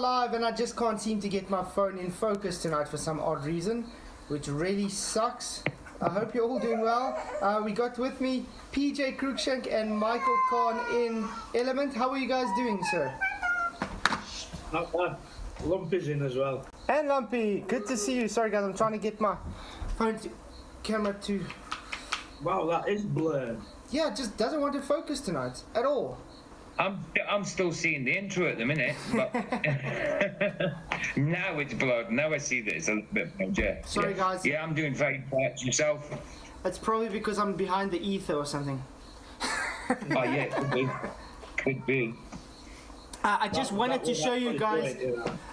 live and I just can't seem to get my phone in focus tonight for some odd reason, which really sucks. I hope you're all doing well. We got with me PJ Cruikshank and Michael Kahn in Element. How are you guys doing, sir? Not bad. Lumpy's in as well. And Lumpy, good to see you. Sorry guys, I'm trying to get my phone camera to... Wow, that is blurred. Yeah, it just doesn't want to focus tonight at all. I'm still seeing the intro at the minute, but now it's blurred. Now I see that it's a little bit blurred. Yeah. Sorry guys. Yeah, I'm doing very bad. Yourself? It's probably because I'm behind the ether or something. Oh yeah, could be. Could be. I just wanted to show you guys.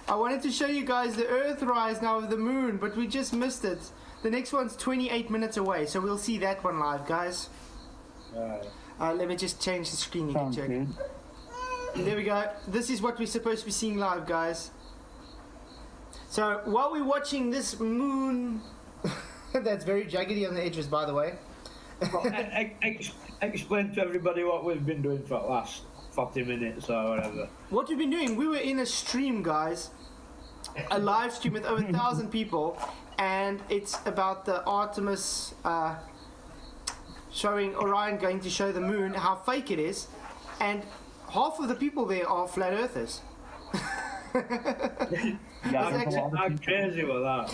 I wanted to show you guys the Earthrise now of the moon, but we just missed it. The next one's 28 minutes away, so we'll see that one live, guys. Let me just change the screen. You can check. There we go. This is what we're supposed to be seeing live, guys. So while we're watching this moon, that's very jaggedy on the edges, by the way. Explain to everybody what we've been doing for the last 40 minutes or whatever. What we've been doing, we were in a stream, guys, a live stream with over 1,000 people, and it's about the Artemis showing Orion going to show the moon how fake it is, and half of the people there are flat earthers. I'm crazy with that.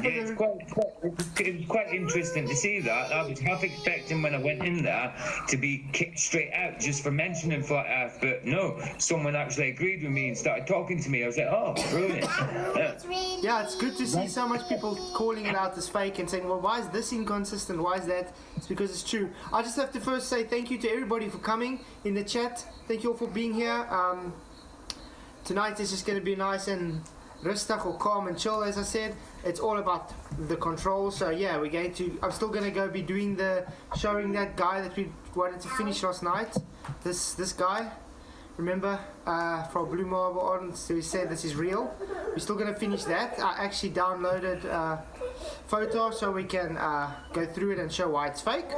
It was quite interesting to see that. I was half expecting when I went in there to be kicked straight out just for mentioning flat Earth, but no, someone actually agreed with me and started talking to me. I was like, oh, brilliant. Yeah, it's good to see so much people calling it out as fake and saying, well, why is this inconsistent? Why is that? It's because it's true. I just have to first say thank you to everybody for coming in the chat. Thank you all for being here. Tonight is just going to be nice and rustig or calm and chill, as I said. It's all about the control. So yeah, I'm still going to be doing showing that guy that we wanted to finish last night. This guy, remember, from Blue Marble on, so he said this is real. We're still going to finish that. I actually downloaded photo so we can go through it and show why it's fake.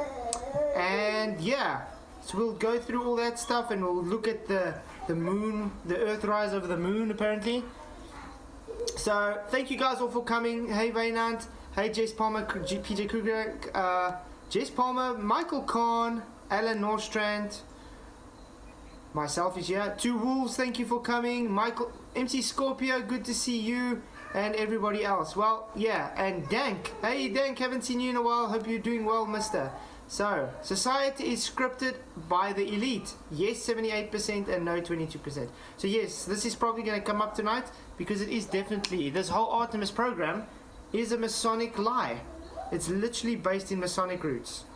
And yeah, so we'll go through all that stuff and we'll look at the moon, the Earthrise over the moon apparently. So thank you guys all for coming. Hey Vaynant, hey Jess Palmer, PJ Kruger, Jess Palmer, Michael Kahn, Alan Norstrand, myself is here. Two Wolves, thank you for coming. Michael, MC Scorpio, good to see you, and everybody else. Well, yeah, and Dank. Hey Dank, haven't seen you in a while. Hope you're doing well, mister. So, society is scripted by the elite. Yes, 78% and no, 22%. So yes, this is probably going to come up tonight because it is definitely, this whole Artemis program is a Masonic lie. It's literally based in Masonic roots.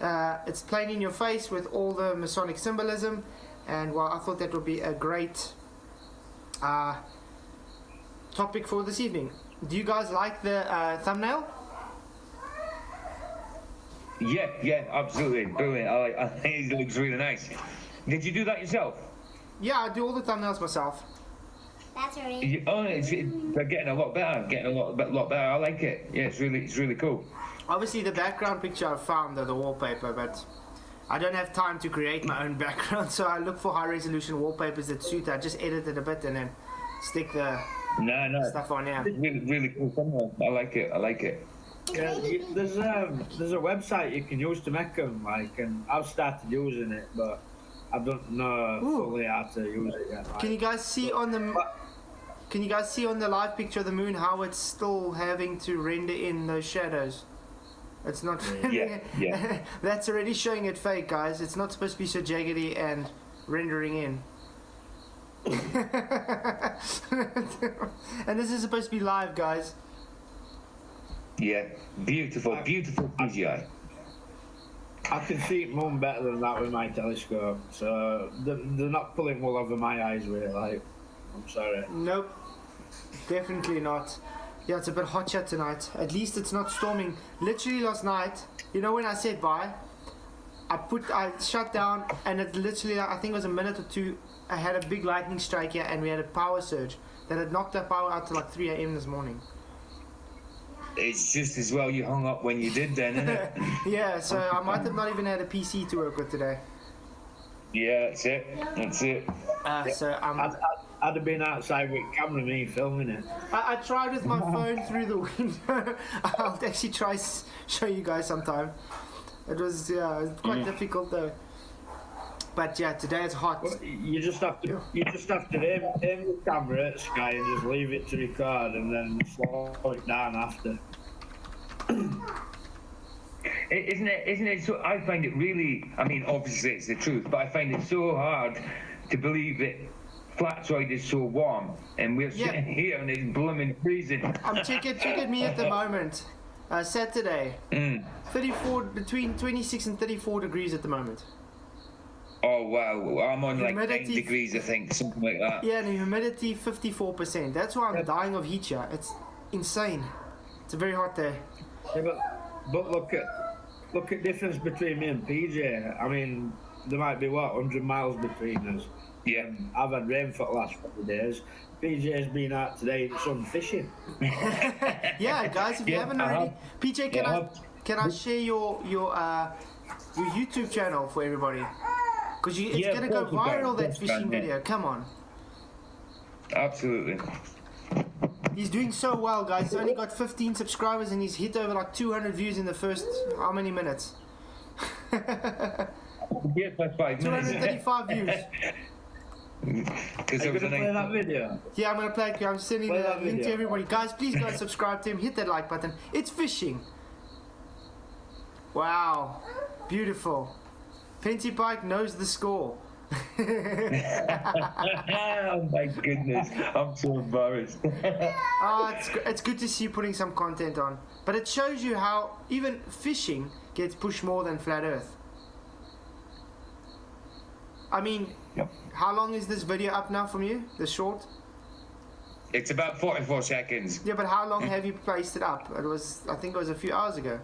It's plain in your face with all the Masonic symbolism, and well, I thought that would be a great topic for this evening. Do you guys like the thumbnail? Yeah, absolutely, brilliant. I think it looks really nice. Did you do that yourself? Yeah, I do all the thumbnails myself. That's really. They're getting a lot better. Getting a lot better. I like it. Yeah, it's really cool. Obviously, the background picture I found the wallpaper, but I don't have time to create my own background, so I look for high resolution wallpapers that suit. I just edit it a bit and then stick the stuff on. Yeah, really cool thumbnail. I like it. Yeah, there's a website you can use to make them, like, and I've started using it, but I don't know fully how to use it yet. Like. Can you guys see on the live picture of the moon how it's still having to render in those shadows? It's not. Yeah. That's already showing it fake, guys. It's not supposed to be so jaggedy and rendering in. And this is supposed to be live, guys. Yeah, beautiful CGI. I can see moon better than that with my telescope, so they're not pulling wool over my eyes with it, like, I'm sorry. Nope, definitely not. Yeah, it's a bit hot here tonight. At least it's not storming. Literally last night, you know when I said bye, I shut down, and it literally, I think it was a minute or two, I had a big lightning strike here and we had a power surge that had knocked our power out to like 3 a.m. this morning. It's just as well you hung up when you did then, isn't it? Yeah, so I might have not even had a PC to work with today. Yeah, that's it. So I I'd have been outside with camera, me filming it. I tried with my phone through the window. I'll actually try show you guys sometime. It was quite difficult though. But yeah, today it's hot. Well, you just have to aim the camera at Sky and just leave it to record, and then slow it down after. Isn't it so? I find it really. I mean, obviously it's the truth, but I find it so hard to believe that Flatzoid is so warm, and we're sitting here and it's blooming freezing. Check at me at the moment. Saturday, 34 between 26 and 34 degrees at the moment. Oh wow, I'm on like 9 Humidity- degrees, I think, something like that. Yeah, and the humidity 54%. That's why I'm dying of heat here. It's insane. It's a very hot day. Yeah, but look at difference between me and PJ. I mean, there might be 100 miles between us. Yeah. I've had rain for the last couple of days. PJ's been out today in sun fishing. Yeah, guys, if you haven't already, PJ, can I share your YouTube channel for everybody? Because it's gonna go viral, that fishing video. Come on. Absolutely. He's doing so well, guys. He's only got 15 subscribers and he's hit over like 200 views in the first how many minutes? Yes, that's 5 minutes. 235 views. Because Are you gonna play that video? Yeah, I'm gonna play it. I'm sending Play the that link to video. everybody. Guys, please go and subscribe to him. Hit that like button. It's fishing. Wow. Beautiful. Plenty Pike knows the score. Oh my goodness, I'm so embarrassed. It's good to see you putting some content on. But it shows you how even fishing gets pushed more than Flat Earth. I mean, how long is this video up now from you? The short? It's about 44 seconds. Yeah, but how long have you placed it up? I think it was a few hours ago.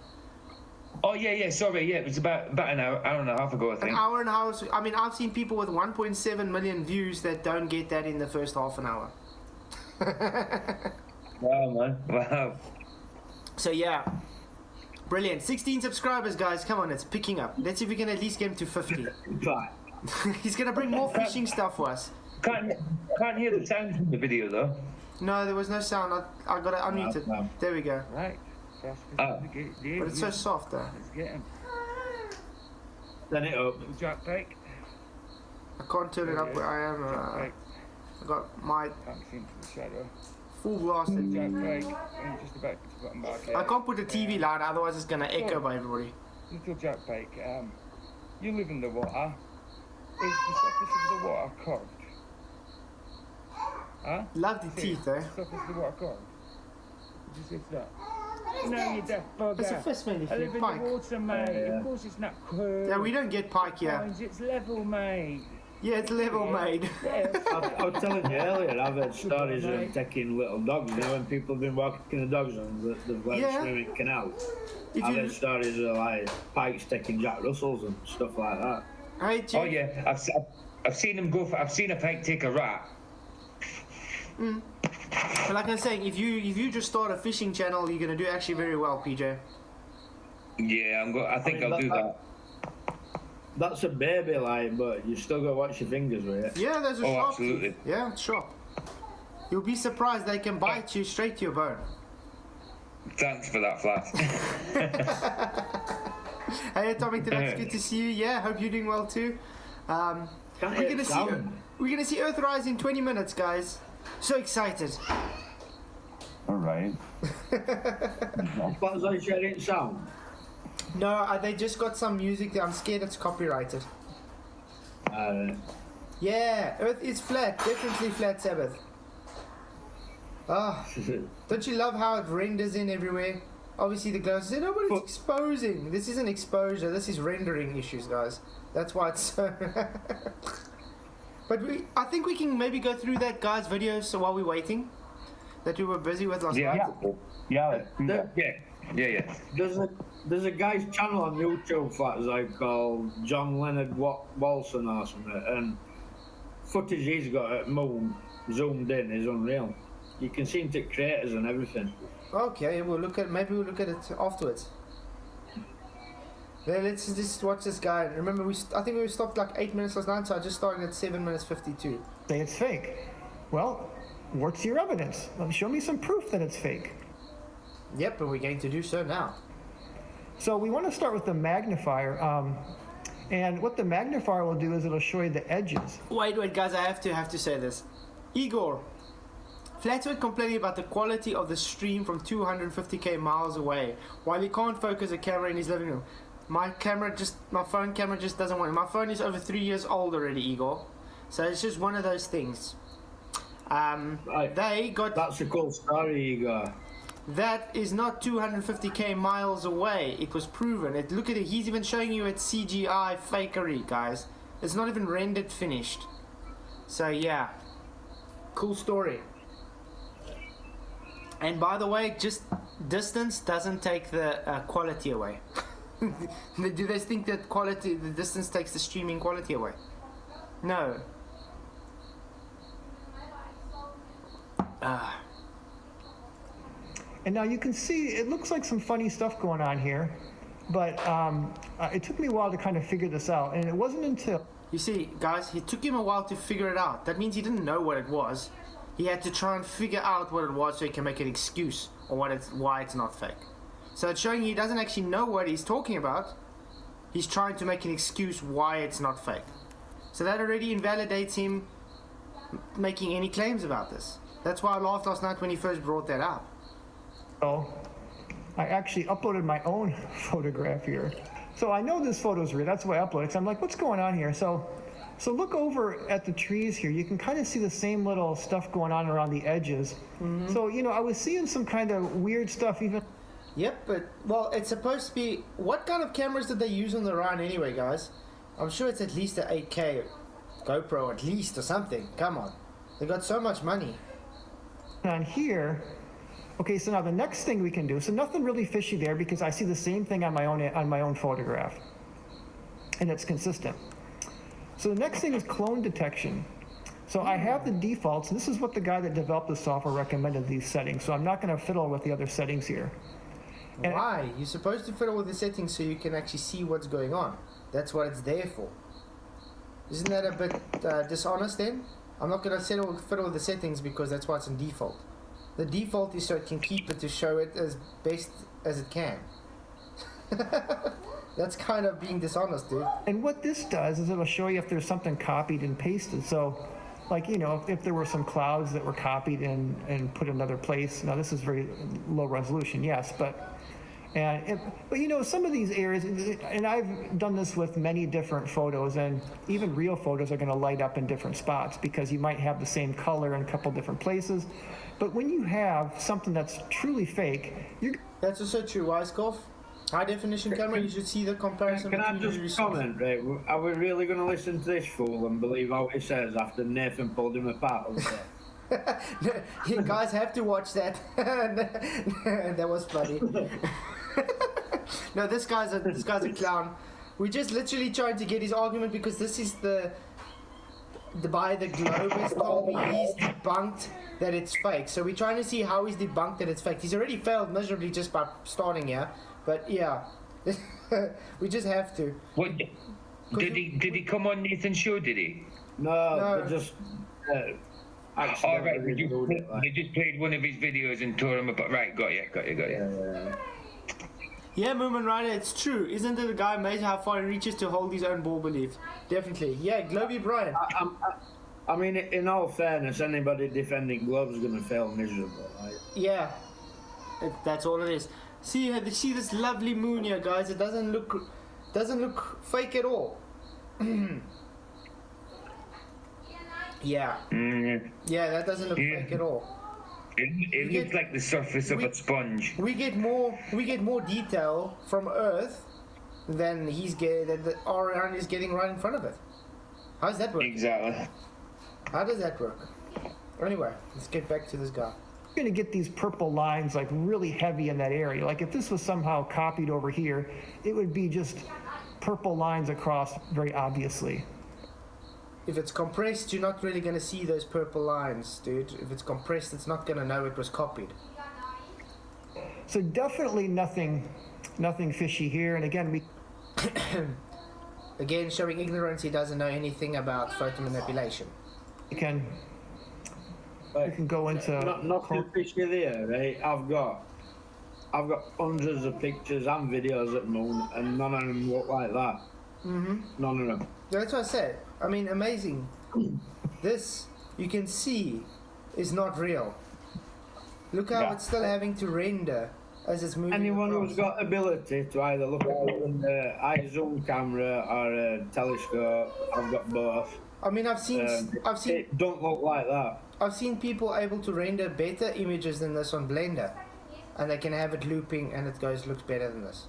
Oh yeah, sorry, yeah, it was about an hour and a half ago, I think. An hour and a half. I mean, I've seen people with 1.7 million views that don't get that in the first half an hour. Wow, man, wow. So yeah, brilliant. 16 subscribers, guys. Come on, it's picking up. Let's see if we can at least get him to 50. Right. He's gonna bring more fishing stuff for us. Can't hear the sound from the video though. No, there was no sound. I got it unmuted. No. There we go. Right. But it's so soft though. Let's get him. Turn it up. Jack bake. I can't turn it up where I am. I got my Can't see into the shadow. full blasted. Jack bake. I'm just about to put him back here. I can't put the TV loud, otherwise it's gonna echo by everybody. Little Jack bake. You live in the water. Is the surface of the water cold? Huh? Love the teeth, eh? The surface of the water cold. Did you see that? No, you deaf bugger. It's a fish mainly I live in pike. the water, mate. Of course it's not cold. Yeah, we don't get pike here. It's level, mate. Yeah, it's level made. I was telling you earlier, I've heard stories of them taking little dogs. You know, when people have been walking the dogs on the swimming canal. I've heard stories of like pikes taking Jack Russells and stuff like that. Hey, Oh yeah, I've seen him go. I've seen a pike take a rat. But like I'm saying, if you just start a fishing channel, you're gonna do actually very well, PJ. Yeah, I think I'll do that. That's a baby, like, but you still got to watch your fingers with it. Yeah, there's a Oh, sharp absolutely. teeth. Yeah, it's sharp. You'll be surprised they can bite you straight to your bone. Thanks for that, Flash. Hey, Atomic, it's good to see you. Yeah, hope you're doing well too. We're gonna see Earthrise in 20 minutes, guys. So excited. All right. What's that sharing sound? No, they just got some music there. I'm scared it's copyrighted. Yeah, Earth is flat. Definitely flat, Sabbath. Ah, don't you love how it renders in everywhere? Obviously the glow says, no, but it's exposing. This isn't exposure, this is rendering issues, guys. That's why it's so... But I think we can maybe go through that guy's video so while we're waiting. That we were busy with last night. Yeah. There's a guy's channel on YouTube, Flatzoid, called John Leonard Walson or something, and footage he's got at Moon zoomed in is unreal. You can see into craters and everything. Okay, maybe we'll look at it afterwards. Then let's just watch this guy. Remember, I think we stopped like 8 minutes last night, so I just started at 7 minutes 52. Say it's fake. well, what's your evidence? Show me some proof that it's fake. Yep, and we're going to do so now. So we want to start with the magnifier. And what the magnifier will do is it'll show you the edges. Wait, guys, I have to say this. Igor, Flatzoid complaining about the quality of the stream from 250k miles away, while he can't focus a camera in his living room. My phone camera just doesn't work. My phone is over 3 years old already, Igor. So it's just one of those things. They got... That's a cool story, Igor. That is not 250k miles away. It was proven. Look at it. He's even showing you it's CGI fakery, guys. It's not even rendered finished. So yeah, cool story. And by the way, just distance doesn't take the quality away. Do they think that the distance takes the streaming quality away? No. And now you can see, it looks like some funny stuff going on here, but it took me a while to kind of figure this out, and it wasn't until... You see, guys, it took him a while to figure it out. That means he didn't know what it was. He had to try and figure out what it was so he can make an excuse on why it's not fake. So it's showing he doesn't actually know what he's talking about. He's trying to make an excuse why it's not fake. So that already invalidates him making any claims about this. That's why I laughed last night when he first brought that up. So I actually uploaded my own photograph here. So I know this photo's real. That's why I uploaded it. So I'm like, what's going on here? So look over at the trees here. You can kind of see the same little stuff going on around the edges. Mm-hmm. So, you know, I was seeing some kind of weird stuff even... Yep, but, well, it's supposed to be... What kind of cameras did they use on the run anyway, guys? I'm sure it's at least an 8K GoPro at least or something. Come on. They got so much money. On here... Okay, so now the next thing we can do, so nothing really fishy there because I see the same thing on my own photograph, and it's consistent. So the next thing is clone detection. So I have the defaults, and this is what the guy that developed the software recommended, these settings, so I'm not going to fiddle with the other settings here. And why? You're supposed to fiddle with the settings so you can actually see what's going on. That's what it's there for. Isn't that a bit dishonest then? I'm not going to fiddle with the settings because that's what's in default. The default is so it can keep it to show it as best as it can. That's kind of being dishonest, dude. And what this does is it'll show you if there's something copied and pasted. So, like, you know, if there were some clouds that were copied and put in another place. Now, this is very low resolution, yes, but you know, some of these areas, and I've done this with many different photos, and even real photos are going to light up in different spots because you might have the same color in a couple different places. But when you have something that's truly fake, that's also true, Weisskopf. High definition camera, you should see the comparison. Can I just comment, right? Are we really going to listen to this fool and believe what he says after Nathan pulled him apart? You guys have to watch that. That was funny. No, this guy's a clown. We're just literally trying to get his argument because this is by the Globe has told me he's debunked that it's fake. So we're trying to see how he's debunked that it's fake. He's already failed miserably just by starting here. But yeah, we just have to. What did he come on Nathan's show? Did he? No. They just. All right, they just played one of his videos and tore him apart. Right, got you. Yeah, Moomin Rider, it's true. Isn't it a guy amazing how far he reaches to hold his own ball belief? Definitely. Yeah, Globey Brian. I mean, in all fairness, anybody defending Globe's going to fail miserable, right? Yeah, that's all it is. See this lovely moon here, guys. It doesn't look fake at all. Yeah. Yeah, that doesn't look fake at all. It looks like the surface of a sponge. We get more detail from Earth than Orion is getting right in front of it. How does that work? Exactly. How does that work? Anyway, let's get back to this guy. You're going to get these purple lines like really heavy in that area. Like if this was somehow copied over here, it would be just purple lines across very obviously. If it's compressed, you're not really going to see those purple lines, dude. If it's compressed, it's not going to know it was copied. So definitely nothing fishy here. And again, again, showing ignorance, he doesn't know anything about photo manipulation. We can You can go into not to fish you there, right? I've got hundreds of pictures and videos at the moon, and none of them look like that. None of them. That's what I said. I mean, amazing. This, you can see, is not real. Look how it's still having to render as it's moving. Anyone across. who's got ability to either look at it with an eye zoom camera or a telescope, I've got both. I mean, I've seen. It don't look like that. I've seen people able to render better images than this on Blender, and they can have it looping, and it looks better than this.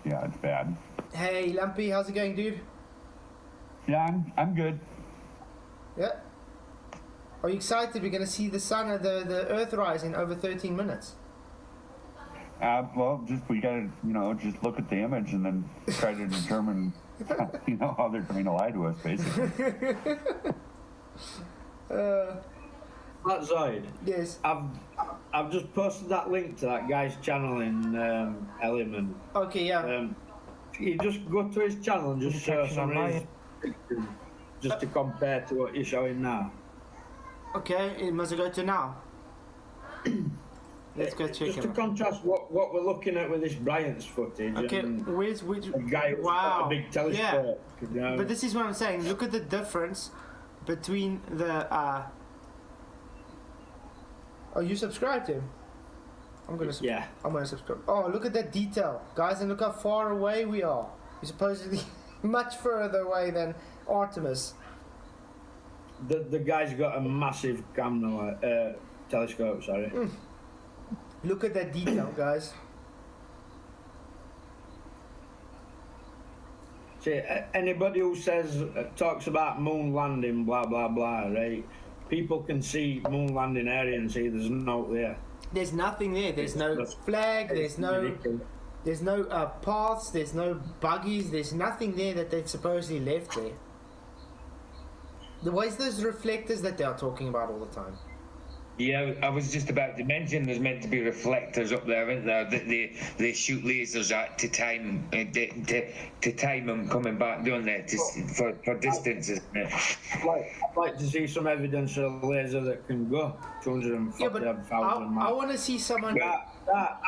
Yeah, it's bad. Hey, Lumpy, how's it going, dude? Yeah, I'm good. Yeah. Are you excited? We're going to see the sun, the Earthrise in over 13 minutes. Well, we gotta, just look at the image and then try to determine, how they're trying to lie to us, basically. Flatzoid. Yes. I've just posted that link to that guy's channel in Element. Okay, yeah. You just go to his channel and just show some of his pictures, just to compare to what you're showing now. Okay, it must go to now. Let's go check Just it to out. contrast what we're looking at with this Bryant's footage. Okay, and where's which? a guy who's got a big telescope. Yeah. But this is what I'm saying. Look at the difference between the. Oh, you subscribed to him? I'm gonna. I'm gonna subscribe. Oh, look at that detail, guys, and look how far away we are. We're supposedly much further away than Artemis. The guy's got a massive camera, telescope. Sorry. Look at that detail, guys. See, anybody who talks about moon landing, blah blah blah, right? People can see moon landing area and see there's no there. There's nothing there. There's no flag. There's no paths. There's no buggies. There's nothing there that they've supposedly left there. Where's those reflectors that they are talking about all the time? Yeah, I was just about to mention there's meant to be reflectors up there, isn't there? That they shoot lasers at to time them coming back, don't they? For distances. I'd like to see some evidence of a laser that can go 240,000 miles. I want to see someone that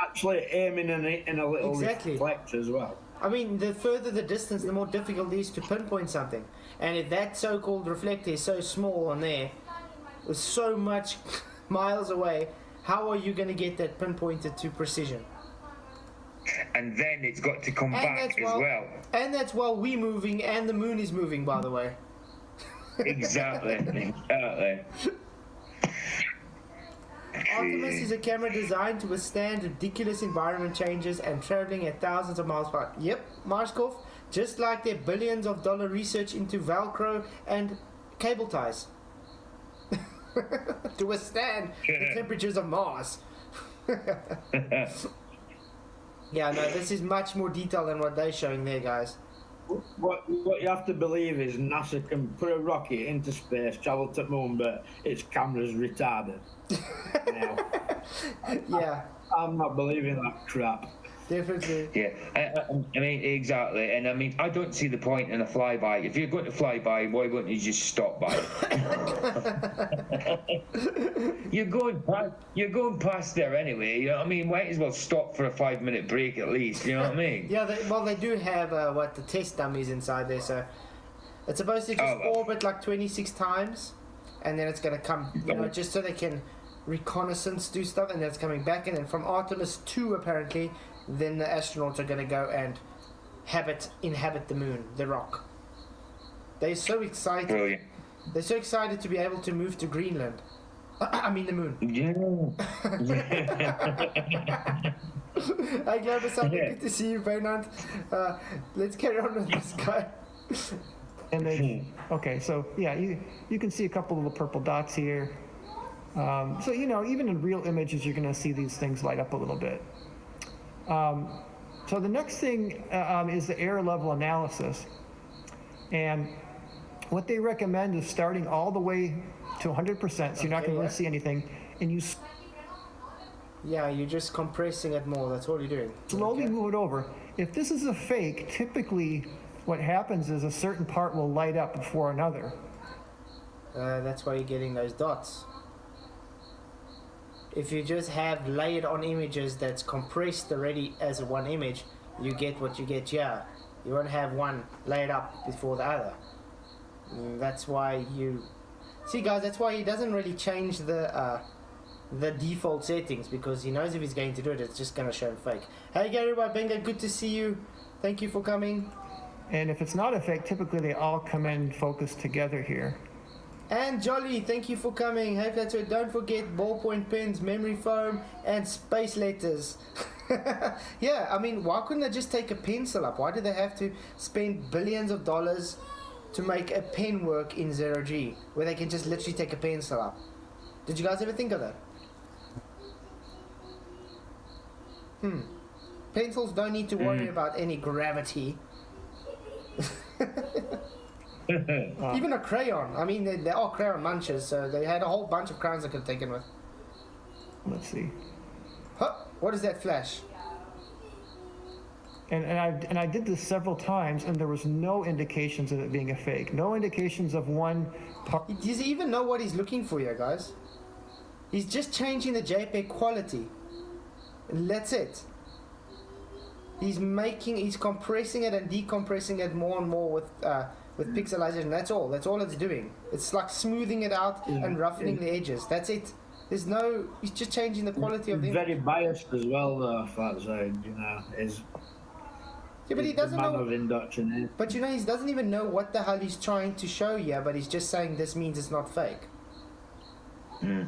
actually aiming in a little reflector as well. I mean, the further the distance, the more difficult it is to pinpoint something. And if that so-called reflector is so small on there, with so much miles away, how are you going to get that pinpointed to precision? And then it's got to come back as well. And that's while we're moving and the moon is moving, by the way. Exactly. Artemis is a camera designed to withstand ridiculous environment changes and traveling at thousands of miles per hour. Yep, Marskov, just like their billions of dollar research into Velcro and cable ties. To withstand the temperatures of Mars. Yeah, no, this is much more detailed than what they're showing there, guys. What you have to believe is NASA can put a rocket into space, travel to the moon, but its camera's retarded. Now, yeah. I'm not believing that crap. Definitely. Yeah, I mean, exactly. And I mean, I don't see the point in a flyby. If you're going to fly by, why wouldn't you just stop by? You're going past there anyway. You know what I mean? Might as well stop for a 5-minute break at least. You know what I mean? Yeah, they do have the test dummies inside there. So it's supposed to just orbit like 26 times, and then it's going to come, just so they can reconnaissance, do stuff, and then it's coming back. And then from Artemis 2, apparently, then the astronauts are going to go and inhabit the moon, the rock. They're so excited. Brilliant. They're so excited to be able to move to Greenland. I mean the moon. Yeah. Hi, Global, something good to see you, Bernard. Let's carry on with this guy. And then, okay, so yeah, you can see a couple of the purple dots here. So even in real images, you're going to see these things light up a little bit. So the next thing is the error level analysis, and what they recommend is starting all the way to 100%, so you're not going to really see anything, and you're just compressing it more. That's all you're doing. Slowly move it over. If this is a fake, typically what happens is a certain part will light up before another. That's why you're getting those dots. If you just have layered on images that's compressed already as one image, you get what you get here. You won't have one layered up before the other. That's why you... See guys, that's why he doesn't really change the default settings, because he knows if he's going to do it, it's just going to show him fake. Hey Gary Benga, good to see you. Thank you for coming. And if it's not a fake, typically they all come in focused together here. And Jolly, thank you for coming. Hey Flatzoid, don't forget ballpoint pens, memory foam, and space letters. Yeah, I mean, why couldn't they just take a pencil up? Why do they have to spend billions of dollars to make a pen work in 0G, where they can just literally take a pencil up? Did you guys ever think of that? Pencils don't need to worry about any gravity. Even a crayon. I mean, they are crayon munchers, so they had a whole bunch of crayons they could have taken with. Let's see. Huh? What is that flash? And I did this several times, and there was no indications of it being a fake. No indications of one part. Does he even know what he's looking for here, guys? He's just changing the JPEG quality. And that's it. He's compressing it and decompressing it more and more with pixelization. That's all it's doing. It's like smoothing it out and roughening the edges. That's it. He's just changing the quality of the image. Very biased as well, Flatzoid, you know, yeah, but he doesn't know. Of induction, but you know, he doesn't even know what the hell he's trying to show here, but he's just saying this means it's not fake.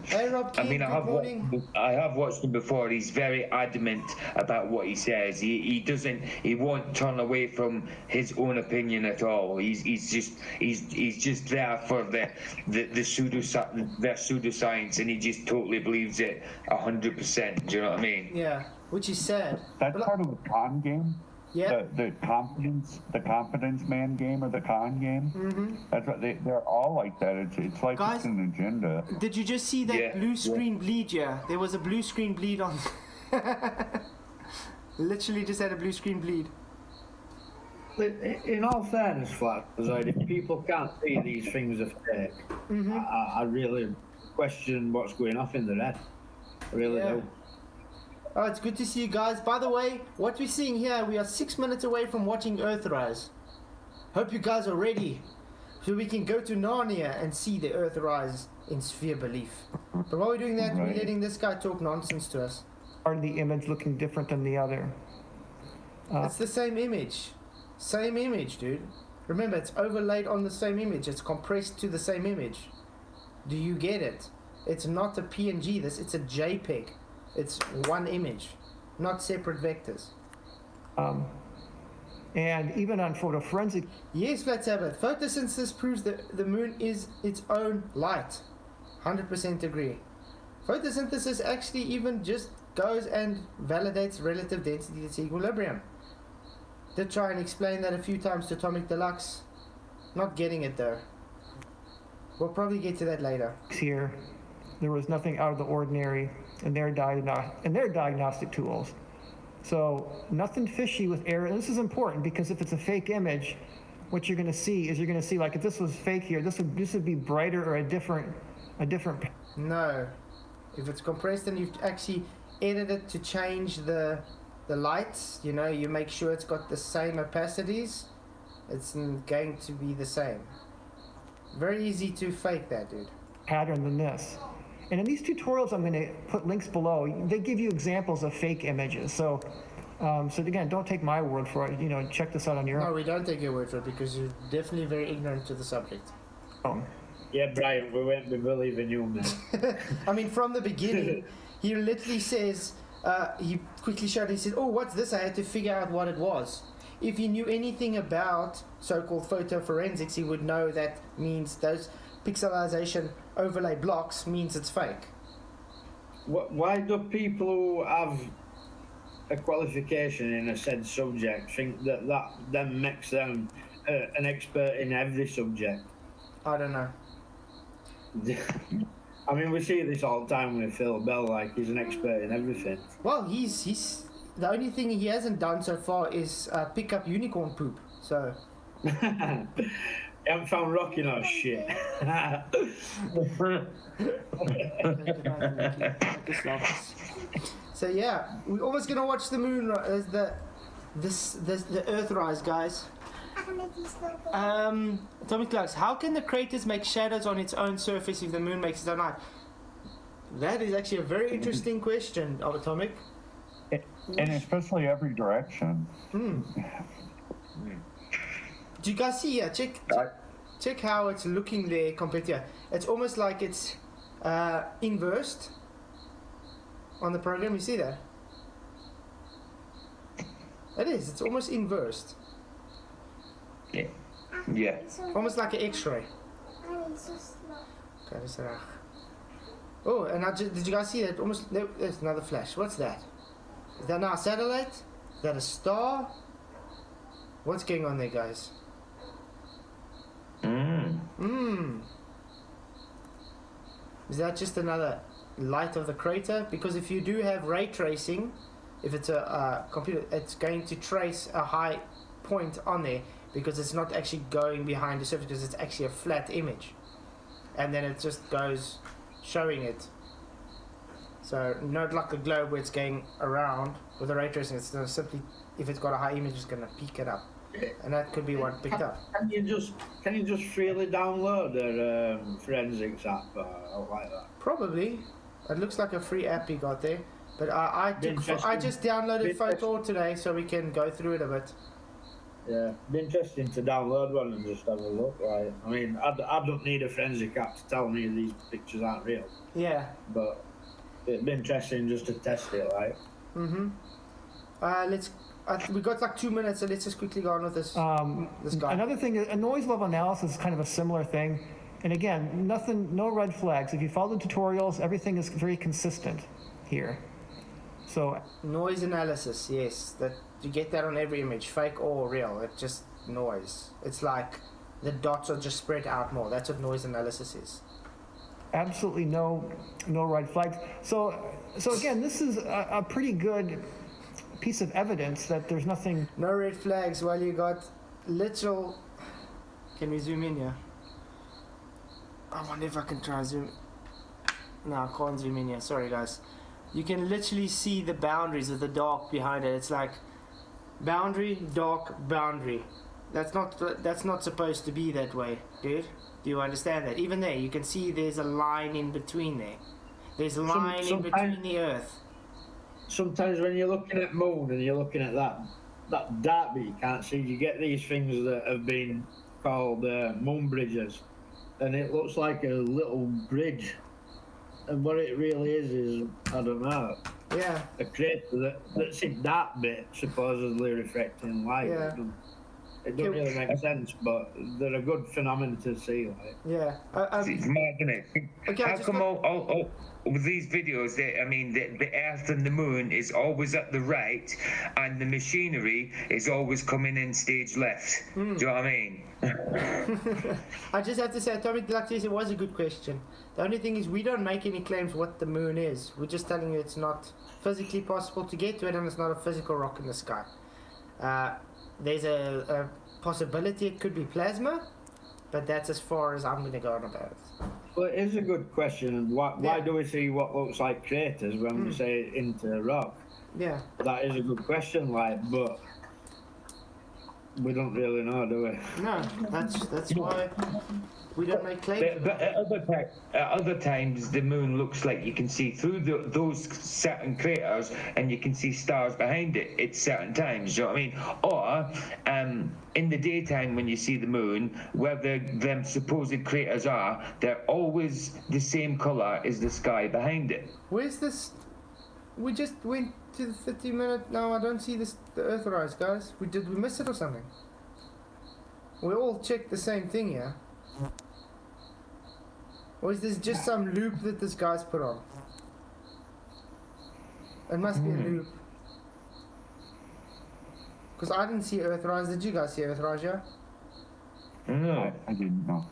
Hey Rob King, good morning. I have watched him before. He's very adamant about what he says. He won't turn away from his own opinion at all. He's just there for the pseudoscience, and he just totally believes it 100%. Do you know what I mean? Yeah, which is sad. That's part of the con game. Yeah. The confidence man game, or the con game. Mm-hmm. That's what they're all like that. It's like guys, it's an agenda. Did you just see that blue screen bleed? Yeah, there was a blue screen bleed on. Literally just had a blue screen bleed. In all fairness, Flatzoid, if people can't see these things are fake, I really question what's going off in their head. I really do. Oh, it's good to see you guys. By the way, what we're seeing here, we are 6 minutes away from watching Earthrise. Hope you guys are ready, so we can go to Narnia and see the Earthrise in sphere belief. But while we're doing that, we're letting this guy talk nonsense to us. Part of the image looking different than the other. It's the same image. Same image, dude. Remember, it's overlaid on the same image. It's compressed to the same image. Do you get it? It's not a PNG, it's a JPEG. It's one image, not separate vectors. And even on photoforensic... Yes, Flatzoid. Photosynthesis proves that the moon is its own light. 100% agree. Photosynthesis actually even just goes and validates relative density disequilibrium. Did try and explain that a few times to Atomic Deluxe. Not getting it though. We'll probably get to that later. Here, there was nothing out of the ordinary in their diagnostic tools. So nothing fishy with error. And this is important, because if it's a fake image, what you're going to see is like, if this was fake here, this would be brighter or a different. No, if it's compressed and you've actually edited to change the lights, you know, you make sure it's got the same opacities, it's going to be the same. Very easy to fake that, dude. Pattern than this. And in these tutorials, I'm going to put links below. They give you examples of fake images. So again, don't take my word for it. You know, check this out on your own. No, we don't take your word for it, because you're definitely very ignorant to the subject. Yeah, Brian, we believe in you, man. I mean, from the beginning, he literally says, he quickly showed, he said, oh, what's this? I had to figure out what it was. If he knew anything about so-called photoforensics, he would know that means those pixelization overlay blocks means it's fake. Why do people who have a qualification in a said subject think that then makes them an expert in every subject? I don't know. I mean, we see this all the time with Phil Bell, like he's an expert in everything. Well, he's the only thing he hasn't done so far is pick up unicorn poop. So Haven't found rocking or shit. So yeah, we're almost gonna watch the moon. The Earthrise, guys. Atomic Clocks. How can the craters make shadows on its own surface if the moon makes its own light? That is actually a very interesting question, Atomic. And especially every direction. Do you guys see here? Check how it's looking there compared to here. It's almost like it's inversed on the program. You see that? It is. It's almost inversed. Yeah. Yeah. Almost like an X-ray. Okay, that's right. Oh, and did you guys see that? Almost. There's another flash. What's that? Is that now a satellite? Is that a star? What's going on there, guys? Is that just another light of the crater? Because if you do have ray tracing, if it's a computer, it's going to trace a high point on there because it's not actually going behind the surface because it's actually a flat image. And then it just goes showing it. So not like a globe where it's going around with the ray tracing, it's going to simply, if it's got a high image, it's going to peak it up. And that could be what picked up. Can you just freely download a forensics app like that? Probably. It looks like a free app you got there. But I just downloaded Photor today so we can go through it a bit. Yeah, be interesting to download one and just have a look. Right? I mean, I don't need a forensic app to tell me these pictures aren't real. Yeah. But it'd be interesting just to test it, right? We got like 2 minutes, so let's just quickly go on with this. This guy. Another thing, a noise level analysis is kind of a similar thing. And again, no red flags. If you follow the tutorials, everything is very consistent here. So noise analysis, yes, that you get that on every image, fake or real. It's just noise. It's like the dots are just spread out more. That's what noise analysis is. Absolutely no red flags. So again, this is a pretty good piece of evidence that there's nothing. No red flags. Well, you got literal. Can we zoom in here? I wonder if I can try and zoom. No, I can't zoom in here. Sorry, guys. You can literally see the boundaries of the dark behind it. It's like boundary, dark, boundary. That's not supposed to be that way, dude. Do you understand that? Even there, you can see there's a line in between there. There's a line in between the Earth. Sometimes when you're looking at moon and you're looking at that dark bit you can't see, you get these things that have been called moon bridges, and it looks like a little bridge. And what it really is I don't know. Yeah. A crater that's in that bit supposedly reflecting light. Yeah. It doesn't really make sense, but they're a good phenomenon to see. Like. Yeah. It's mad, isn't it? Okay, how come all with these videos, the Earth and the Moon is always at the right, and the machinery is always coming in stage left? Do you know what I mean? I just have to say, Atomic Deluxe, it was a good question. The only thing is we don't make any claims what the moon is. We're just telling you it's not physically possible to get to it, and it's not a physical rock in the sky. There's a possibility it could be plasma, but that's as far as I'm going to go on about it. Well, it is a good question. Why do we see what looks like craters when we say into rock? Yeah. That is a good question, but we don't really know, do we? No, that's why we don't make claims. But at other times, the moon looks like you can see through those certain craters, and you can see stars behind it at certain times. Do you know what I mean? Or in the daytime, when you see the moon, where them supposed craters are, they're always the same color as the sky behind it. Where's this? We just went to the 30-minute. No, I don't see the Earthrise, guys. Did we miss it or something? We all checked the same thing here. Or is this just some loop that this guy's put on? It must be a loop. Because I didn't see Earthrise. Did you guys see Earthrise, yeah? No. I didn't know.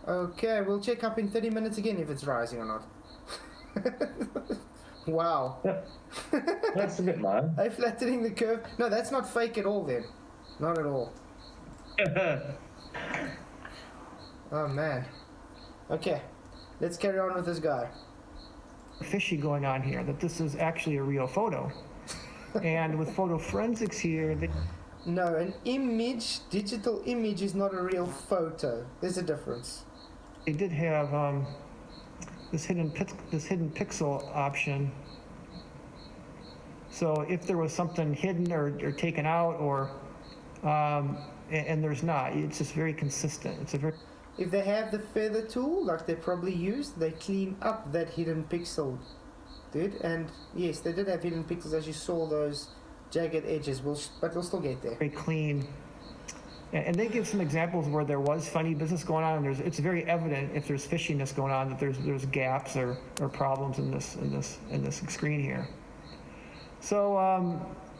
Okay, we'll check up in 30 minutes again if it's rising or not. Wow. That's a bit mad. Are you flattening the curve? No, that's not fake at all then. Not at all. Oh man. Okay, let's carry on with this guy. Fishy going on here, that this is actually a real photo. And with photo forensics here, No, an image, digital image is not a real photo. There's a difference. they did have this hidden pixel option. So if there was something hidden or taken out, or and there's not, it's just very consistent. It's a very If they have the feather tool, like they probably used, they clean up that hidden pixel, dude. And yes, they did have hidden pixels, as you saw those jagged edges. But we'll still get there. very clean. And they give some examples where there was funny business going on, and it's very evident if there's fishiness going on, that there's gaps or problems in this screen here. So,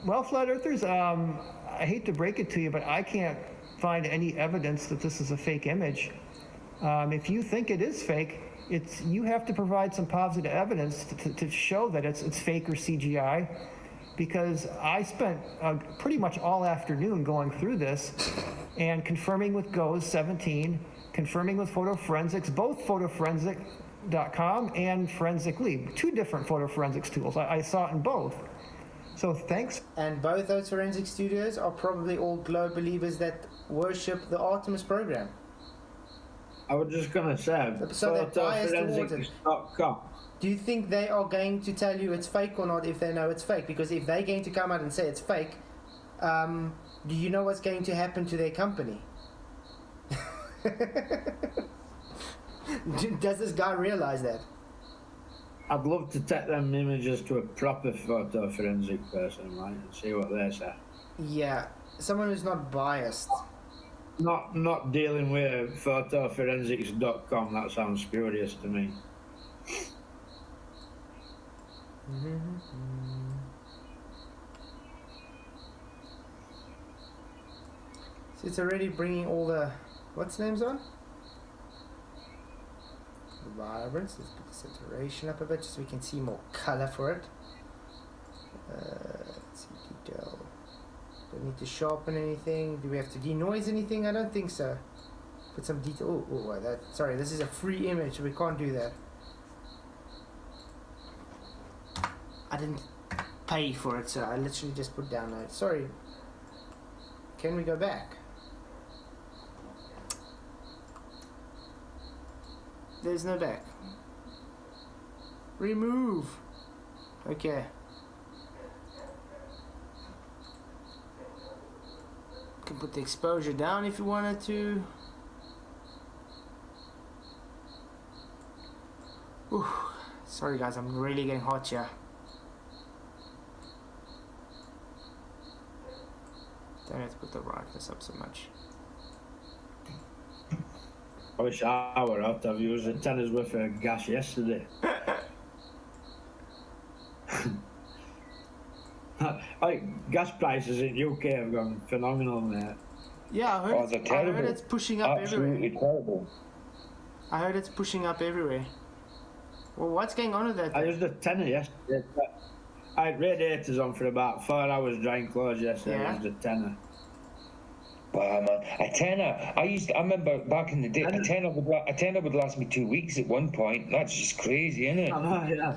well, flat earthers, I hate to break it to you, but I can't find any evidence that this is a fake image. If you think it is fake, you have to provide some positive evidence to show that it's fake or CGI. Because I spent pretty much all afternoon going through this and confirming with GOES 17, confirming with Photo Forensics, both photoforensic.com and Forensic League, two different photo forensics tools. I saw it in both. So thanks. And both those forensic studios are probably all glow believers that worship the Artemis program. I was just going to say, So they're biased towards it. photoforensics.com. Do you think they are going to tell you it's fake or not if they know it's fake? Because if they're going to come out and say it's fake, do you know what's going to happen to their company? Does this guy realize that? I'd love to take them images to a proper photo forensic person, right, and see what they say. Yeah, someone who's not biased. Not dealing with photoforensics.com. That sounds spurious to me. So it's already bringing all the what's names on? Vibrance. Let's put the saturation up a bit just so we can see more color for it. Let's see, detail. Don't need to sharpen anything. Do we have to denoise anything? I don't think so. Put some detail. Oh, that. Sorry, this is a free image. We can't do that. I didn't pay for it, so I literally just put download. Sorry. Can we go back? There's no back. Remove. Okay. Can put the exposure down if you wanted to. Ooh. Sorry guys, I'm really getting hot here. Don't have to put the brightness up so much. I wish I were out. I've used a tenner's worth of gas yesterday. Gas prices in UK have gone phenomenal, mate. Yeah, I heard it's pushing up Absolutely everywhere. terrible. I heard it's pushing up everywhere. Well, what's going on with that? I used a tenner yesterday. I had radiators on for about 4 hours drying clothes yesterday. Yeah. I used a tenner. Wow, man, a tenner. I remember back in the day, a tenner would last me 2 weeks at one point. That's just crazy, isn't it? I know, yeah.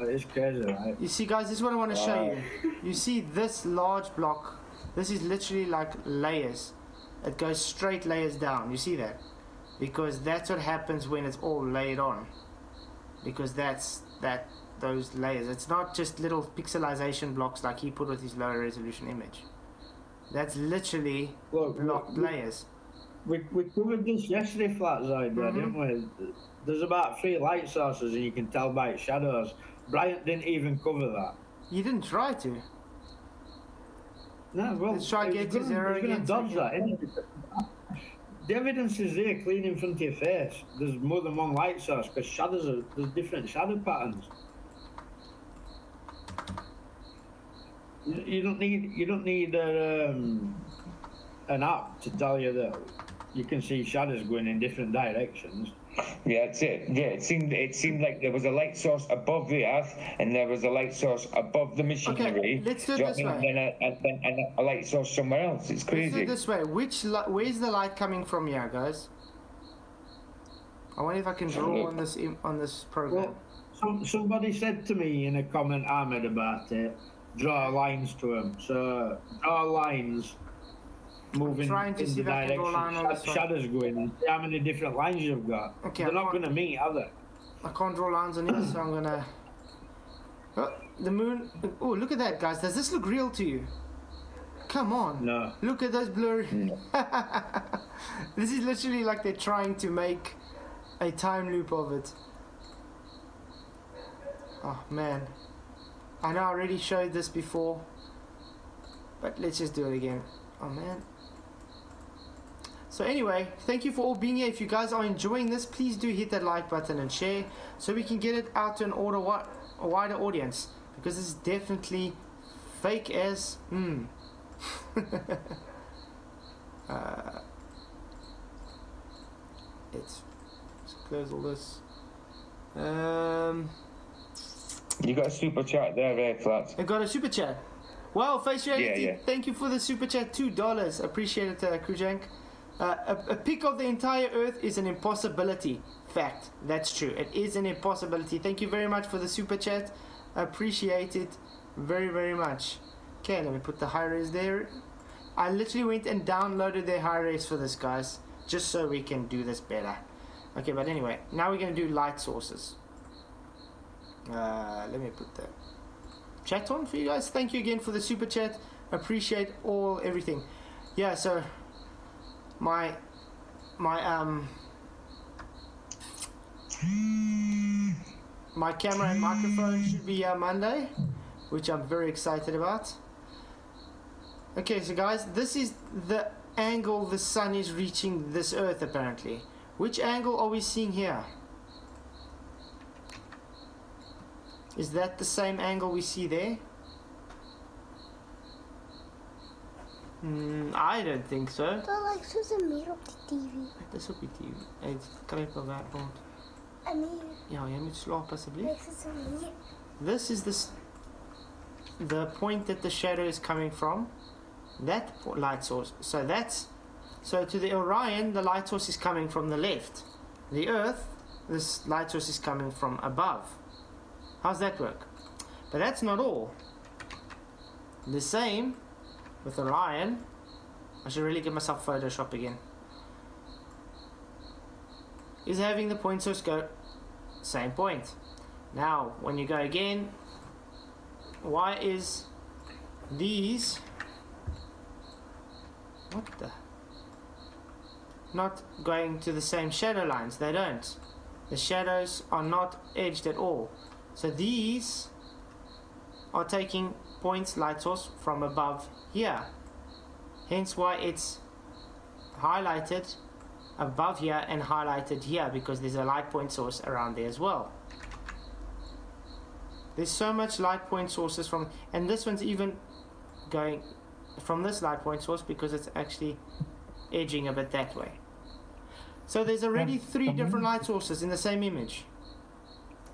It is crazy, right? You see, guys, this is what I want to show you. You see this large block? This is literally like layers. It goes straight layers down. You see that? Because that's what happens when it's all laid on. Because those layers. It's not just little pixelization blocks like he put with his lower resolution image. That's literally blocked layers. We covered this yesterday, Flatzoid, didn't we? There's about 3 light sources and you can tell by its shadows. Bryant didn't even cover that. You didn't try to. No, well, Let's try to get to zero again. Dodge that, isn't it? The evidence is there, clean in front of your face. There's more than one light source because there's different shadow patterns. You don't need an app to tell you that you can see shadows going in different directions. Yeah, that's it. Yeah, it seemed like there was a light source above the Earth, and there was a light source above the machinery. Okay, let's do it this way. And then a light source somewhere else. It's crazy. Let's do it this way. Where's the light coming from here, guys? I wonder if I can draw on this program. Well, somebody said to me in a comment I made about it, draw lines to them. So draw lines moving in the direction shadows going in. See how many different lines you've got. Okay, they're not going to meet, are they? I can't draw lines on it, so I'm gonna. Oh, the moon. Oh, look at that, guys. Does this look real to you? Come on. No. Look at those blurry. This is literally like they're trying to make a time loop of it. Oh man, I know I already showed this before, but let's just do it again. Oh man. So anyway, thank you for all being here. If you guys are enjoying this, please do hit that like button and share so we can get it out to a wider audience, because this is definitely fake as let's close all this. You got a super chat there, Flats. I got a super chat. Wow, Face Reality, Yeah. thank you for the super chat, $2. Appreciate it, Krujank. A pick of the entire Earth is an impossibility. Fact, that's true. It is an impossibility. Thank you very much for the super chat. Appreciate it very, very much. Okay, let me put the high res there. I literally went and downloaded their high res for this, guys, just so we can do this better. Okay, but anyway, now we're going to do light sources. Let me put the chat on for you guys. Thank you again for the super chat. Appreciate everything. Yeah, so my camera and microphone should be Monday, which I'm very excited about. Okay, so guys, this is the angle the sun is reaching this Earth apparently. Which angle are we seeing here? Is that the same angle we see there? I don't think so. Dat lijkt zoals een meer op die TV. Dat is op die TV. Het kruipt al daar rond. Een meer. Ja, jij moet slapen alsjeblieft. Lijkt zoals een meer. This is the point that the shadow is coming from. That light source. So to the Orion, the light source is coming from the left. The Earth, this light source is coming from above. How's that work? But that's not all. The same with Orion. I should really give myself Photoshop again. Is having the point source go same point. Now when you go again, why is these not going to the same shadow lines? They don't. The shadows are not edged at all. So these are taking points light source from above here. Hence why it's highlighted above here and highlighted here, because there's a light point source around there as well. There's so much light point sources from, and this one's even going from this light point source because it's actually edging a bit that way. So there's already 3 different light sources in the same image.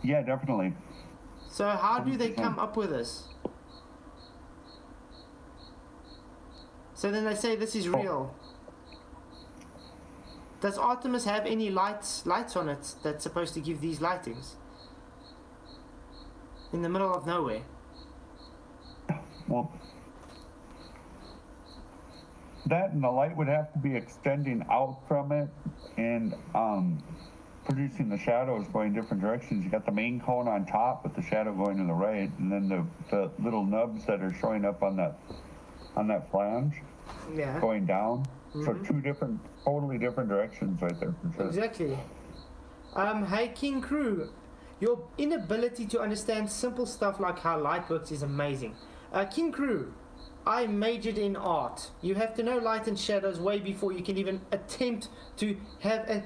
Yeah, definitely. So how do they come up with this? So then they say this is real. Does Artemis have any lights on it that's supposed to give these lightings? In the middle of nowhere. Well, that and the light would have to be extending out from it and producing the shadows going different directions. You got the main cone on top with the shadow going to the right, and then the little nubs that are showing up on that flange going down. So 2 totally different directions right there for sure. Exactly. Hey King Crew, your inability to understand simple stuff like how light works is amazing. King Crew, I majored in art. You have to know light and shadows way before you can even attempt to have an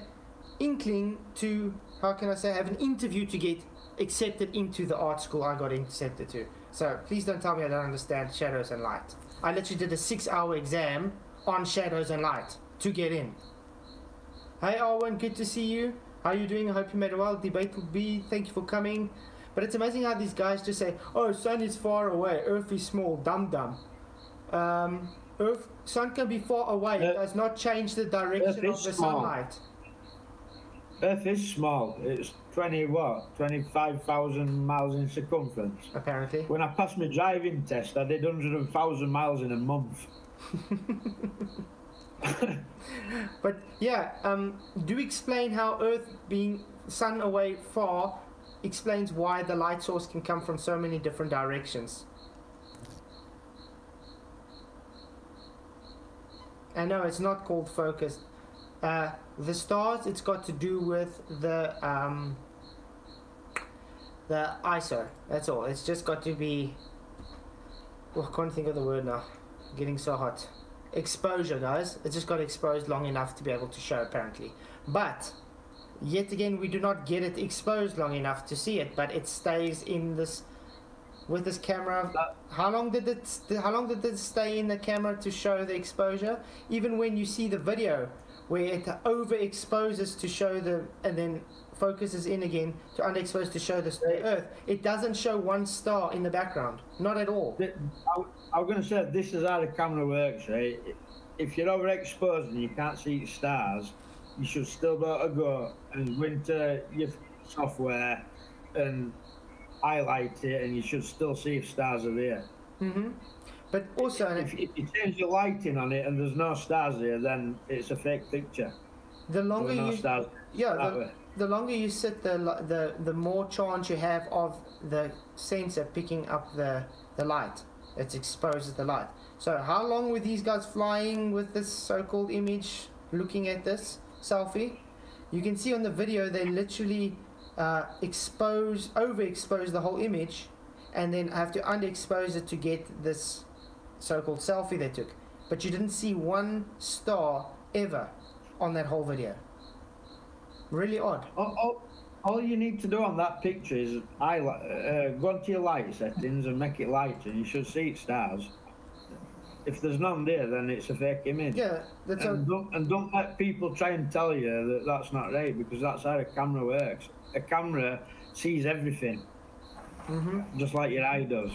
inkling to, how can I say, have an interview to get accepted into the art school I got accepted to. So please don't tell me I don't understand shadows and light. I literally did a 6-hour exam on shadows and light to get in. Hi Arwen, good to see you. How are you doing? I hope you made it well. Debate will be. Thank you for coming. But it's amazing how these guys just say, "Oh, sun is far away. Earth is small. Dum dum." Sun can be far away. It does not change the direction of the sunlight. Earth is small. It's 25,000 miles in circumference. Apparently. When I passed my driving test, I did 100,000 miles in a month. But yeah, do explain how Earth being sun away far explains why the light source can come from so many different directions. I know it's not called focus. The stars, it's got to do with the ISO. That's all. It's just got to be. Oh, I can't think of the word now. Getting so hot. Exposure, guys. It's just got exposed long enough to be able to show, apparently. But yet again, we do not get it exposed long enough to see it. But it stays in this. With this camera, how long did it stay in the camera to show the exposure? Even when you see the video where it overexposes to show and then focuses in again to underexpose to show the Earth, it doesn't show one star in the background, not at all. I was going to say, this is how the camera works, right? If you're overexposed and you can't see stars, you should still be able to go and go into your software and highlight it, and you should still see if stars are there. But also, if you change the lighting on it and there's no stars there, then it's a fake picture. The longer the longer you sit, the more chance you have of the sensor picking up the light. It exposes the light. So how long were these guys flying with this so-called image, looking at this selfie? You can see on the video they literally overexpose the whole image, and then have to underexpose it to get this so-called selfie they took. But you didn't see one star ever on that whole video. Really odd. All you need to do on that picture is go into your light settings and make it lighter, and you should see stars. If there's none there, then it's a fake image. Yeah, don't let people try and tell you that that's not right, because that's how a camera works. A camera sees everything, just like your eye does.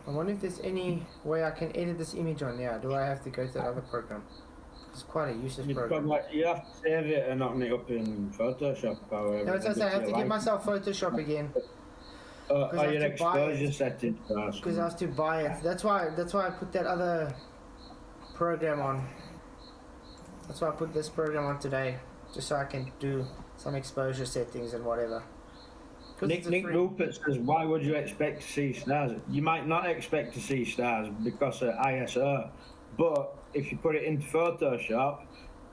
I wonder if there's any way I can edit this image on there. Do I have to go to that other program? It's quite a useless program. You have to save it and open it up in Photoshop. No, it's I have to get myself Photoshop again. Or your exposure settings first. Because I have to buy it. That's why I put that other program on. That's why I put this program on today, just so I can do some exposure settings and whatever. Nick Rupert says, why would you expect to see stars? You might not expect to see stars because of ISO, but if you put it into Photoshop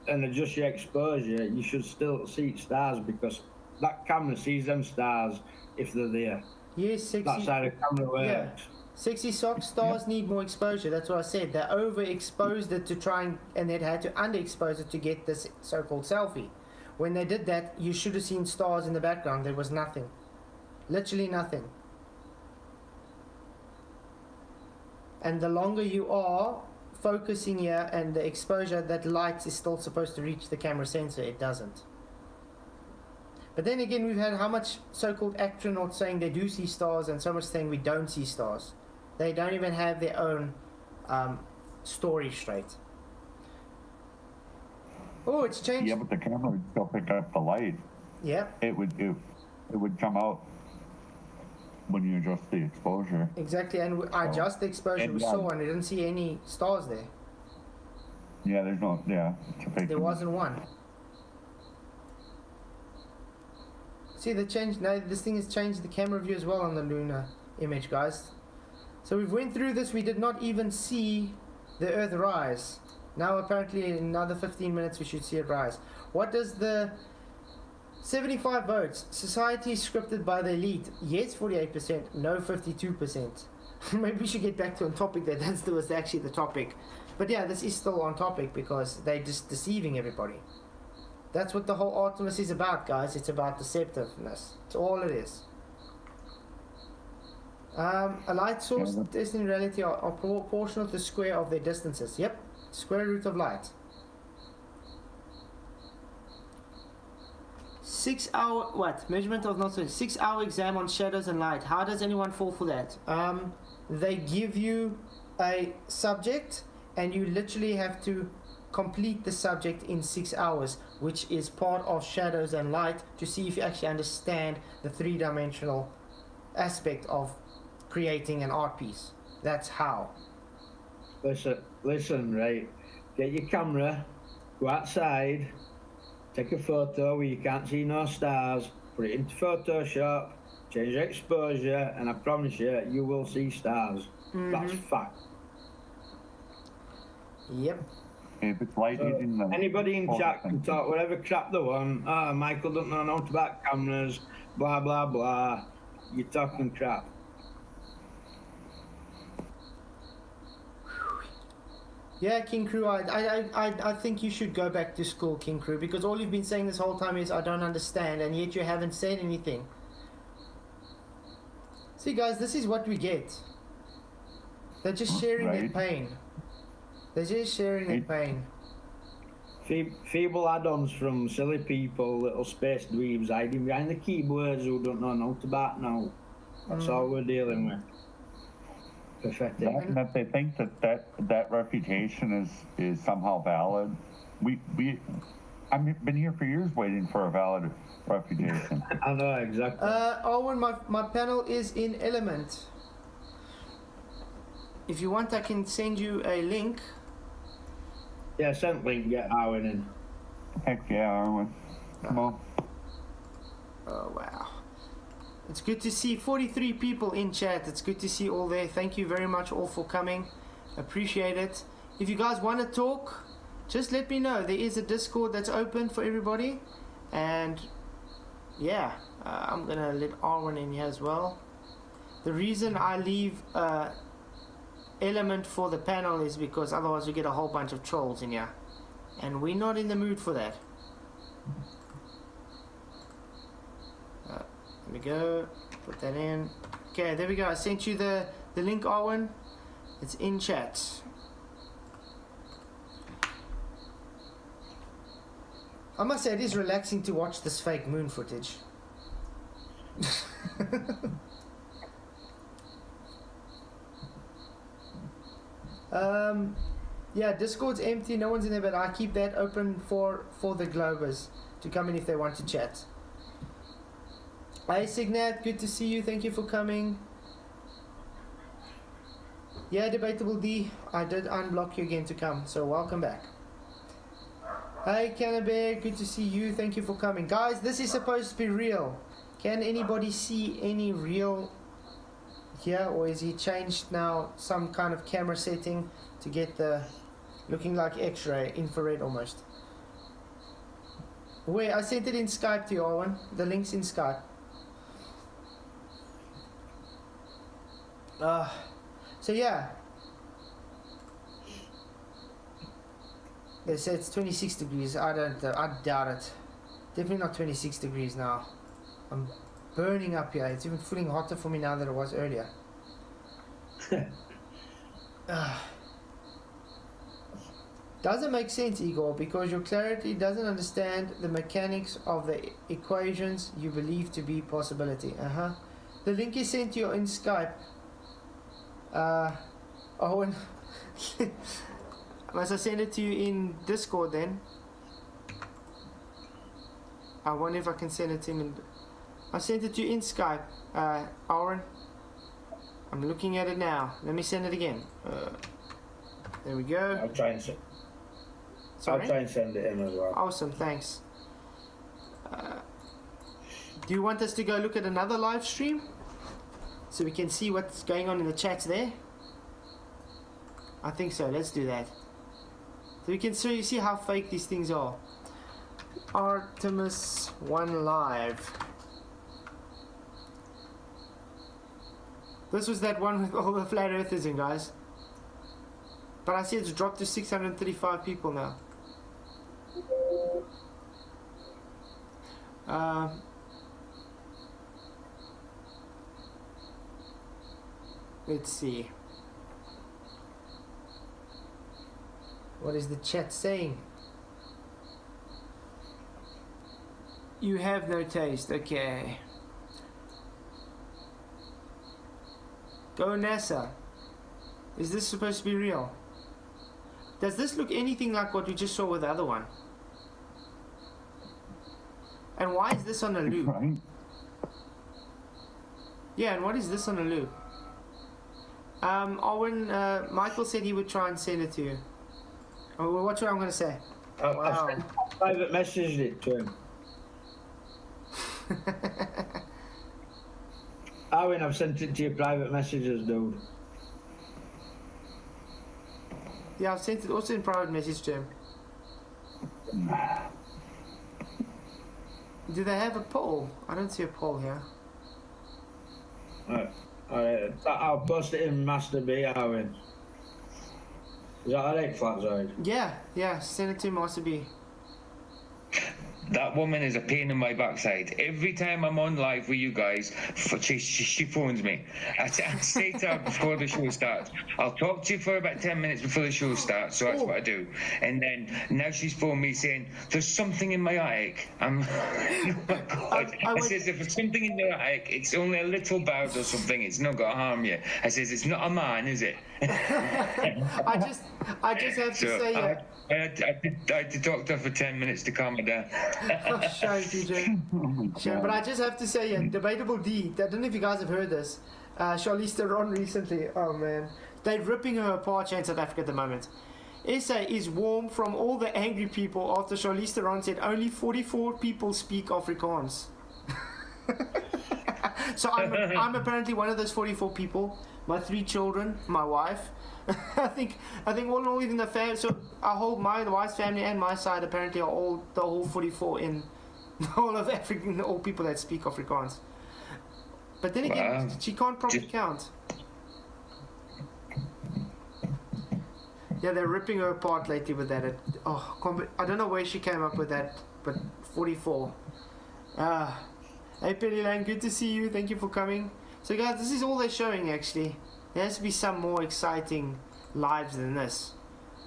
and adjust your exposure, you should still see stars, because that camera sees them stars if they're there. Yes, sexy. That's how the camera works. Yeah. Sexy Sock stars need more exposure. That's what I said. They overexposed it to try and they had to underexpose it to get this so-called selfie. When they did that, you should have seen stars in the background. There was nothing. Literally nothing. And the longer you are focusing here and the exposure, that light is still supposed to reach the camera sensor. It doesn't. But then again, we've had how much so-called astronauts saying they do see stars and so much saying we don't see stars. They don't even have their own story straight. Oh, it's changed. Yeah, but the camera would still pick up the light. Yeah. It would come out when you adjust the exposure. Exactly, and I adjust the exposure, we saw, and we didn't see any stars there. Yeah, there's no. Yeah, it's a fake. There wasn't one. See the change now. This thing has changed the camera view as well on the lunar image, guys. So we've went through this. We did not even see the Earthrise. Now apparently in another 15 minutes we should see it rise. What does the 75 votes? Society scripted by the elite. Yes, 48%. No, 52%. Maybe we should get back to on topic there. That was actually the topic. But yeah, this is still on topic because they're just deceiving everybody. That's what the whole Artemis is about, guys. It's about deceptiveness. It's all it is. A light source, distance in reality are proportional to the square of their distances. Yep, square root of light. 6 hour, what? Measurement of not 6 hour exam on shadows and light. How does anyone fall for that? They give you a subject and you literally have to complete the subject in 6 hours, which is part of shadows and light, to see if you actually understand the three-dimensional aspect of creating an art piece. That's how. Listen, right? Get your camera, go outside, take a photo where you can't see no stars, put it into Photoshop, change the exposure, and I promise you, you will see stars. That's fact. Yep. If it's light hitting them. Anybody in chat can talk whatever crap they want. Michael doesn't know nothing about cameras, blah, blah, blah. You're talking crap. Yeah, King Crew, I think you should go back to school, King Crew, because all you've been saying this whole time is I don't understand, and yet you haven't said anything. See, guys, this is what we get. They're just sharing their pain. They're just sharing their pain. Feeble add-ons from silly people, little space dweebs hiding behind the keyboards who don't know nothing about now. That's all we're dealing with. Pathetic. That they think that reputation is somehow valid. I've been here for years waiting for a valid reputation. I know, exactly. Owen, my panel is in Element. If you want, I can send you a link. Yeah, send link, get Arwen in. Heck yeah, Arwen. Come on. Oh, wow. It's good to see 43 people in chat. It's good to see all there. Thank you very much all for coming. Appreciate it. If you guys want to talk, just let me know. There is a Discord that's open for everybody. And yeah, I'm going to let Arwen in here as well. The reason I leave Element for the panel is because otherwise we get a whole bunch of trolls in here. And we're not in the mood for that. There we go. Put that in. Okay, there we go. I sent you the link, Arwen. It's in chat. I must say, it is relaxing to watch this fake moon footage. Yeah, Discord's empty, no one's in there, but I keep that open for the Globers to come in if they want to chat. Hi Signat, good to see you, thank you for coming. Yeah, Debatable D, I did unblock you again to come, so welcome back. Hi Cannabear, good to see you, thank you for coming. Guys, this is supposed to be real. Can anybody see any real here, or is he changed now some kind of camera setting to get the looking like X-ray, infrared almost? Wait, I sent it in Skype to you, Owen. The link's in Skype. So yeah, they said it's 26 degrees. I doubt it. Definitely not 26 degrees now. I'm burning up here. It's even feeling hotter for me now than it was earlier. Doesn't make sense, Igor, because your clarity doesn't understand the mechanics of the equations you believe to be possibility. The link is sent to you in Skype. Owen, must I send it to you in Discord then? I wonder if I can send it to him. I sent it to you in Skype, Aaron. I'm looking at it now. Let me send it again. There we go. I'll try and send it in as well. Awesome, thanks. Do you want us to go look at another live stream so we can see what's going on in the chats there? I think so. Let's do that. So we can see how fake these things are. Artemis 1 Live. This was that one with all the flat earthers in, guys. But I see it's dropped to 635 people now. Let's see. What is the chat saying? You have no taste, okay. Go NASA. Is this supposed to be real? Does this look anything like what we just saw with the other one? And why is this on a loop? Right. Yeah, and what is this on a loop? Owen, Michael said he would try and send it to you. Oh, well, watch what I'm going to say. Wow. I've sent private messaged it to him. Owen, I've sent it to your private messages, dude. Yeah, I've sent it also in private message to him. Do they have a poll? I don't see a poll here. I'll post it in Master B, Owen. Is that alright, Flatzoid? Yeah, send it to Master B. That woman is a pain in my backside. Every time I'm on live with you guys, she phones me. I say to her before the show starts, I'll talk to you for about 10 minutes before the show starts, so that's what I do. And then now she's phoned me saying, there's something in my attic. I'm, oh my God. I says, if there's something in your attic, it's only a little bird or something, it's not going to harm you. I says, it's not a man, is it? I just have to say... I had to talk to her for 10 minutes to calm her down. Oh, shame, PJ. Shame, but I just have to say, Debatable D, I don't know if you guys have heard this, Charlize Theron recently, oh man, they're ripping her apart here in South Africa at the moment. SA is warm from all the angry people after Charlize Theron said only 44 people speak Afrikaans. So I'm apparently one of those 44 people, my 3 children, my wife. I think all in all, even the family, so my wife's family and my side apparently are all the whole 44 in all of Africa, all people that speak Afrikaans. But then again, she can't properly count. Yeah, they're ripping her apart lately with that. I don't know where she came up with that, but 44. Hey Pennyland, good to see you. Thank you for coming. So guys, this is all they're showing actually. There has to be some more exciting lives than this.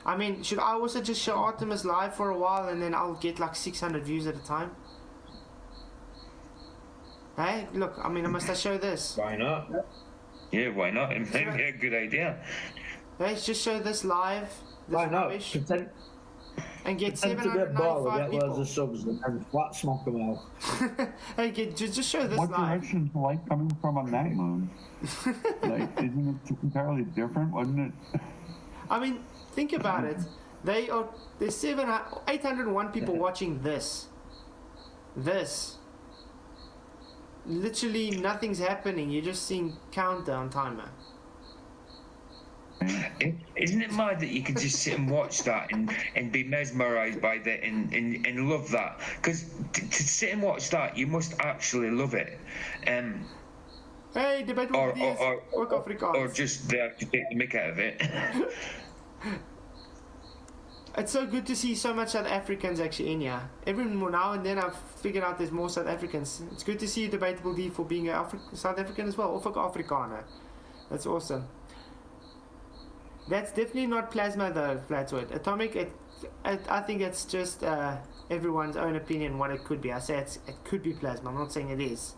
I mean, should I also just show Artemis live for a while and then I'll get like 600 views at a time? Hey, look, I mean, must I show this? Why not? Yeah, why not? It might be a good idea. Let's just show this live. This Why not? rubbish, Pretend and get to get bored, 795 get loads people. of subs and flat smoke them all. Hey, just show this What live. direction is the light coming from on that moon? Like, isn't it entirely different, wasn't it? I mean, think about it. There's 801 people watching this. Literally nothing's happening. You're just seeing countdown timer. Isn't it mad that you could just sit and watch that and be mesmerised by that and love that? Because to sit and watch that, you must actually love it. Hey, debate with these work Afrikaans. Or just there to take the mick out of it. It's so good to see so much South Africans actually in here. Every now and then I've figured out there's more South Africans. It's good to see you, Debatable D, for being a South African as well, or for Afrikaner. That's awesome. That's definitely not plasma though, Flatzoid. Atomic, I think it's just everyone's own opinion what it could be. I say it could be plasma. I'm not saying it is.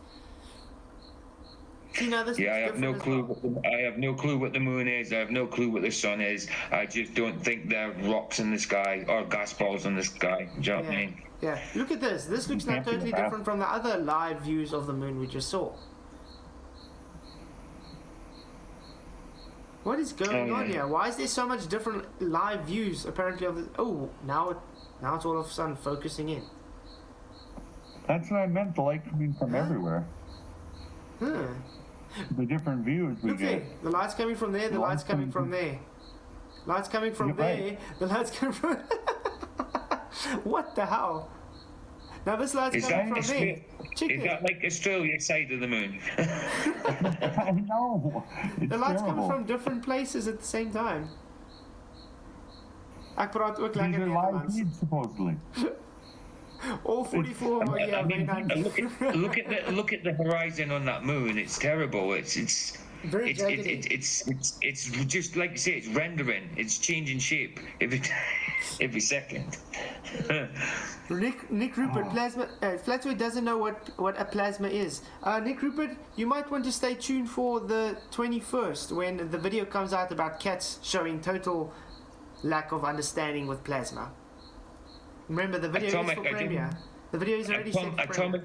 See, now this I have no clue. I have no clue what the moon is. I have no clue what the sun is. I just don't think they're rocks in the sky or gas balls in the sky. Do you know what I mean? Yeah. Look at this. This looks now totally different from the other live views of the moon we just saw. What is going on here? Why is there so much different live views apparently of the... Oh, now it's all of a sudden focusing in. That's what I meant, the light coming from everywhere. The different views we Look get. there. The light's coming from there, the light's coming from there. Light's coming from there, the light's coming from... What the hell? Now this light's coming from there. Is that like Australia's side of the moon? I know. The light's coming from different places at the same time. Ek praat ook lekker These are live Nederlands. feeds, supposedly. All 44 I mean, look at the horizon on that moon. It's terrible. It's very it's just like you say. It's rendering. It's changing shape every time. every second. Nick Rupert, plasma. Flatzoid doesn't know what a plasma is. Nick Rupert, you might want to stay tuned for the 21st when the video comes out about cats showing total lack of understanding with plasma. Remember, the video is for premiere. The video is already set for premiere.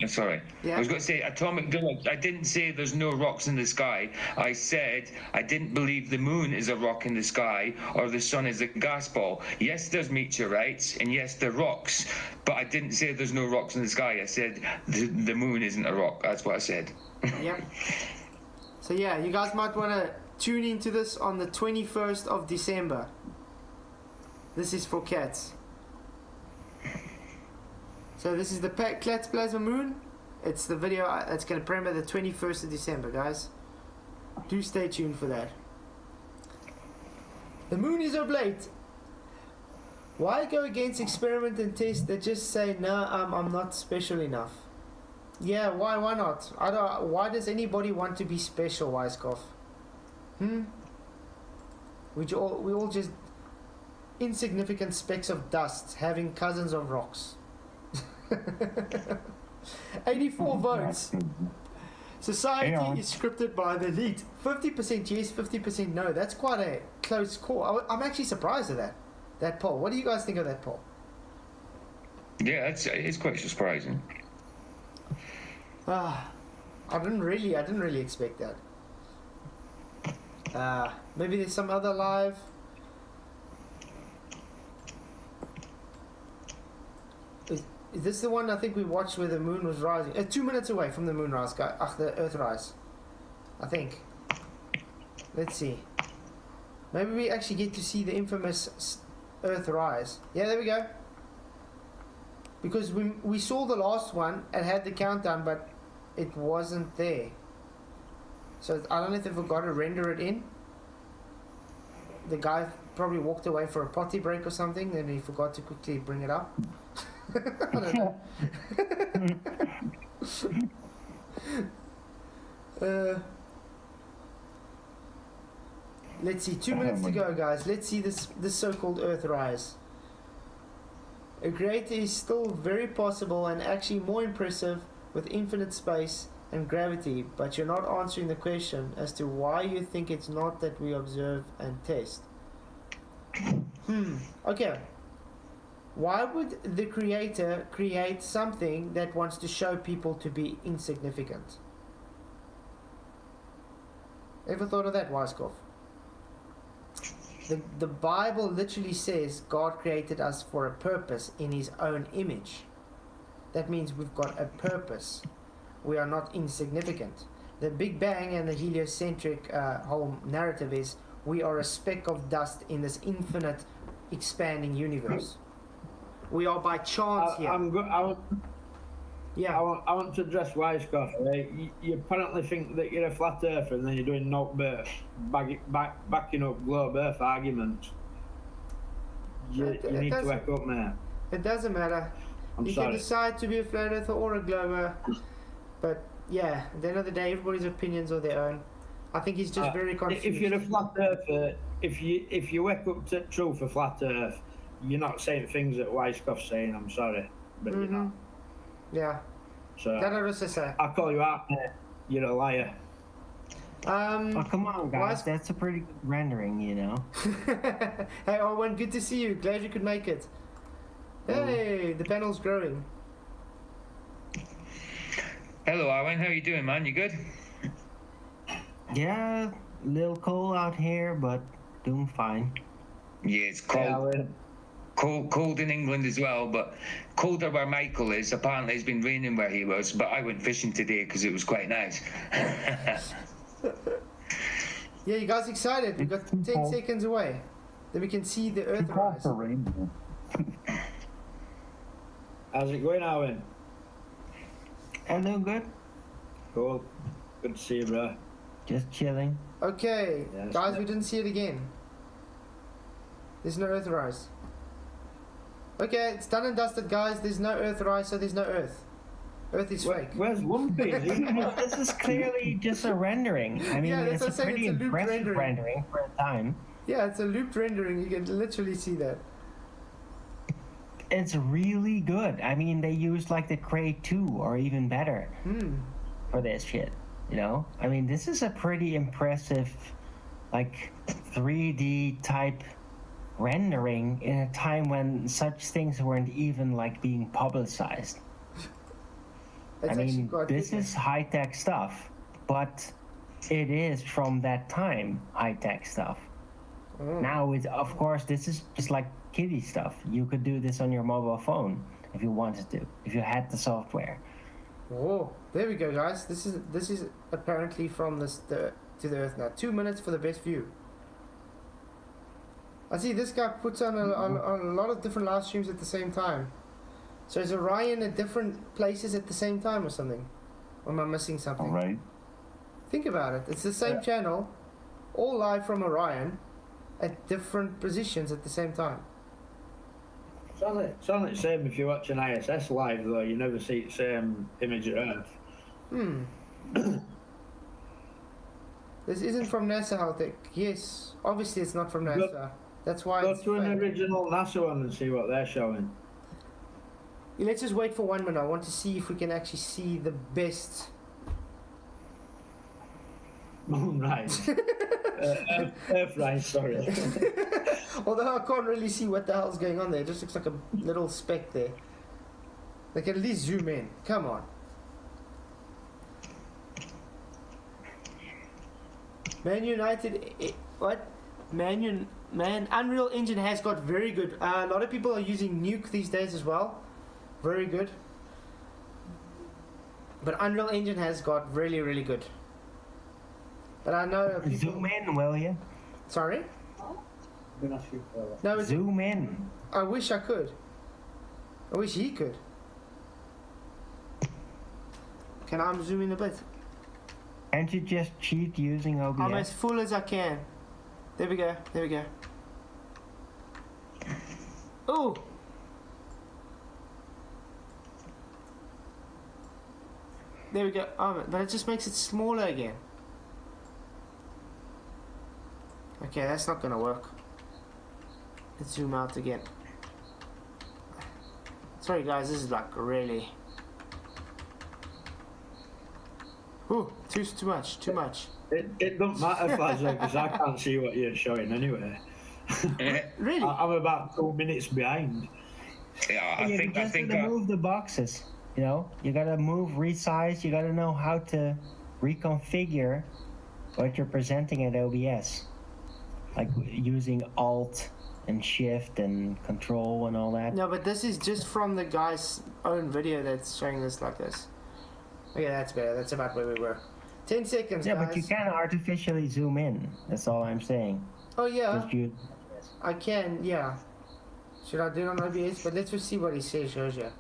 Sorry. Yeah. I was going to say atomic dog. I didn't say there's no rocks in the sky. I said I didn't believe the moon is a rock in the sky or the sun is a gas ball. Yes, there's meteorites and yes, there are rocks, but I didn't say there's no rocks in the sky. I said the moon isn't a rock. That's what I said. Yep. So yeah, you guys might want to tune into this on the 21st of December. This is for cats. So this is the Clat's Plasma Moon. It's the video that's going to premiere the 21st of December, guys. Do stay tuned for that. The moon is oblate. Why go against experiment and test that just say, no, I'm not special enough? Yeah, why not? Why does anybody want to be special, Weiskopf? We all just insignificant specks of dust having cousins of rocks. 84 votes. Society is scripted by the elite. 50% yes, 50% no. That's quite a close call. I'm actually surprised at that poll. What do you guys think of that poll? Yeah, it's quite surprising. I didn't really expect that. Maybe there's some other live. Is this the one I think we watched where the moon was rising? 2 minutes away from the moonrise, guy. The Earthrise. I think. Let's see. Maybe we actually get to see the infamous Earthrise. Yeah, there we go. Because we saw the last one and had the countdown, but it wasn't there. So I don't know if they forgot to render it in. The guy probably walked away for a potty break or something, and he forgot to quickly bring it up. I don't know. Let's see, 2 minutes to go, guys. Let's see this so-called Earthrise. A creator is still very possible and actually more impressive with infinite space and gravity, but you're not answering the question as to why you think it's not that we observe and test. Okay. Why would the creator create something that wants to show people to be insignificant? Ever thought of that, Weiskopf? The Bible literally says God created us for a purpose in His own image. That means we've got a purpose. We are not insignificant. The Big Bang and the heliocentric whole narrative is we are a speck of dust in this infinite expanding universe. We are by chance here. I want to address Weiskopf. Right? You apparently think that you're a flat earther and then you're doing no but backing up globe earth arguments. You need to wake up, man. It doesn't matter. You can decide to be a flat earther or a glober, but yeah, at the end of the day, everybody's opinions are their own. I think he's just very confused. If you're a flat earther, if you wake up to truth for flat earth, you're not saying things that Weiskopf's saying. I'm sorry, but you're not. Yeah. So that I also say. I'll call you out, man. You're a liar. Oh, come on, guys. That's a pretty good rendering, you know. Hey, Owen, good to see you. Glad you could make it. Hey, the panel's growing. Hello, Owen. How you doing, man? You good? Yeah, a little cold out here, but doing fine. Yeah, it's cold. Yeah, cold in England as well, but colder where Michael is. Apparently it's been raining where he was, but I went fishing today because it was quite nice. Yeah, you guys excited? We've got 10 seconds away. Then we can see the Earthrise. How's it going, Owen? I'm doing good. Cool. Good to see you, bro. Just chilling. Okay, Yes, guys, we didn't see it again. There's no Earthrise. Okay, it's done and dusted, guys. There's no Earthrise, so there's no Earth. Earth is fake. Where's Lumpy? This is clearly just a rendering. I mean, Yeah, that's it's what a I'm saying, pretty it's a looped impressive rendering. rendering for a time. Yeah, it's a looped rendering. You can literally see that. it's really good. I mean, they used like the Cray 2 or even better for this shit. You know, I mean, this is a pretty impressive, like 3D type rendering in a time when such things weren't even like being publicized. I mean, this is high-tech stuff, but it is from that time high-tech stuff. Now, of course, this is just like kiddie stuff. You could do this on your mobile phone if you wanted to, if you had the software. Oh, there we go, guys. This is apparently from to the Earth now. 2 minutes for the best view. I see this guy puts on a lot of different live streams at the same time. So is Orion at different places at the same time or something? Or am I missing something? All right. Think about it. It's the same channel, all live from Orion, at different positions at the same time. It's only the same if you're watching ISS live, though. You never see the same image of Earth. This isn't from NASA, Haltech. Yes, obviously it's not from NASA. That's why Go it's to an fake. original NASA one and see what they're showing. Yeah, let's just wait for 1 minute. I want to see if we can actually see the best. Moonrise. Earthrise, sorry. Although I can't really see what the hell's going on there. It just looks like a little speck there. They can at least zoom in. Come on. Man United, what? Man, Unreal Engine has got very good. A lot of people are using Nuke these days as well. Very good. But Unreal Engine has got really, really good. But I know people... Zoom in, will you? Sorry? No, zoom in. I wish I could. I wish he could. Can I zoom in a bit? Can't you just cheat using OBS? I'm as full as I can. There we go. There we go. Oh! There we go. Oh, but it just makes it smaller again. Okay, that's not gonna work. Let's zoom out again. Sorry guys, this is like really... Ooh, too much. It don't matter, Flazo, because I can't see what you're showing anyway. Really? I'm about 2 minutes behind. Yeah, I think gotta move the boxes. You know, you gotta move, resize. You gotta know how to reconfigure what you're presenting at OBS, like using Alt and Shift and Control and all that. No, but this is just from the guy's own video that's showing this like this. Okay, that's better. That's about where we were. 10 seconds, yeah, guys. but you can artificially zoom in. That's all I'm saying. Oh, yeah. Just use... I can, yeah. Should I do it on OBS? But let's just see what he says, shows you.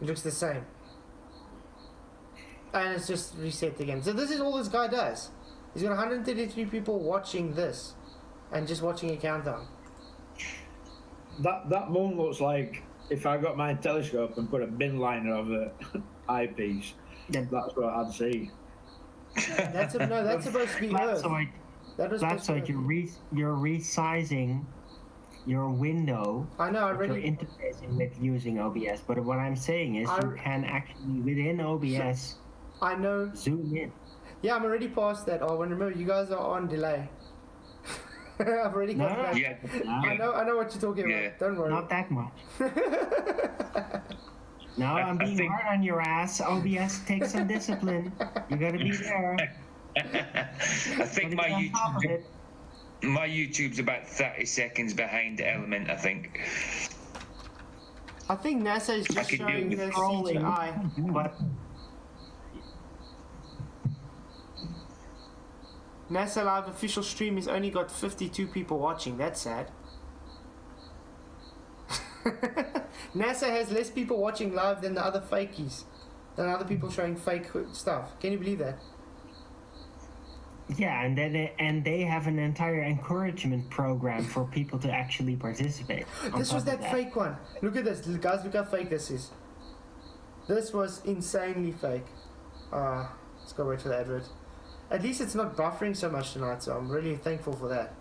It looks the same. And it's just reset again. So this is all this guy does. He's got 133 people watching this. And just watching a countdown. That moon looks like if I got my telescope and put a bin liner of the eyepiece, that's what I'd see. That's supposed to be Earth. Flatzoid, you're resizing your window. I know, You're interfacing with using OBS, but what I'm saying is you can actually within OBS. I know. Zoom in. Yeah, I'm already past that. Oh, and remember, you guys are on delay. I've already got that. Yeah. I know what you're talking about. Don't worry. Not that much. No, I'm being hard on your ass. OBS, take some discipline. You gotta be there. I think my YouTube's about 30 seconds behind Element, I think. I think NASA is just showing the CGI. But NASA Live official stream has only got 52 people watching. That's sad. NASA has less people watching live than the other fakies. Than other people showing fake stuff. Can you believe that? yeah, and they have an entire encouragement program for people to actually participate. This was that fake one. Look at this. Guys, look how fake this is. This was insanely fake. Let's go wait for the advert. At least it's not buffering so much tonight, so I'm really thankful for that.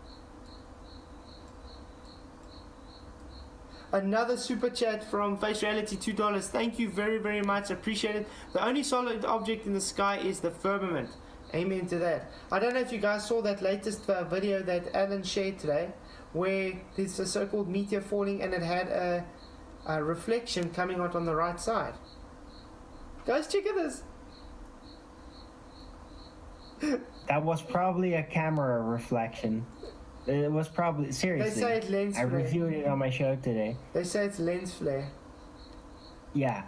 Another super chat from Face Reality, $2. Thank you very, very much. Appreciate it. The only solid object in the sky is the firmament. Amen to that. I don't know if you guys saw that latest video that Alan shared today, where there's a so-called meteor falling and it had a reflection coming out on the right side. Guys, check at this. That was probably a camera reflection. It was probably, seriously. They say it's lens flare. I reviewed it on my show today. They say it's lens flare. Yeah,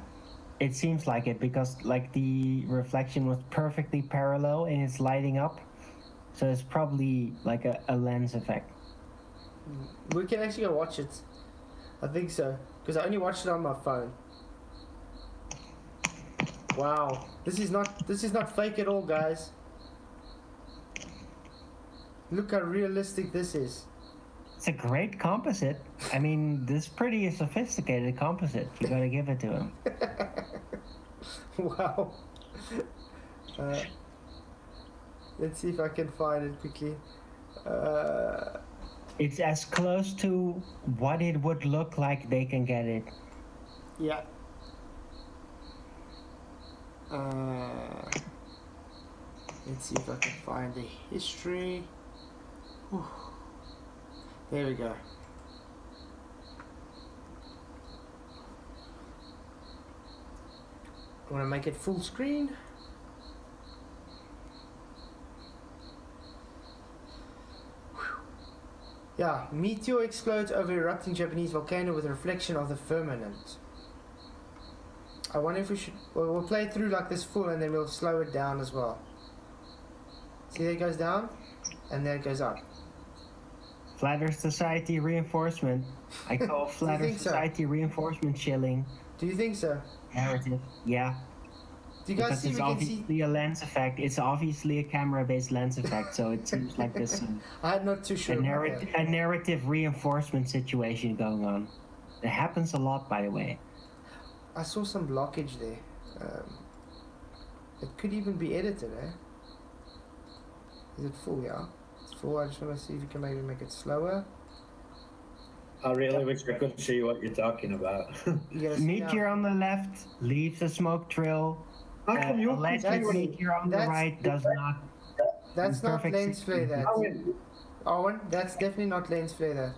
it seems like it because like the reflection was perfectly parallel and it's lighting up. So it's probably like a lens effect. We can actually go watch it. I think so. Because I only watched it on my phone. Wow. This is not fake at all, guys. Look how realistic this is. It's a great composite. I mean, this is pretty sophisticated composite. You gotta give it to him. Wow. Let's see if I can find it quickly. It's as close to what it would look like they can get it. Yeah. Let's see if I can find the history. Whew. There we go. I want to make it full screen. Yeah, meteor explodes over erupting Japanese volcano with a reflection of the firmament. I wonder if we should... Well, we'll play it through like this full and then we'll slow it down as well. See, there it goes down and there it goes up. Flat Earth Society reinforcement. I call Flat Earth Society reinforcement chilling. Do you think so? Narrative. Yeah. Do you guys because see? it's We can obviously see. a lens effect. It's obviously a camera-based lens effect, so it seems like there's I'm not too sure. a narrative reinforcement situation going on. It happens a lot, by the way. I saw some blockage there. It could even be edited, eh? Is it full? Yeah, it's full. I just want to see if you can maybe make it slower. I really wish I could see what you're talking about. You gotta see Meteor now. on the left leaves a smoke trail. How come you Alleged can see what meteor on the right does not. That's not perfect lens flare. That Owen, Owen, that's definitely not lens flare. That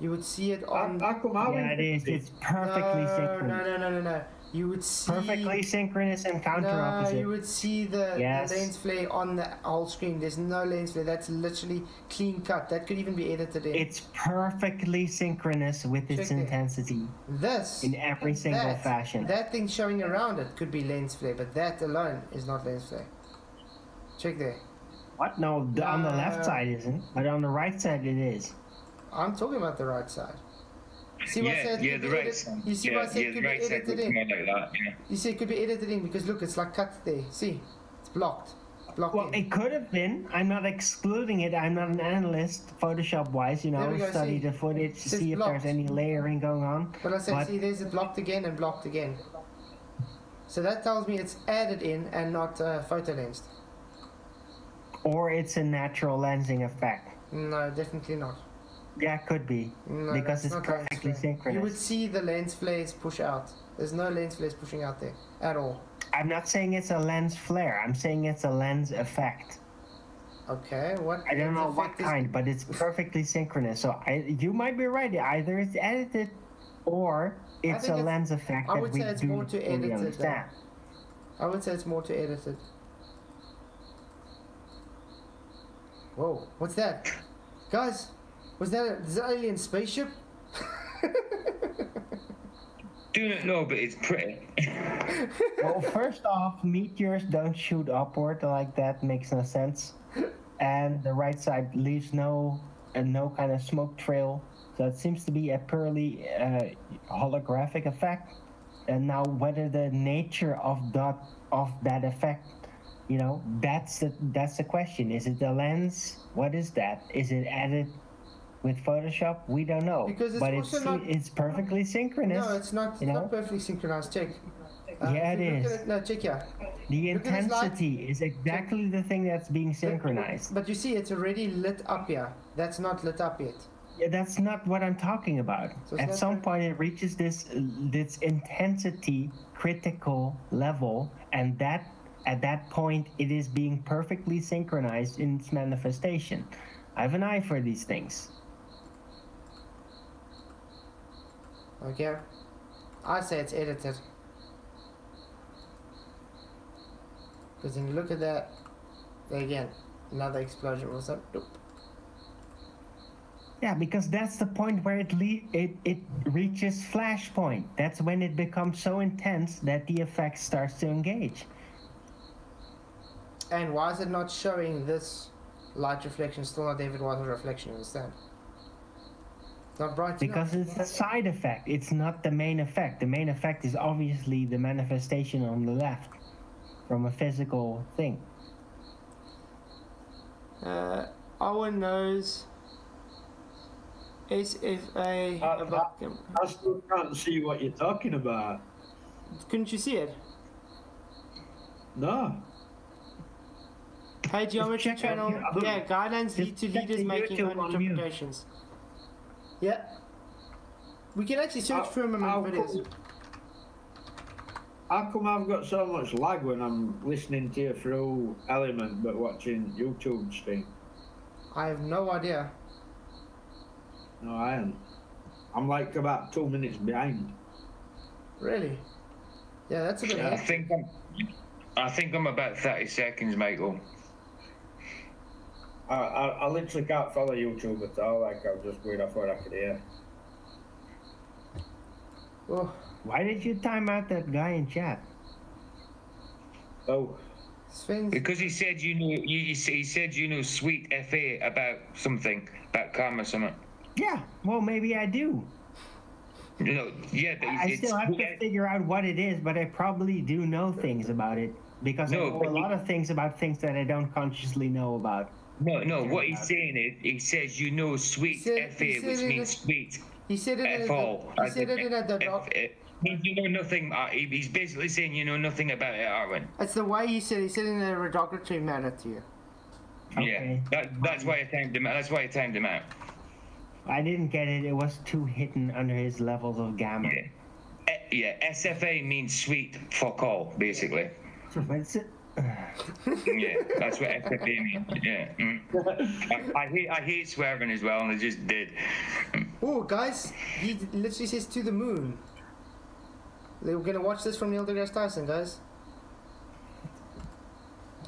you would see it on. how come Owen Yeah, it is. It's perfectly synchronous. No. You would see Perfectly synchronous and counter No, opposite. you would see the Yes. lens flare on the whole screen. There's no lens flare. That's literally clean cut. That could even be edited in. It's perfectly synchronous with its Check it. intensity This in every single that, fashion. That thing showing around it could be lens flare, but that alone is not lens flare. Check there. What? No, on the left side isn't, but on the right side it is. I'm talking about the right side. See what I said? Yeah, Could the be right edit- side. You see what I said? Yeah, Could the be right side edited looks in. more like that, yeah. You see, it could be edited in because look, it's like cut there. See, it's blocked. Blocked Well, in. it could have been. I'm not excluding it. I'm not an analyst, Photoshop-wise, you There know, we go, study see? the footage to It says see if there's blocked. any layering going on. But I said, But- see, there's a blocked again and blocked again. So that tells me it's added in and not photo lensed. Or it's a natural lensing effect. No, definitely not. Yeah, could be. No, because that's it's not perfectly lens flare. You would synchronous. see the lens flares push out. There's no lens flares pushing out there at all. I'm not saying it's a lens flare. I'm saying it's a lens effect. Okay, what? I don't know lens what effect is- kind, but it's perfectly synchronous. So you might be right. Either it's edited or it's think a it's- lens effect I that would we say it's do more to fully edit it, understand. I would say it's more to edit it. Whoa, what's that? Guys, was that an alien spaceship? Do not know, but it's pretty. Well, first off, meteors don't shoot upward like that. Makes no sense. And the right side leaves no kind of smoke trail. So it seems to be a purely holographic effect. And now, whether the nature of that effect, you know, that's the question. Is it the lens? What is that? Is it added with Photoshop? We don't know. Because it's but also not- it's perfectly synchronous. No, it's not. It's you know? not perfectly synchronized. Check. Yeah, if it you look is. at no, check here. The Look at this light. intensity is exactly the thing that's being synchronized. But you see, it's already lit up here. That's not lit up yet. Yeah, that's not what I'm talking about. So it's At not some like- point, it reaches this intensity critical level, and at that point, it is being perfectly synchronized in its manifestation. I have an eye for these things. Okay. I say it's edited. Because when you look at that, there again, another explosion was up. Nope. Yeah, because that's the point where it reaches flashpoint. That's when it becomes so intense that the effect starts to engage. And why is it not showing this light reflection still not David Water reflection instead? It's not bright Because enough. it's a side effect. It's not the main effect. The main effect is obviously the manifestation on the left from a physical thing. Owen knows SFA about... I still can't see what you're talking about. Couldn't you see it? No. Hey, Geometry check out Channel. your- Yeah, guidelines lead to Just check leaders the making YouTube own on mute. interpretations. Yeah. We can actually search firmament How videos. How come I've got so much lag when I'm listening to you through Element but watching YouTube stream? I have no idea. No, I am. I'm like about 2 minutes behind. Really? Yeah, that's a bit I hectic. think I'm about 30 seconds, Michael. I literally can't follow YouTube at all. Like I'm just going off what I could hear. Oh, Why did you time out that guy in chat? Oh, Sven's... Because he said he said you know sweet FA about something, about karma something. Yeah, well, maybe I do. You know, yeah, I still have to figure out what it is, but I probably do know things about it because I No, know but a lot of things about things that I don't consciously know about. No, what he's saying is, he says you know sweet He FA, said which in means the- sweet. He said it in F-all. he said it in the doc. Means you know nothing. He's basically saying you know nothing about it, Arwen. It's the way he said it in a derogatory manner to you. Okay. Yeah, that's why I timed him. That's why I timed him out. I didn't get it. It was too hidden under his levels of gamma. Yeah, SFA means sweet fuck all, basically. What's it? Yeah, that's what SFA means. Yeah. I hate swearing as well, and I just did. Oh, guys, he literally says to the moon. We're gonna watch this from Neil deGrasse Tyson, guys.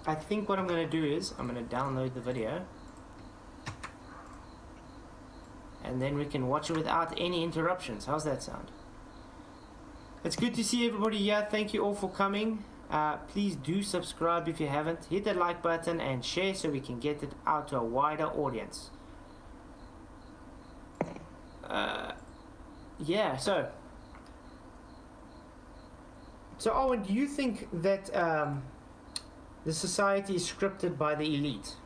I think what I'm gonna do is I'm gonna download the video, and then we can watch it without any interruptions. How's that sound? It's good to see everybody here. Thank you all for coming. Please do subscribe if you haven't. Hit that like button and share so we can get it out to a wider audience. Yeah, so Owen, do you think that the society is scripted by the elite?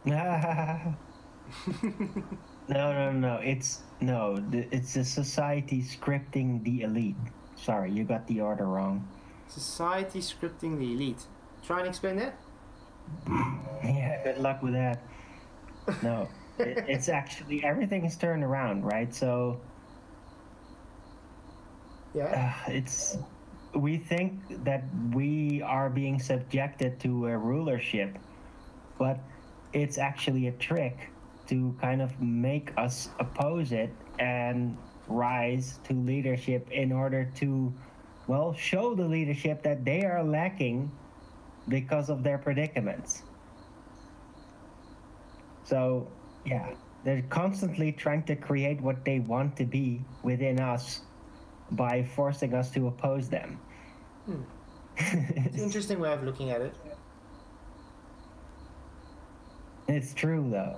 No. It's the society scripting the elite. Sorry, you got the order wrong. Society scripting the elite. Try and explain that. Yeah, good luck with that. No, it's actually everything is turned around, right? So Yeah. we think that we are being subjected to a rulership, but it's actually a trick to kind of make us oppose it and rise to leadership in order to, well, show the leadership that they are lacking because of their predicaments. So, yeah, they're constantly trying to create what they want to be within us by forcing us to oppose them. It's an interesting way of looking at it. It's true, though.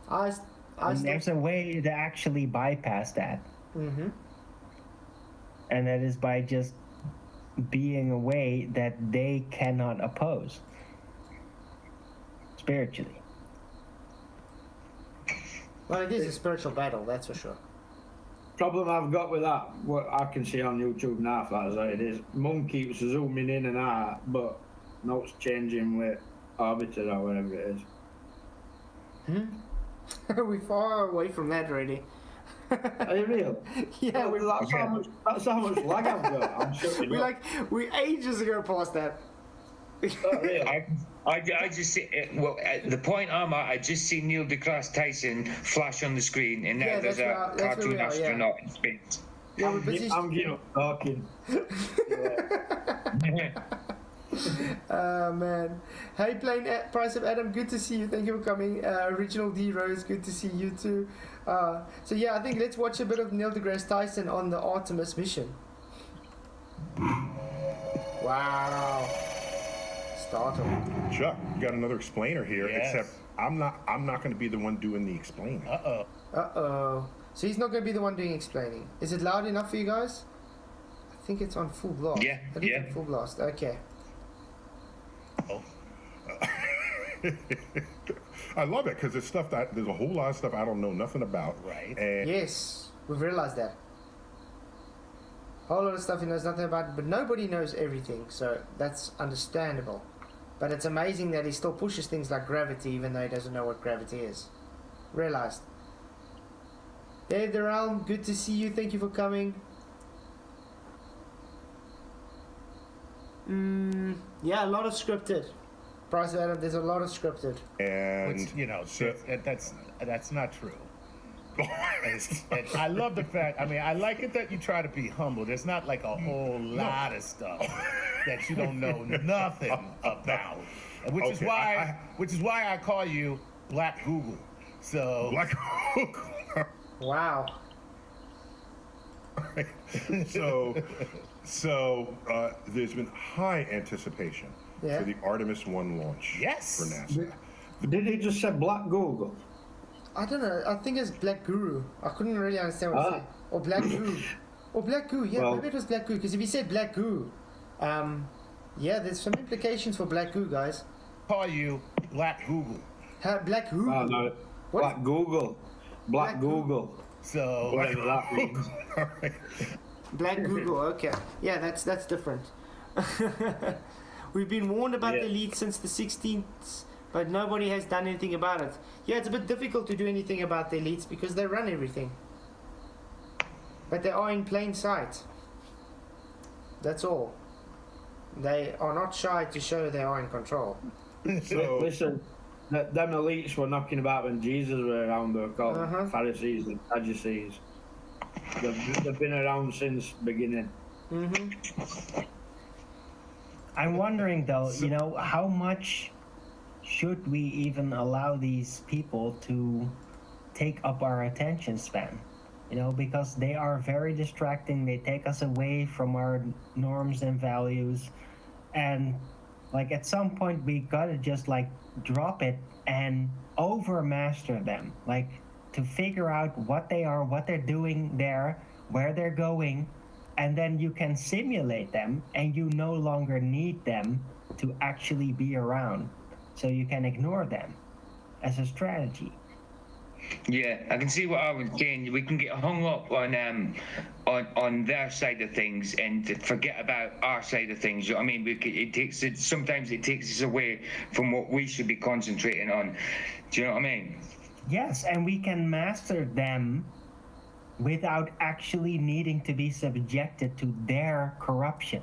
And there's a way to actually bypass that. Mm-hmm. And that is by just being a way that they cannot oppose spiritually. Well, it is a spiritual battle, that's for sure. problem I've got with that, what I can see on YouTube now, Flatzoid, is Mum keeps zooming in and out, but notes changing with Arbiter or whatever it is. We're far away from that already. Are you real? Yeah, that's how much lag I've got. I'm sure we ages ago past that. Oh, really? I just see well at the point I'm at. I just see Neil deGrasse Tyson flash on the screen, and now there's a cartoon astronaut in space. Yeah, we're busy. I'm getting up talking. Man. Hey, Plain Price of Adam, good to see you. Thank you for coming. Original D Rose, good to see you too. So yeah, I think let's watch a bit of Neil deGrasse Tyson on the Artemis mission. Wow. Startled. Chuck, you got another explainer here, Yes. except I'm not going to be the one doing the explaining. Uh-oh. So he's not going to be the one doing explaining. Is it loud enough for you guys? I think it's on full blast. Yeah, It is yeah. on full blast. Okay. I love it because it's stuff that there's a whole lot of stuff I don't know nothing about. Right. And Yes, we've realized that. A whole lot of stuff he knows nothing about, but nobody knows everything, so that's understandable. But it's amazing that he still pushes things like gravity, even though he doesn't know what gravity is. Realized. Dave the Realm, good to see you. Thank you for coming. Yeah, a lot of scripted. Price of Adam, there's a lot of scripted. and Which, you know, so- that's not true. I love the fact. I mean, I like it that you try to be humble. There's not like a whole lot of stuff that you don't know nothing about, which is Okay, why I call you Black Google. So Black Wow. So there's been high anticipation Yeah. for the Artemis 1 launch Yes. for NASA. Did he just say Black Google? I don't know. I think it's Black Guru. I couldn't really understand what he said. Or Black Guru. Or Black Goo. Yeah, Well- maybe it was Black Goo. Because if he said Black Goo, yeah, there's some implications for Black Goo, guys. call you Black Google. Black Who? Oh no, What? Black Google. Black Black Goo- Google. So Whatever that means. Black Google. Okay. Yeah, that's different. We've been warned about Yeah. the elite since the 16th, but nobody has done anything about it. Yeah, it's a bit difficult to do anything about the elites because they run everything. But they are in plain sight. That's all. They are not shy to show they are in control. So Listen, them elites were knocking about when Jesus were around. They were called Uh-huh. Pharisees and Sadducees. They've been around since beginning. I'm wondering though, you know, how much should we even allow these people to take up our attention span? You know, because they are very distracting. They take us away from our norms and values. And like at some point we gotta just like drop it and overmaster them. Like to figure out what they are, what they're doing there, where they're going, and then you can simulate them and you no longer need them to actually be around. So you can ignore them as a strategy. Yeah, I can see what I was saying. We can get hung up on their side of things and forget about our side of things. You know what I mean? Sometimes it takes us away from what we should be concentrating on. Do you know what I mean? Yes, and we can master them without actually needing to be subjected to their corruption.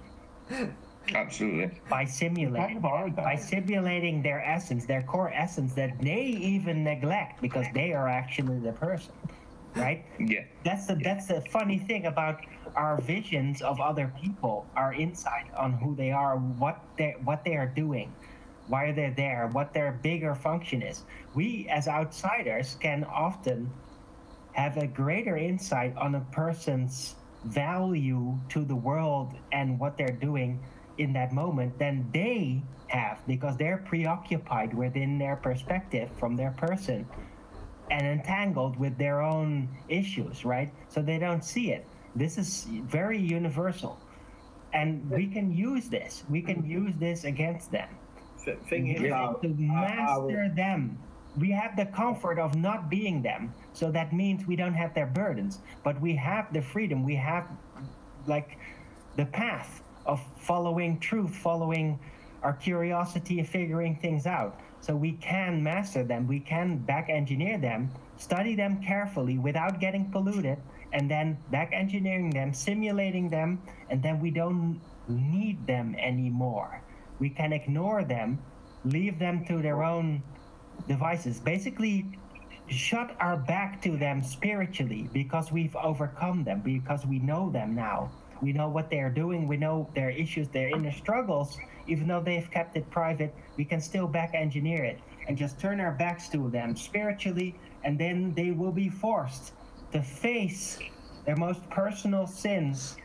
Absolutely. By simulating their essence, their core essence that they even neglect because they are actually the person, right? Yeah. That's the funny thing about our visions of other people, our insight on who they are, what they are doing, why they're there, what their bigger function is. We as outsiders can often have a greater insight on a person's value to the world and what they're doing in that moment than they have, because they're preoccupied within their perspective from their person and entangled with their own issues, right? So they don't see it. This is very universal, and we can use this. We can use this against them. Thing is, We have to master them. We have the comfort of not being them, so that means we don't have their burdens, but we have the freedom. We have like the path of following truth, following our curiosity of figuring things out. So we can master them, we can back engineer them, study them carefully without getting polluted, and then back engineering them, simulating them, and then we don't need them anymore. We can ignore them, leave them to their own devices, basically shut our back to them spiritually because we've overcome them, because we know them now. We know what they're doing, we know their issues, their inner struggles. Even though they've kept it private, we can still back engineer it and just turn our backs to them spiritually, and then they will be forced to face their most personal sins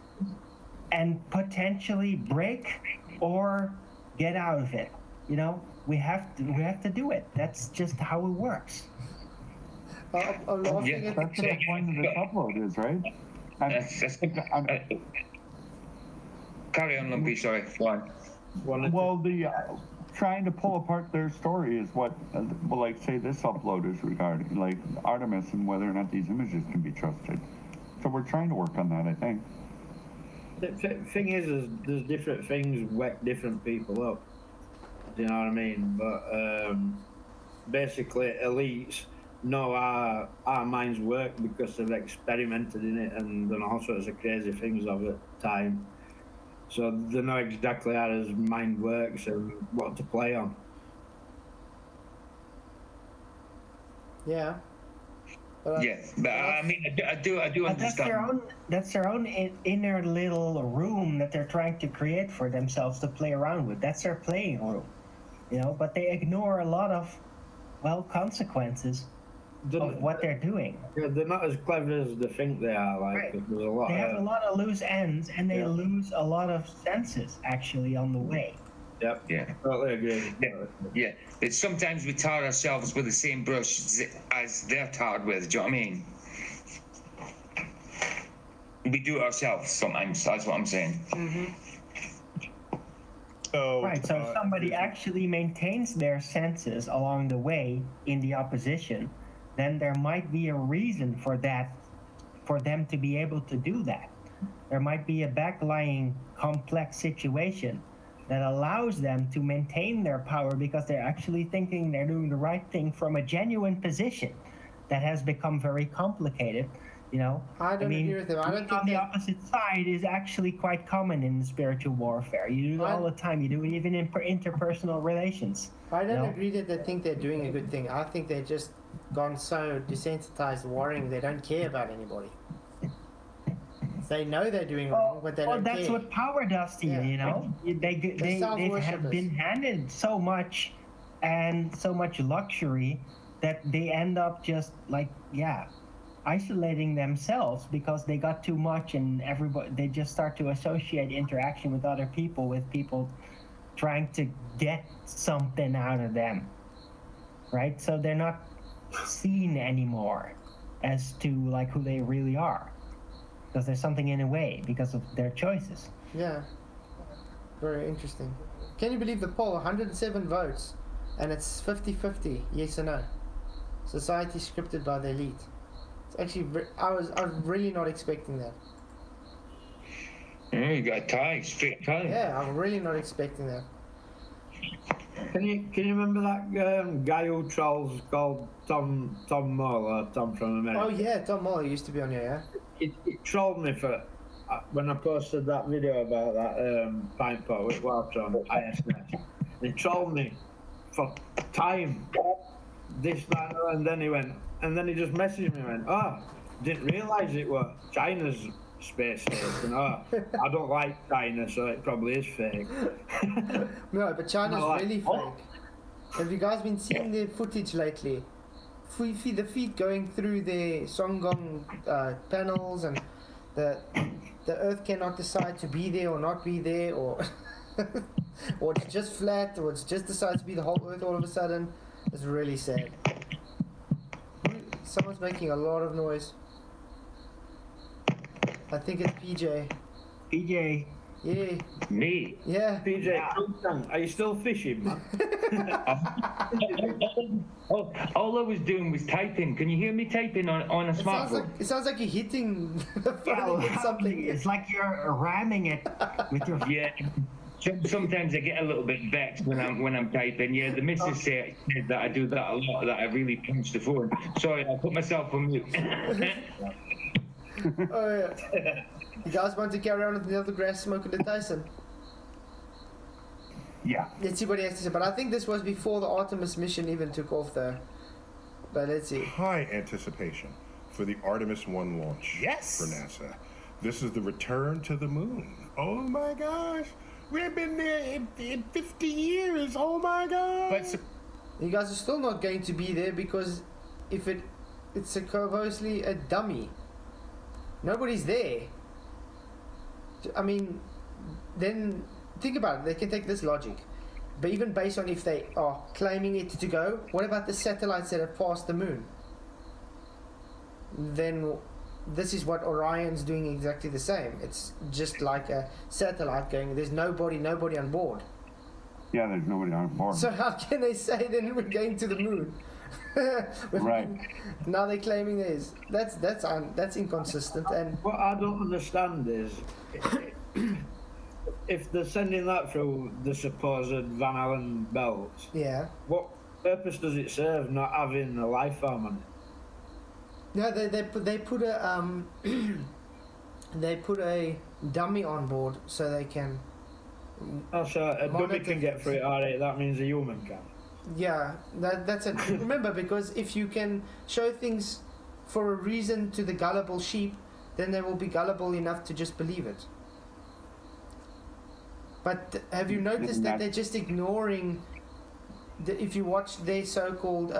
and potentially break or get out of it. You know, we have to do it. That's just how it works. I'm laughing at That's what the point of this upload is, right? Carry on, Lumpy, sorry. Go on. Well, the trying to pull apart their story is what, well, like, say this upload is regarding, like, Artemis and whether or not these images can be trusted. So we're trying to work on that, I think. The thing is there's different things wake different people up. Do you know what I mean? But basically, elites know our minds work because they've experimented in it and done all sorts of crazy things over time. So they know exactly how his mind works and what to play on. Yeah. But I mean, I do understand. That's their own inner little room that they're trying to create for themselves to play around with. That's their playing room, you know. But they ignore a lot of, well, consequences of what they're doing. Yeah, they're not as clever as they think they are. Like, right. There's a lot. They have a lot of loose ends, and they lose a lot of senses actually on the way. Yep. Yeah. Totally agree. Yeah. It's sometimes we tar ourselves with the same brush as they're tarred with. Do you know what I mean? We do it ourselves sometimes. That's what I'm saying. Right. So if somebody actually maintains their senses along the way in the opposition, then there might be a reason for that, for them to be able to do that. There might be a backlying complex situation that allows them to maintain their power because they're actually thinking they're doing the right thing from a genuine position that has become very complicated. You know, I don't agree with him. I don't think on the opposite side is actually quite common in spiritual warfare. You do it all the time. You do it even in interpersonal relations. I don't agree that they think they're doing a good thing. I think they're just gone so desensitized warring they don't care about anybody. They know they're doing wrong, but they don't care. Well, that's what power does to you, you know? They have been handed so much and so much luxury that they end up just like, isolating themselves because they got too much, and they just start to associate interaction with other people with people trying to get something out of them, right? So they're not seen anymore as to like who they really are because there's something in a way because of their choices. Yeah, very interesting. Can you believe the poll? 107 votes, and it's 50-50, yes or no. Society scripted by the elite. It's actually, I was really not expecting that. You got a tie, straight tie. Yeah, I'm really not expecting that. Can you remember that guy who trolls called Tom Moore, Tom from America? Oh yeah, Tom Moore used to be on here. Yeah. It trolled me for when I posted that video about that pint pot with water on ISNet. It trolled me for time. This, that, and then he went, and then he just messaged me and went, "Oh, didn't realise it was China's space station. Oh, I don't like China, so it probably is fake." No, but China's really fake. Have you guys been seeing the footage lately? The feet going through the Songgong panels, and the Earth cannot decide to be there or not be there, or or it's just flat, or it's just decides to be the whole Earth all of a sudden. It's really sad. Someone's making a lot of noise. I think it's PJ. PJ. Yeah. Me? Yeah. PJ, yeah. Are you still fishing, man? all I was doing was typing. Can you hear me typing on a smartphone? It sounds like you're hitting the phone with something. It's like you're ramming it with your... Yeah. Sometimes I get a little bit vexed when I'm typing. Yeah, the missus said that I do that a lot, that I really punch the phone. Sorry, I'll put myself on mute. Oh yeah. You guys want to carry on with the other grass smoking the Tyson? Yeah. Let's see what he has to say. But I think this was before the Artemis mission even took off though. But let's see. High anticipation for the Artemis 1 launch. Yes. For NASA. This is the return to the moon. Oh my gosh. We've been there in 50 years. Oh my god. But you guys are still not going to be there because if it's supposedly a dummy. Nobody's there. I mean, then think about it. They can take this logic. But even based on if they are claiming it to go, what about the satellites that have passed the moon? Then this is what Orion's doing exactly the same. It's just like a satellite going, there's nobody on board. Yeah, there's nobody on board. So how can they say then we're going to the moon? Right. Now they're claiming there is. That's inconsistent. And what I don't understand is if they're sending that through the supposed Van Allen belts, yeah, what purpose does it serve not having a life form on it? No, they put a they put a dummy on board so they can. Oh, so a dummy can get through it. Alright, that means a human can. Yeah, that's it. Remember, because if you can show things for a reason to the gullible sheep, then they will be gullible enough to just believe it. But have you noticed that they're just ignoring, if you watch their so-called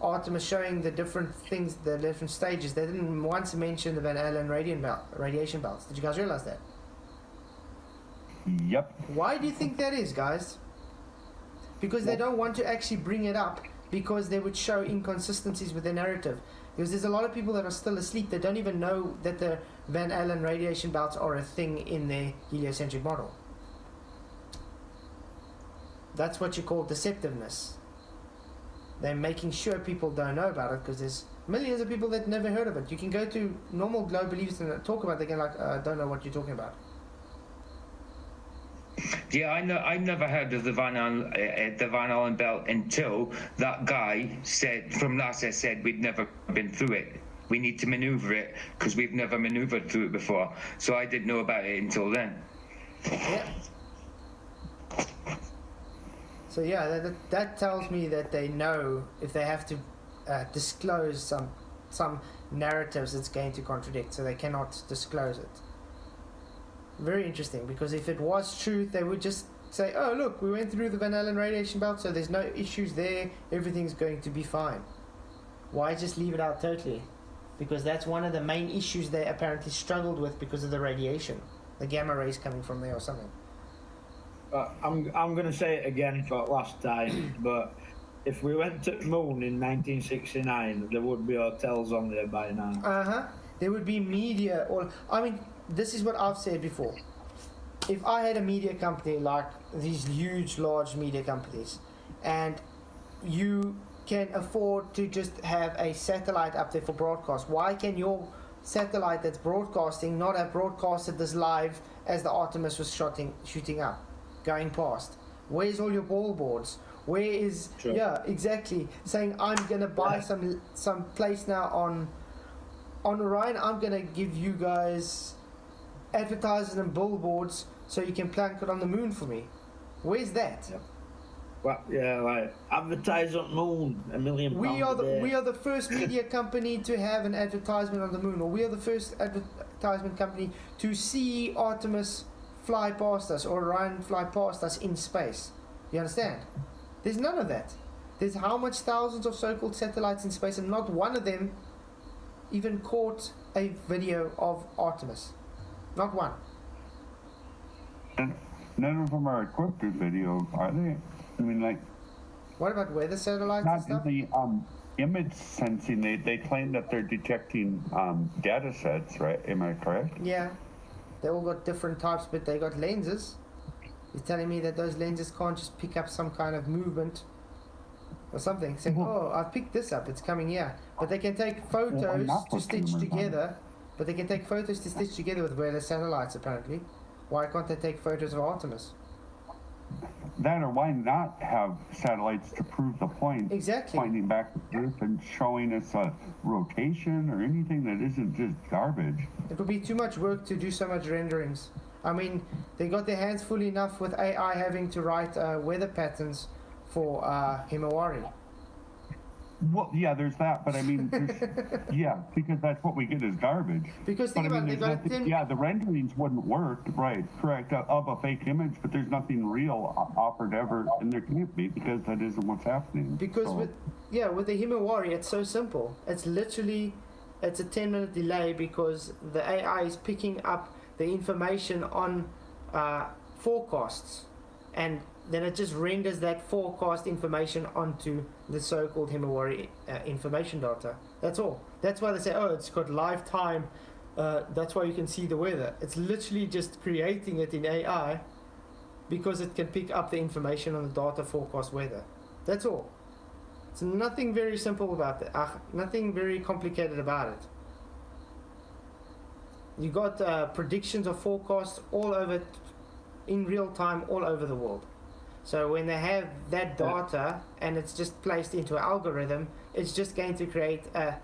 Artemis showing the different things, the different stages, they didn't once mention the Van Allen radiation belts. Did you guys realize that? Yep. Why do you think that is, guys? Because they don't want to actually bring it up, because they would show inconsistencies with the narrative. Because there's a lot of people that are still asleep that don't even know that the Van Allen radiation belts are a thing in their heliocentric model. That's what you call deceptiveness. They're making sure people don't know about it, because there's millions of people that never heard of it. You can go to normal globe believers and talk about it, they can like, I don't know what you're talking about. Yeah, I never heard of the Van Allen belt until that guy said from NASA said we'd never been through it. We need to maneuver it because we've never maneuvered through it before. So I didn't know about it until then. Yeah. So yeah, that tells me that they know if they have to disclose some narratives, it's going to contradict. So they cannot disclose it. Very interesting, because if it was truth, they would just say, oh look, we went through the Van Allen radiation belt, so there's no issues there, everything's going to be fine. Why just leave it out totally? Because that's one of the main issues they apparently struggled with because of the radiation, the gamma rays coming from there or something. I'm going to say it again for the last time, but if we went to the moon in 1969, there would be hotels on there by now. There would be media, or I mean, this is what I've said before. If I had a media company like these huge, large media companies, and you can afford to just have a satellite up there for broadcast, why can your satellite that's broadcasting not have broadcasted this live as the Artemis was shooting up, going past? Where's all your billboards? Where is... Sure. Yeah, exactly. Saying, I'm going to buy some place now on Orion, I'm going to give you guys advertising and billboards so you can plank it on the moon for me. Where's that? Yep. Well, yeah, like advertise on moon, £1 million. We are the first media company to have an advertisement on the moon, or we are the first advertisement company to see Artemis fly past us, or Orion fly past us in space. You understand? There's none of that. There's how much thousands of so-called satellites in space, and not one of them even caught a video of Artemis. Not one. And none of them are equipped with video, are they? I mean, like... What about weather satellites and stuff? Not in the image sensing, they claim that they're detecting data sets, right? Am I correct? Yeah. They all got different types, but they got lenses. You're telling me that those lenses can't just pick up some kind of movement or something, saying, oh, I've picked this up, it's coming here. But they can take photos to stitch together. But they can take photos to stitch together with weather satellites, apparently. Why can't they take photos of Artemis? That, or why not have satellites to prove the point? Exactly. Pointing back to Earth and showing us a rotation or anything that isn't just garbage. It would be too much work to do so much renderings. I mean, they got their hands full enough with AI having to write weather patterns for Himawari. Well, yeah, there's that, but I mean, yeah, because that's what we get is garbage. Because think about it, they got yeah, the renderings wouldn't work, right, correct, of a fake image, but there's nothing real offered ever, and there can't be, because that isn't what's happening. Because so. with the Himawari, it's so simple. It's literally, it's a 10-minute delay because the AI is picking up the information on forecasts, and then it just renders that forecast information onto the so-called Himawari information data. That's all. That's why they say, oh, it's got live time. That's why you can see the weather. It's literally just creating it in AI because it can pick up the information on the data forecast weather. That's all. It's nothing very simple about that. Nothing very complicated about it. You got predictions of forecasts all over, in real time, all over the world. So when they have that data and it's just placed into an algorithm, it's just going to create a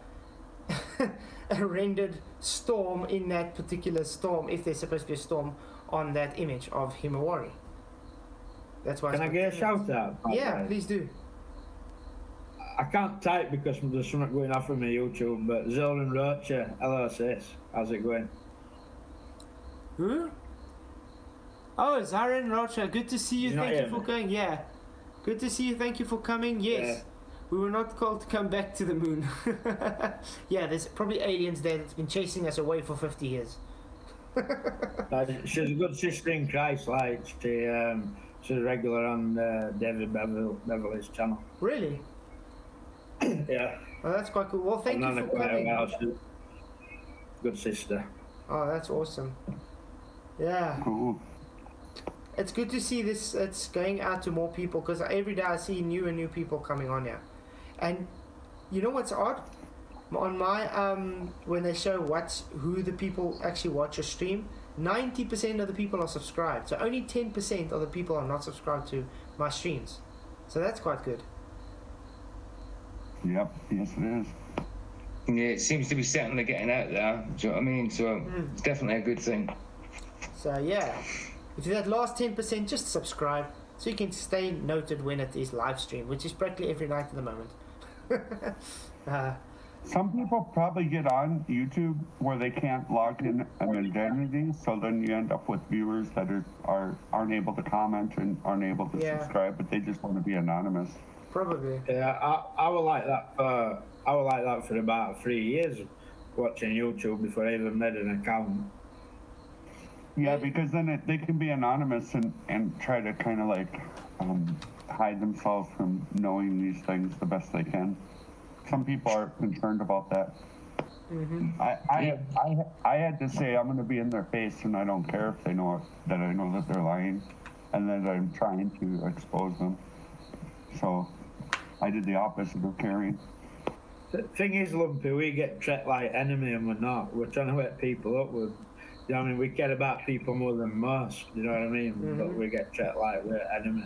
rendered storm in that particular storm, if there's supposed to be a storm on that image of Himawari. That's why. Can I get a shout out? Yeah, please do. I can't type because there's something going off with my YouTube, but Zolan Rocha, LSS, how's it going? Who? Oh, Zaren Rocha, good to see you. Thank you for going. Yeah, good to see you. Thank you for coming. Yes, yeah. We were not called to come back to the moon. Yeah, there's probably aliens there that's been chasing us away for 50 years. She's a good sister in Christ, like she's a regular on David Beverly's channel. Really? Yeah. Oh, that's quite cool. Well, thank you for coming. Good sister. Oh, that's awesome. Yeah. Cool. It's good to see this. It's going out to more people because every day I see new and new people coming on here. And you know what's odd? On my when they show who the people actually watch a stream, 90% of the people are subscribed. So only 10% of the people are not subscribed to my streams. So that's quite good. Yep, yes it is. Yeah, it seems to be certainly getting out there. Do you know what I mean? So it's definitely a good thing. So yeah, if you're that last 10%, just subscribe so you can stay noted when it is live stream, which is practically every night at the moment. Some people probably get on YouTube where they can't log in an identity, so then you end up with viewers that aren't able to comment and aren't able to subscribe, but they just want to be anonymous. Probably. Yeah, I was like that for about 3 years, watching YouTube before I even made an account. Yeah, because then they can be anonymous and try to kind of like hide themselves from knowing these things the best they can. Some people are concerned about that. Mm-hmm. I had to say I'm going to be in their face, and I don't care if they know that I know that they're lying, and that I'm trying to expose them. So I did the opposite of caring. The thing is, Lumpy, we get treated like enemy, and we're not. We're trying to wake people up with. You know what I mean? We care about people more than most, you know what I mean? Mm-hmm. But we get treated like we're enemy.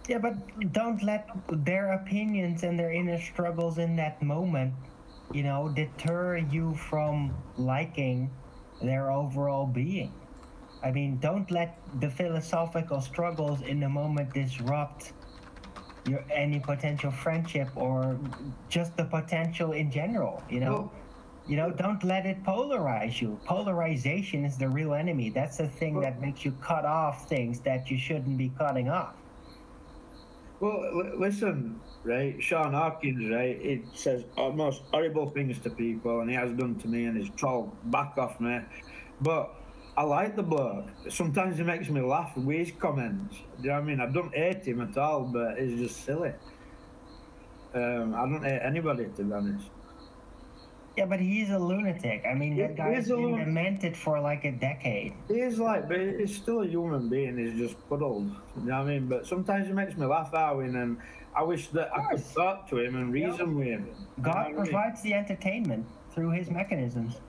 Yeah, but don't let their opinions and their inner struggles in that moment, you know, deter you from liking their overall being. I mean, don't let the philosophical struggles in the moment disrupt any potential friendship or just the potential in general, you know? You know, don't let it polarize you. Polarization is the real enemy. That's the thing that makes you cut off things that you shouldn't be cutting off. Well, listen, right? Sean Hawkins, right? It says most horrible things to people, and he has done to me, and he's trolled back off me. But I like the bloke. Sometimes he makes me laugh with his comments. Do you know what I mean? I don't hate him at all, but he's just silly. I don't hate anybody, to be honest. Yeah, but he's a lunatic. I mean, that guy's been demented for like a decade. He's like, but he's still a human being. He's just puddled. You know what I mean? But sometimes he makes me laugh out, and I wish that I could talk to him and reason with him. God provides the entertainment through his mechanisms.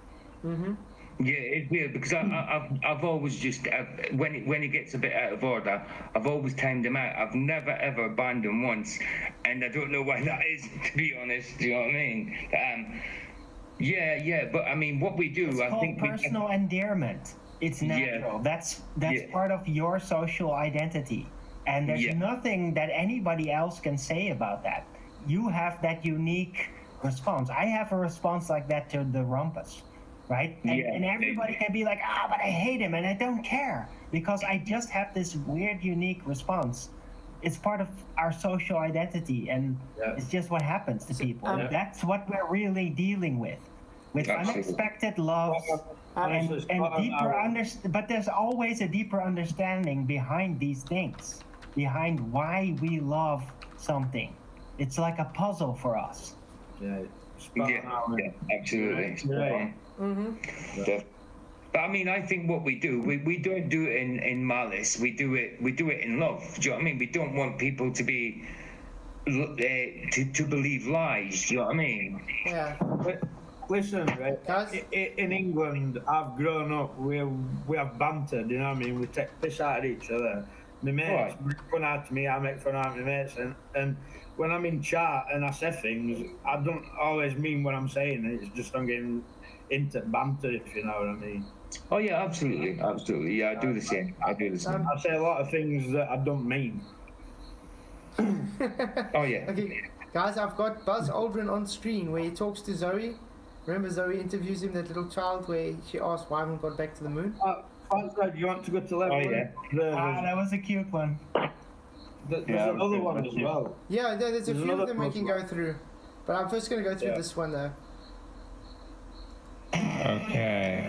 Mm-hmm. Yeah, it's weird because I've always just when he gets a bit out of order, I've always timed him out. I've never ever banned him once, and I don't know why that is, to be honest. Do you know what I mean? Yeah, but I mean, what we do, It's called personal endearment. It's natural. That's part of your social identity, and there's nothing that anybody else can say about that. You have that unique response. I have a response like that to the rumpus. Right? And everybody can be like, but I hate him and I don't care because I just have this weird, unique response. It's part of our social identity, and it's just what happens to people. That's what we're really dealing with unexpected love and deeper but there's always a deeper understanding behind these things, behind why we love something. It's like a puzzle for us. Absolutely. But I mean, I think what we do, we don't do it in malice. We do it in love. Do you know what I mean? We don't want people to be to believe lies. Do you know what I mean? Yeah. But listen, right? In England, I've grown up. We have bantered. You know what I mean? We take piss out of each other. My mates make fun out of me. I make fun out of my mates, and when I'm in chat and I say things, I don't always mean what I'm saying. It's just I'm getting into banter, if you know what I mean. Oh yeah, absolutely. Yeah, I do the same. I say a lot of things that I don't mean. Oh yeah. Okay, guys, I've got Buzz Aldrin on screen where he talks to Zoe. Remember Zoe interviews him, that little child, where she asked why I haven't got back to the moon? Do you want to go to level 1? That was a cute one. There's another one as well. Yeah, there's a few of them we can go through. But I'm first going to go through this one though. Okay.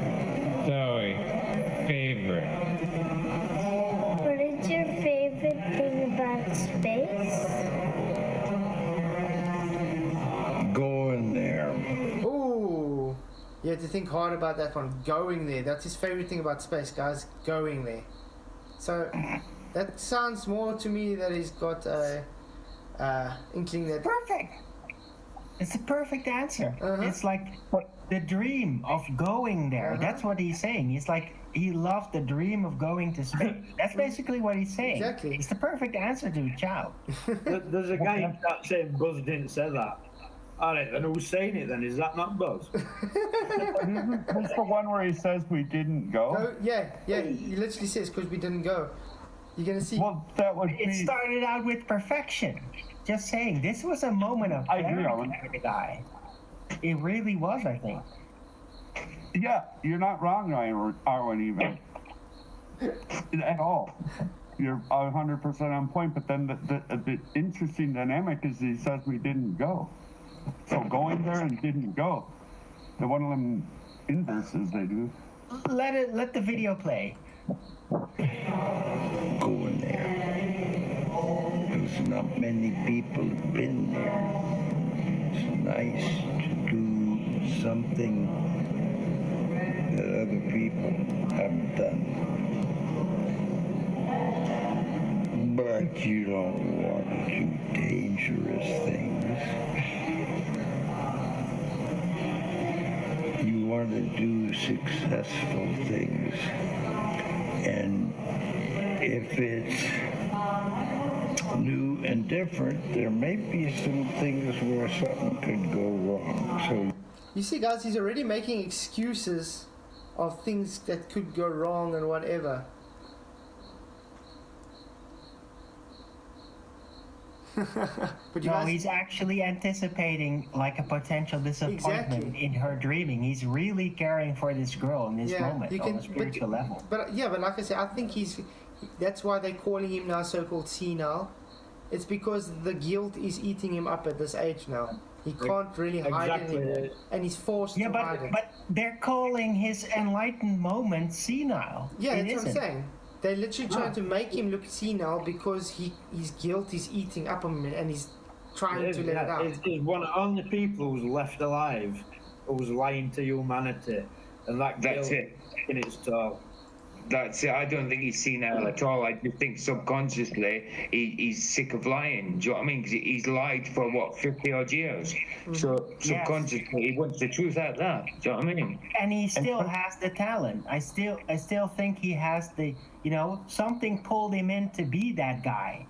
Zoe, favorite. What is your favorite thing about space? Going there. Ooh. You have to think hard about that one. Going there. That's his favorite thing about space, guys. Going there. So, that sounds more to me that he's got a inkling that... Perfect. It's a perfect answer. It's like the dream of going there. That's what he's saying. He's like, he loved the dream of going to space. That's basically what he's saying. Exactly. It's the perfect answer to Chow. There's a guy in chat saying Buzz didn't say that. Alright, then who's saying it then? Is that not Buzz? That's the one where he says we didn't go? No, yeah. He literally says, because we didn't go. You're going to see... Well, that would It started out with perfection. Just saying, this was a moment of clarity for the guy. It really was, I think. Yeah, you're not wrong, Arwen, even. At all. You're 100% on point, but then the interesting dynamic is he says we didn't go. So going there and didn't go. The one of them inverses they do. Let the video play. Going there. There's not many people have been there. It's nice to do something that other people haven't done. But you don't want to do dangerous things. You want to do successful things. And if it's new and different, there may be some things where something could go wrong. So you see, guys, he's already making excuses of things that could go wrong and whatever. But he's actually anticipating like a potential disappointment in her dreaming. He's really caring for this girl in this moment on a spiritual level. But like I said, I think that's why they're calling him now so-called senile. It's because the guilt is eating him up at this age now. He can't really hide it anymore, and he's forced to hide it. But they're calling his enlightened moment senile. Yeah, that's what I'm saying. They're literally trying to make him look senile because his guilt is eating up on him, and he's trying to let it out. He's one of the only people who's left alive who's lying to humanity, and that guilt in its toll. That's it. I don't think he's senile at all. I just think subconsciously he's sick of lying. Do you know what I mean? 'Cause he's lied for what, 50 odd years. So subconsciously he wants the truth out there. Do you know what I mean? And he still has the talent. I still think he has the, you know, something pulled him in to be that guy.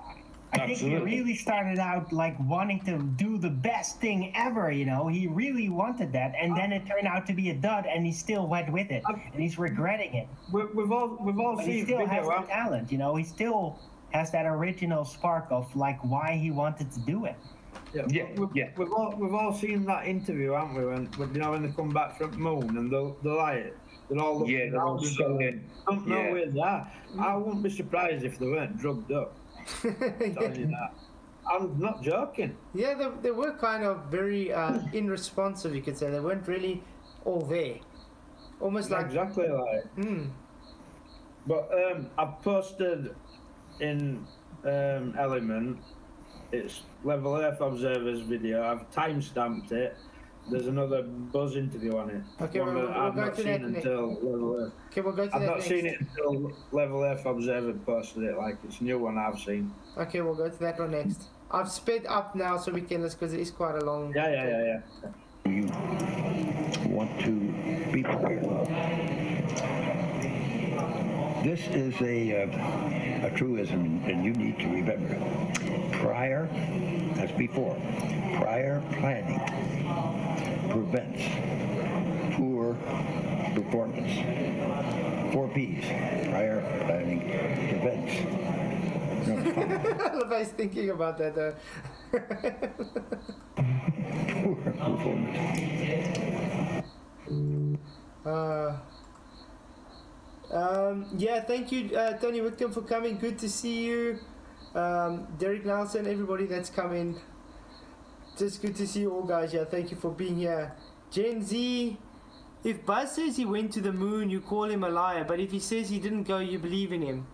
I think he really started out like wanting to do the best thing ever, you know. He really wanted that, and then it turned out to be a dud, and he still went with it, and he's regretting it. We've all But seen he still has video. the talent, you know. He still has that original spark of like why he wanted to do it. We've all seen that interview, haven't we? When you know when they come back from the moon and they're like they're all looking around and don't know where they are. I wouldn't be surprised if they weren't drugged up. Telling you that. I'm not joking. Yeah, they were kind of very unresponsive, you could say. They weren't really all there. Almost like... Exactly like. But I've posted in Element, it's Level Earth Observers video. I've time-stamped it. There's another Buzz interview on it. Okay, I've not seen until Level Earth. Okay, we'll go to I've that not next. seen it until Level Earth Observer posted it. Like, it's a new one I've seen. Okay, we'll go to that one next. I've sped up now so we can listen because it is quite a long... Yeah. You want to be prepared. This is a truism, and you need to remember. Prior, as before, prior planning prevents poor performance. 4 P's. Prior planning prevents. I love how he's thinking about that though. Poor performance. Yeah, thank you, Tony Whitcomb, for coming. Good to see you. Derek Nelson, everybody that's coming. Just good to see you all, guys. Yeah, thank you for being here. Gen Z, if Buzz says he went to the moon, you call him a liar. But if he says he didn't go, you believe in him.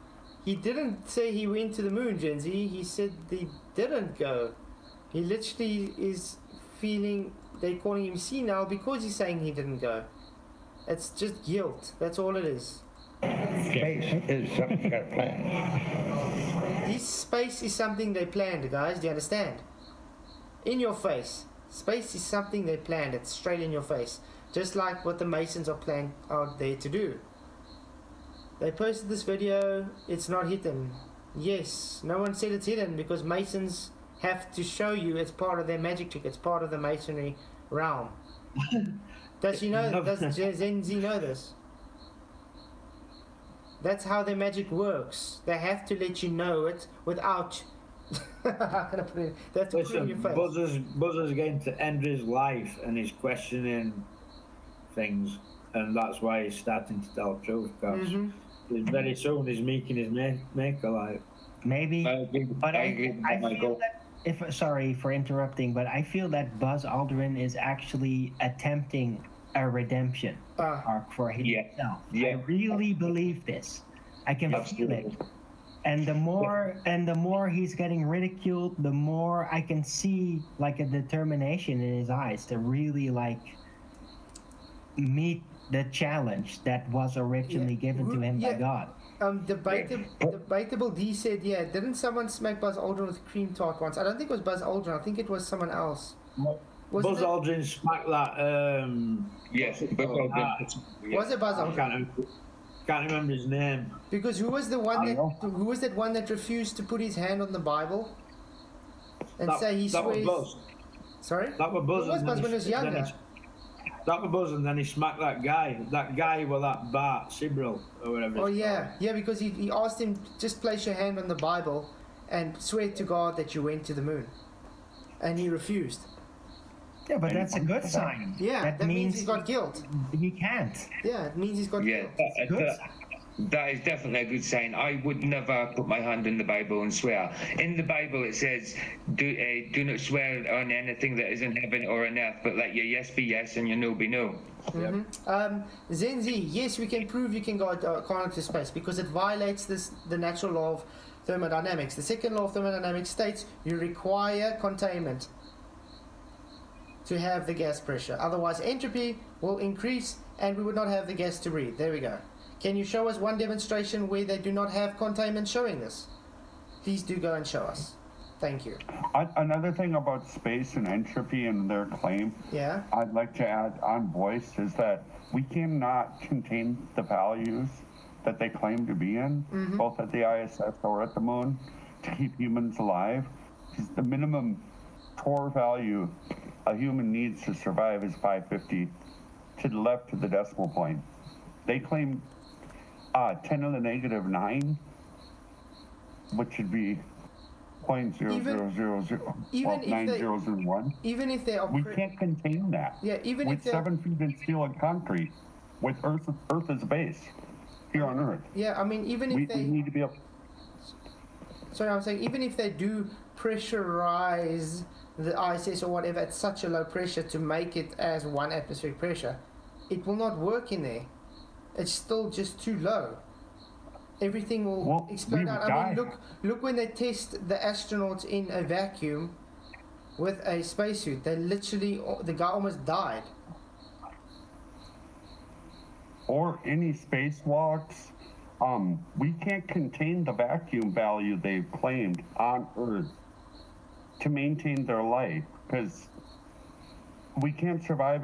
He didn't say he went to the moon, Gen Z. He said he didn't go. He literally is feeling they're calling him senile because he's saying he didn't go. It's just guilt. That's all it is. Space is something you got to plan. This space is something they planned, guys. Do you understand? In your face. Space is something they planned. It's straight in your face. Just like what the Masons are planning out there to do. They posted this video. It's not hidden. Yes, no one said it's hidden because Masons have to show you it's part of their magic trick. It's part of the Masonry realm. Does you know? Does Gen Z know this? That's how their magic works. They have to let you know it without. How can I put it? They have to put it in your face. Buzzer's going to end his life and he's questioning things, and that's why he's starting to tell the truth. Because very soon he's making his make alive. Maybe, but I feel that, sorry for interrupting, but I feel that Buzz Aldrin is actually attempting a redemption arc for himself. I really believe this. I can feel it. And the more he's getting ridiculed, the more I can see like a determination in his eyes to really like meet the challenge that was originally given to him by God. Debatable D said, didn't someone smack Buzz Aldrin with cream tart once? I don't think it was Buzz Aldrin. I think it was someone else. Buzz Aldrin smacked that. Yes, Buzz Aldrin. Was it Buzz Aldrin? Can't remember his name. Because who was that one that refused to put his hand on the Bible and say he swears? That was Buzz. Sorry? That was Buzz. Who was Buzz when he was younger? That was Buzz, and then he smacked that guy with that Bart Sibrel or whatever. Oh yeah, because he asked him, just place your hand on the Bible and swear to God that you went to the moon, and he refused. Yeah, but that's a good sign. Yeah, that means he's got guilt. He can't. Yeah, it means he's got guilt. That is definitely a good sign. I would never put my hand in the Bible and swear. In the Bible it says, do not swear on anything that is in heaven or on earth, but let your yes be yes and your no be no. Zen Z, yes, we can prove you can go into space because it violates the natural law of thermodynamics. The second law of thermodynamics states you require containment to have the gas pressure. Otherwise, entropy will increase and we would not have the gas to breathe. There we go. Can you show us one demonstration where they do not have containment showing this? Please do go and show us. Thank you. Another thing about space and entropy and their claim, yeah, I'd like to add on voice is that we cannot contain the values that they claim to be in, both at the ISS or at the moon, to keep humans alive. Because the minimum Tor value a human needs to survive is 550 to the left of the decimal point. They claim 10 to the negative 9, which would be 0.0000, even 9 zeros and 1. Even if they are, we can't contain that. Yeah, even with if they're 7 feet in steel and concrete, with Earth as a base here on Earth. Yeah, I mean, even if we need to be able. Sorry, I'm saying even if they do pressurize the ISS or whatever at such a low pressure to make it as 1 atmospheric pressure, it will not work in there. It's still just too low. Everything will explode out. I mean, look when they test the astronauts in a vacuum with a spacesuit. They literally, the guy almost died. Or any spacewalks, we can't contain the vacuum value they've claimed on Earth to maintain their life, because we can't survive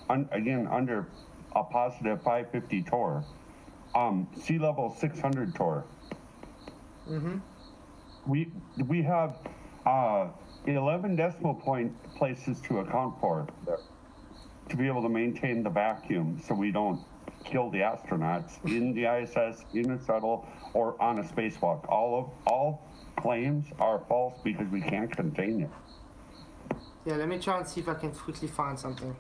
again under a positive 550 torr. Sea level 600 torr. We have 11 decimal point places to account for to be able to maintain the vacuum, so we don't kill the astronauts in the ISS, in a shuttle, or on a spacewalk. All claims are false because we can't contain it. Yeah, let me try and see if I can quickly find something.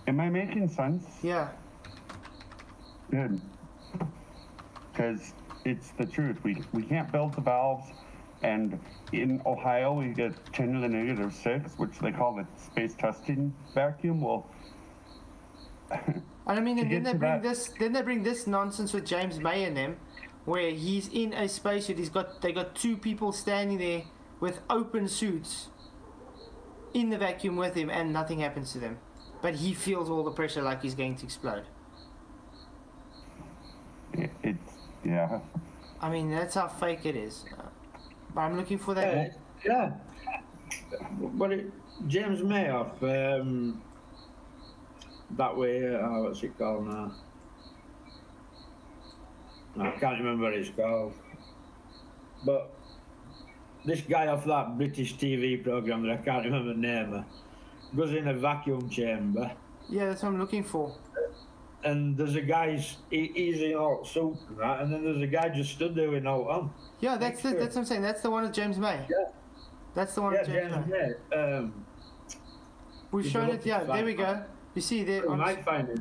Am I making sense? Yeah. Good. Because it's the truth. We can't build the valves, and in Ohio we get 10 to the negative 6, which they call the space testing vacuum. Well, I mean, and then they bring this nonsense with James May and them, where he's in a spacesuit. They got 2 people standing there with open suits in the vacuum with him, and nothing happens to them. But he feels all the pressure like he's going to explode. Yeah. I mean, that's how fake it is. But I'm looking for that. Yeah. But James May off that way. What's it called now? I can't remember what it's called. But this guy off that British TV program that I can't remember the name of goes in a vacuum chamber. Yeah, that's what I'm looking for. And there's a guy, he's in all suit and that, and then there's a guy just stood there with no on. Yeah, that's it. That's what I'm saying. That's the one with James May. Yeah. That's the one with James May. We've shown it. Yeah, there we go. You see there. I might find it.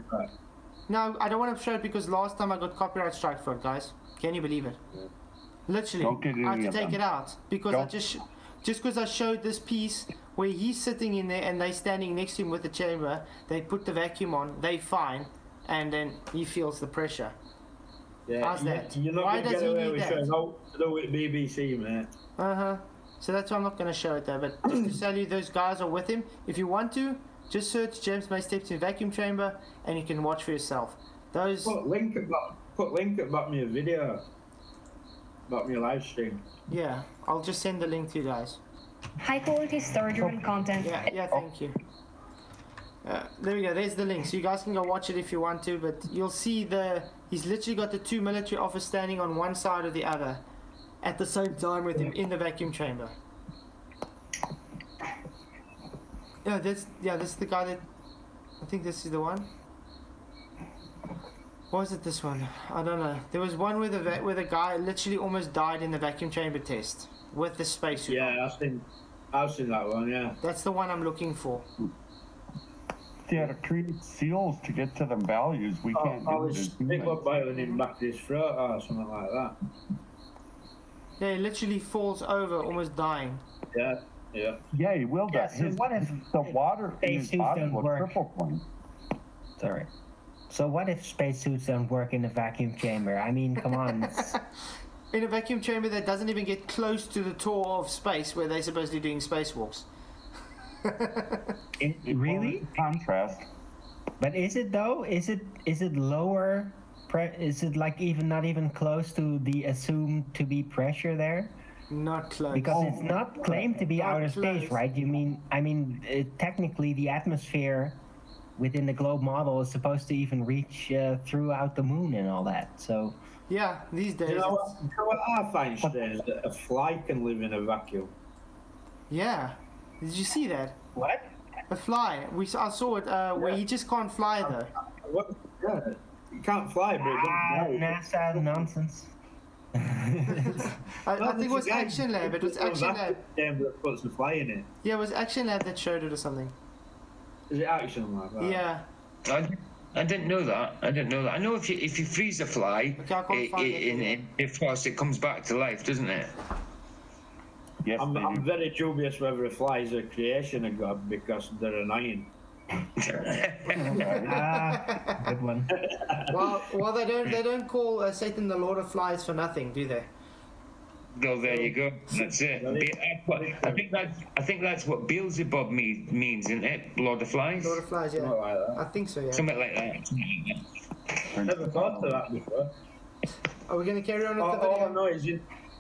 No, I don't want to show it because last time I got copyright strike for it, guys. Can you believe it? Yeah. Literally, I had to take it out because I just because I showed this piece where he's sitting in there and they standing next to him with the chamber. They put the vacuum on. They fine, and then he feels the pressure. Yeah, how's that? You're not Why does he need that? No, with BBC, man. So that's why I'm not going to show it there. But just to tell you, those guys are with him. If you want to, just search James May steps in vacuum chamber, and you can watch for yourself. Those. Put link about me a video. About me live stream. Yeah, I'll just send the link to you guys. High quality storage-driven content. Yeah, thank you. There we go. There's the link, so you guys can go watch it if you want to. But you'll see he's literally got the 2 military officers standing on one side or the other, at the same time with him in the vacuum chamber. Yeah, this is the guy that. I think this is the one. Or was it this one? I don't know. There was one where the guy literally almost died in the vacuum chamber test with the spacesuit. Yeah, I've seen that one. Yeah. That's the one I'm looking for. They had to create seals to get to them values. We can't do this. Pick up boiling in back to his throat or something like that. Yeah, he literally falls over, almost dying. Yeah. Yeah, he will die. So what if the water in his body will triple point? Sorry. So what if spacesuits don't work in a vacuum chamber? I mean, come on. In a vacuum chamber that doesn't even get close to the tour of space where they're supposed to be doing spacewalks. Really? Contrast. But is it though? Is it lower Is it like even not even close to the assumed to be pressure there? Not close. Because it's not claimed to be Not outer close. space, right? Technically, the atmosphere within the globe model is supposed to even reach throughout the moon and all that. So Yeah, these days. You know what I find strange? That a fly can live in a vacuum. Yeah. Did you see that? What? A fly. I saw it where you just can't fly though. What? Yeah, you can't fly, but it doesn't know. NASA nonsense. I think it was Action Lab. It was Action Lab. That puts the fly in it. Yeah, it was Action Lab that showed it or something. Is it Action Lab? Right. Yeah. I didn't know that. I know if you freeze a fly, Okay, I can't find it. of course it comes back to life, doesn't it? Yes, I'm very dubious whether a fly is a creation of God because they're annoying. Good one. Well, they don't call Satan the Lord of Flies for nothing, do they? Well, there you go. That's it. I think that's what Beelzebub means, isn't it? Lord of Flies. Lord of Flies, yeah. Like that. I think so, yeah. Something like that. I never thought of that before. Are we going to carry on with the All video? I know is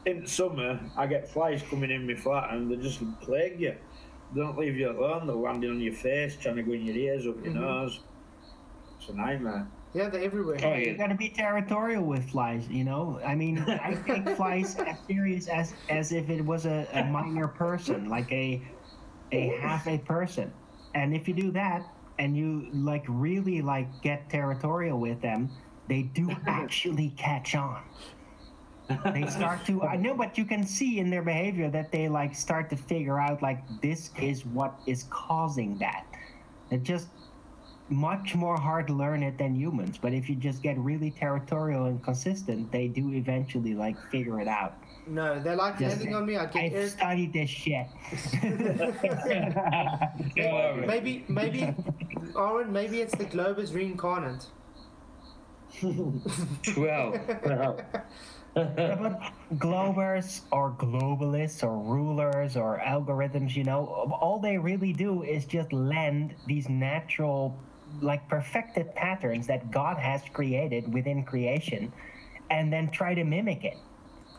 in summer, I get flies coming in my flat and they just plague you. They don't leave you alone. They're landing on your face, trying to go in your ears, up your nose. It's a nightmare. Yeah, they're everywhere. Oh, You gotta be territorial with flies, you know? I mean, I take flies as serious as if it was a minor person, like a half a person. And if you do that, and you really get territorial with them, they do actually catch on. They start to, I know, but you can see in their behavior that they start to figure out this is what is causing that. It's just much more hard to learn it than humans, but if you just get really territorial and consistent, they do eventually figure it out. No, they're landing on me. I've studied this shit. maybe, Aaron, maybe it's the Globers reincarnate. Well. Yeah, but Globers or globalists or rulers or algorithms, all they really do is just lend these natural, perfected patterns that God has created within creation and then try to mimic it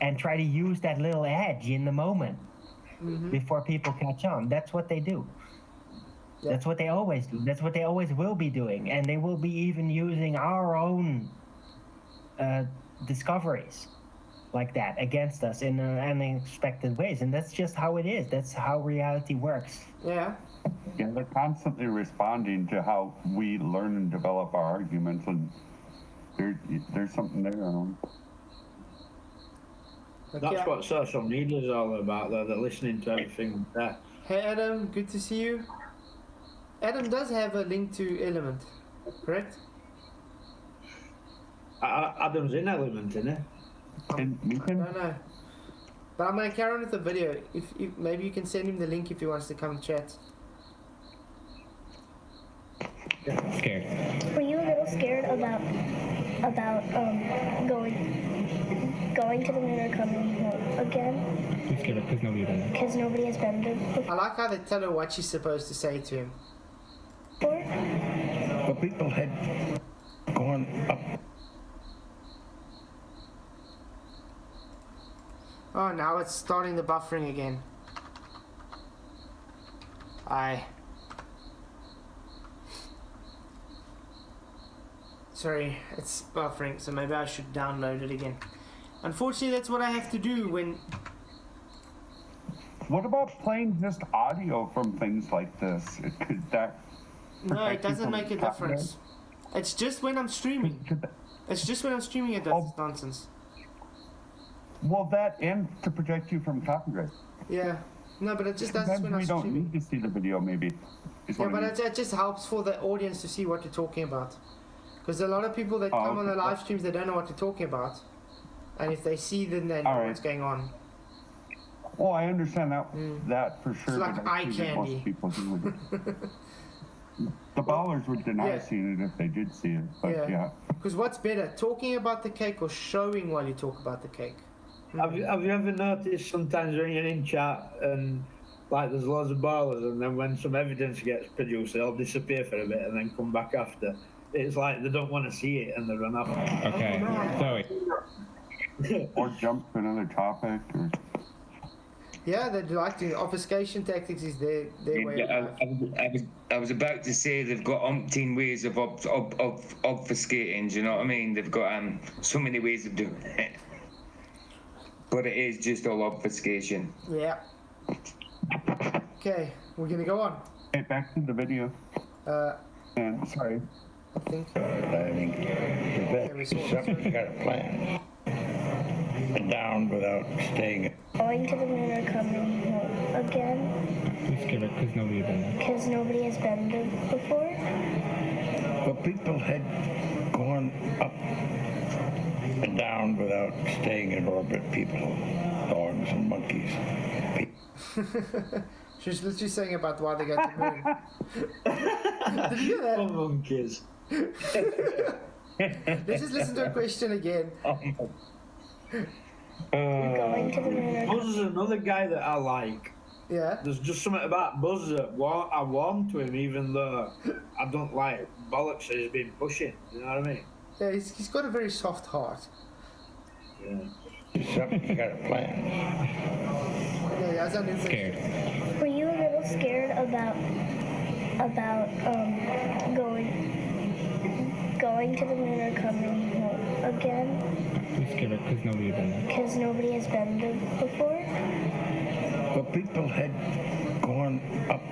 and try to use that little edge in the moment before people catch on. That's what they do. Yeah. That's what they always do. That's what they always will be doing. And they will be even using our own discoveries like that against us in unexpected ways, and that's just how it is. That's how reality works. Yeah. Yeah, they're constantly responding to how we learn and develop our arguments, and there's something there. That's what social media is all about, though. They're listening to everything there. Hey Adam, good to see you. Adam does have a link to Element, correct? Adam's in Element, isn't it? I don't know. But I'm going to carry on with the video. If maybe you can send him the link if he wants to come chat. Scared. Were you a little scared about going to the moon or coming home again? I'm scared because nobody been there. Because nobody has been there before. I like how they tell her what she's supposed to say to him. But people had gone up. Oh, now it's starting the buffering again. Sorry, it's buffering, so maybe I should download it again. Unfortunately, that's what I have to do when... What about playing just audio from things like this? Could that... No, it doesn't make a difference. It's just when I'm streaming. It's just when I'm streaming it does this nonsense. Well, that and to protect you from copyright. Yeah. No, but it just does this when I'm streaming. We don't need to see the video, maybe. Yeah, but it just helps for the audience to see what you're talking about. Because a lot of people that come on the live streams, they don't know what you're talking about. And if they see, then they know what's going on. Well, I understand that for sure. It's like eye candy. Most people do. The ballers would deny seeing it if they did see it. But yeah. Because what's better, talking about the cake or showing while you talk about the cake? Have you ever noticed sometimes when you're in chat and there's loads of ballers, and then when some evidence gets produced, they'll disappear for a bit and then come back after. it's like they don't want to see it and they run off. Okay, Zoe. Or jump to another topic. Or... Yeah, they'd like to. Obfuscation tactics is their way of life. I was about to say they've got umpteen ways of obfuscating. Do you know what I mean? They've got so many ways of doing it, but it is just all obfuscation. Yeah. Okay, we're gonna go on. Hey, back to the video. And sorry. I think. I mean, something's got a plan. Down without staying. Going to the moon or coming home again. Please give it, because nobody has been there. Because nobody has been there before. But people had gone up and down without staying in orbit. People, dogs and monkeys. She's literally saying about why they got to the moon. Did you hear that? Monkeys. Let's just listen to a question again. Going to the moon. Buzz is another guy that I like. Yeah. There's just something about Buzz that I warm to him, even though I don't like bollocks that he's been pushing. You know what I mean? Yeah, he's got a very soft heart. Yeah. Something's got a plan. Yeah, that's an Scared. Were you a little scared about going to the moon or coming home again? Please give it, because nobody has been there. Because nobody has been there before. But people had gone up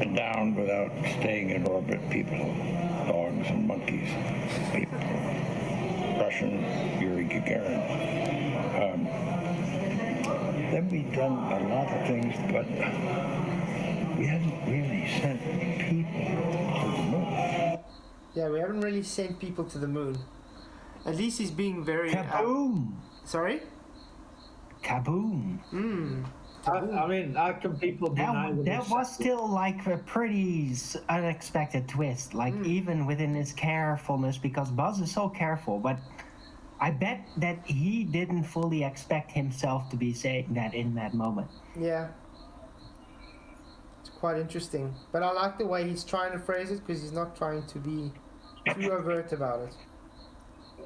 and down without staying in orbit. People, dogs and monkeys. People, Russian Yuri Gagarin. Then we'd done a lot of things, but we hadn't really sent people to the moon. Yeah, we haven't really sent people to the moon. At least he's being very... Kaboom! Sorry? Kaboom! I mean, how can people deny that was still like a pretty unexpected twist, like even within his carefulness, because Buzz is so careful, but I bet that he didn't fully expect himself to be saying that in that moment. Yeah. It's quite interesting. But I like the way he's trying to phrase it, because he's not trying to be too overt about it.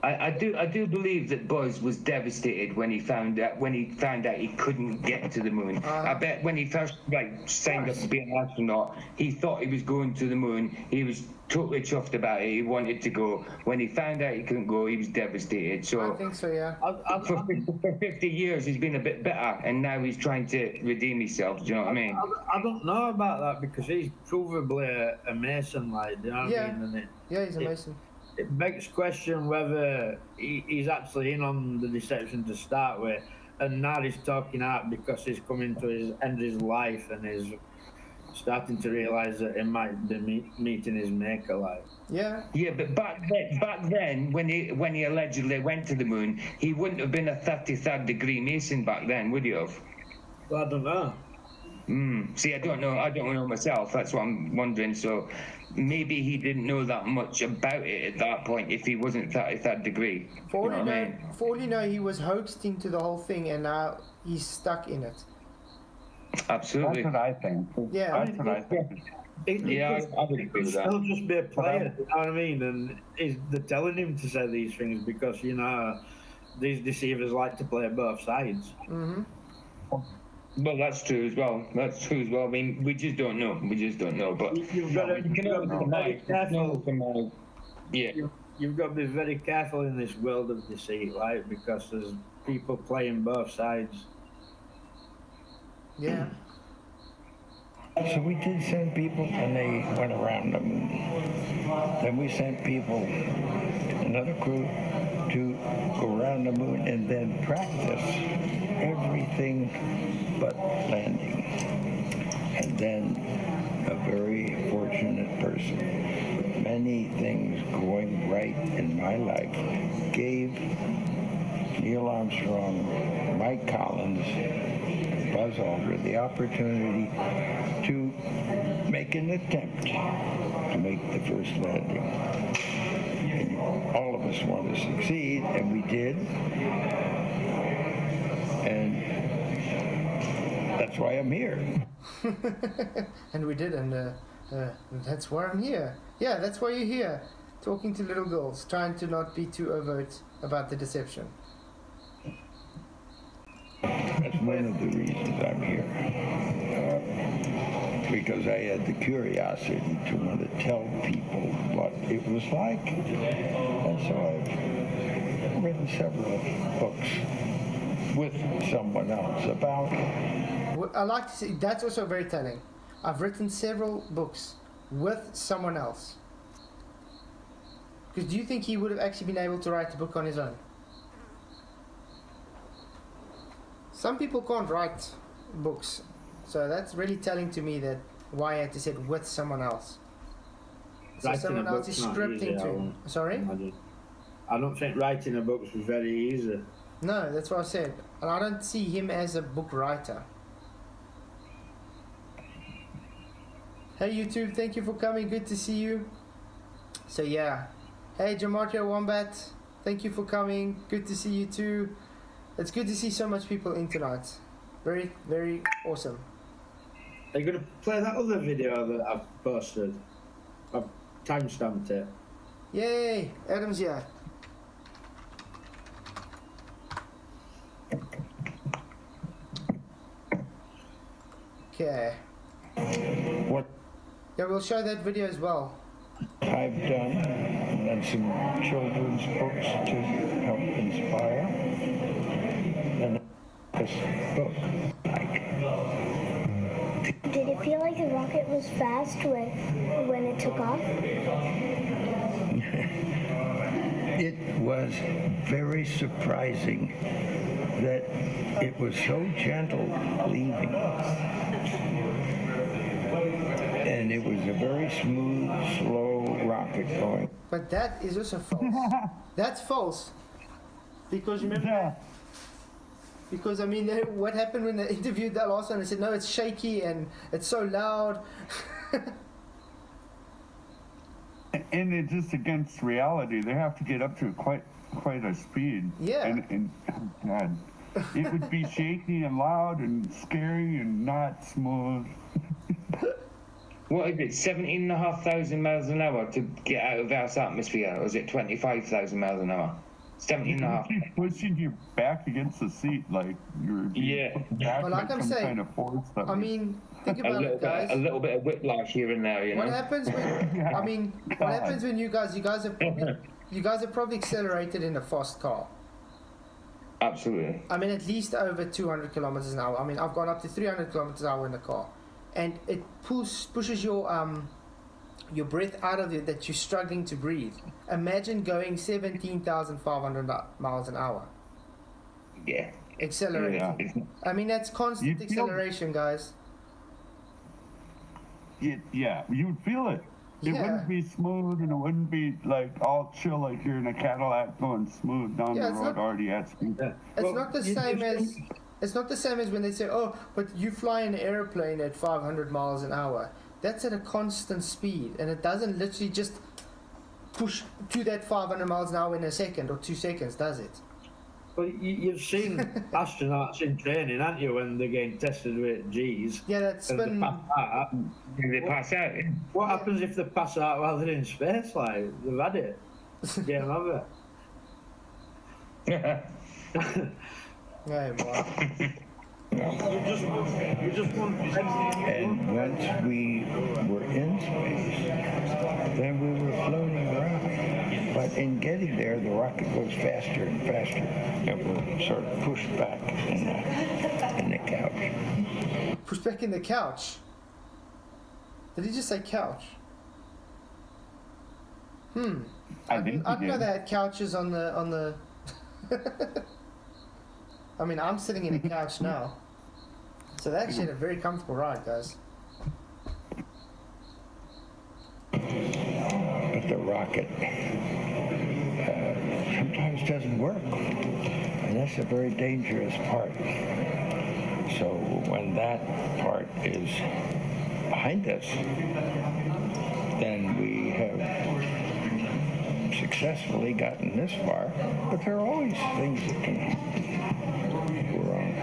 I do believe that Buzz was devastated when he found out he couldn't get to the moon. I bet when he first signed up to be an astronaut, he thought he was going to the moon. He was totally chuffed about it. He wanted to go. When he found out he couldn't go, he was devastated. So I think so, yeah. For 50 years, he's been a bit bitter, and now he's trying to redeem himself. Do you know what I mean? I don't know about that, because he's provably a Mason, like, do you know what I mean? Yeah, he's a Mason. It begs question whether he's actually in on the deception to start with, and now he's talking out because he's coming to his end of his life and is starting to realise that he might be meeting his maker. Like, yeah, but back then, when he allegedly went to the moon, he wouldn't have been a 33rd degree Mason back then, would he have? Well, I don't know. See, I don't know myself. That's what I'm wondering. So maybe he didn't know that much about it at that point if he wasn't 33rd degree. For all you know, he was hoaxed into the whole thing, and now he's stuck in it. Absolutely. That's what I think. Yeah. That's what I think. I would agree with that. He'll just be a player, you know what I mean? And they're telling him to say these things because, you know, these deceivers like to play both sides. Mm-hmm. Well, that's true as well. I mean, we just don't know. But You've got to be very careful. Yeah. You've got to be very careful in this world of deceit, right? Because there's people playing both sides. Yeah. So we did send people, and they went around the moon. Then we sent people, another crew, to go around the moon and then practice everything but landing. And then a very fortunate person, with many things going right in my life, gave Neil Armstrong, Mike Collins, Buzz Aldrin the opportunity to make an attempt to make the first landing. And all of us want to succeed, and we did. And that's why I'm here. And we did, and that's why I'm here. Yeah, that's why you're here, talking to little girls, trying to not be too overt about the deception. That's one of the reasons I'm here. Because I had the curiosity to want to tell people what it was like. And so I've written several books with someone else about it. I like to see, that's also very telling. I've written several books with someone else. Because do you think he would have actually been able to write a book on his own? Some people can't write books, so that's really telling to me that why I had to say it with someone else. So Writing someone a else book's is not scripting easy, to. Sorry? I don't think writing a book's very easy. No, that's what I said. And I don't see him as a book writer. Hey YouTube, thank you for coming. Good to see you. So yeah. Hey Jamartio Wombat, thank you for coming. Good to see you too. It's good to see so much people in tonight. Very, very awesome. Are you going to play that other video that I've posted? I've timestamped it. Yay! Adam's here. Okay. What Yeah, we'll show that video as well. I've done, and some children's books to help inspire. And this book, Did it feel like the rocket was fast when it took off? It was very surprising that it was so gentle leaving. And it was a very smooth, slow rocket going. But that is also false. That's false. Because remember, because I mean, what happened when they interviewed that last one? They said, no, it's shaky and it's so loud. And it's just against reality. They have to get up to quite a speed. Yeah. And oh God, it would be shaky and loud and scary and not smooth. What is it, 17,500 miles an hour to get out of Earth's atmosphere? Or is it 25,000 miles an hour? 17.5. You keep pushing your back against the seat like you're being put back Well, like with I'm some saying, kind of force. I mean, think about it, guys. A little bit of whiplash here and there, you know. What happens when, I mean, what happens when you guys are probably accelerated in a fast car. Absolutely. I mean, at least over 200 kilometers an hour. I mean, I've gone up to 300 kilometers an hour in the car. And it pushes your breath out of you that you're struggling to breathe. Imagine going 17,500 miles an hour. Yeah. Accelerating. Yeah. I mean, that's constant acceleration, guys. Yeah, you would feel it. It wouldn't be smooth, and it wouldn't be like all chill like you're in a Cadillac going smooth down the road already at speed. It's not the same as. It's not the same as when they say, oh, but you fly an airplane at 500 miles an hour. That's at a constant speed, and it doesn't literally just push to that 500 miles an hour in a second or 2 seconds, does it? Well, you've seen astronauts in training, haven't you, when they're getting tested with G's? Yeah, that's been... They pass out. What happens if they pass out while they're in space? Like, they've had it. Game over. Right, wow. You just want... And once we were in space, then we were floating around. But in getting there, the rocket goes faster and faster, and we're sort of pushed back in the couch. Pushed back in the couch? Did he just say couch? I didn't know they had couches on the... I mean, I'm sitting in a couch now. So they actually had a very comfortable ride, guys. But the rocket sometimes doesn't work. And that's a very dangerous part. So when that part is behind us, then we have successfully gotten this far. But there are always things that can go wrong.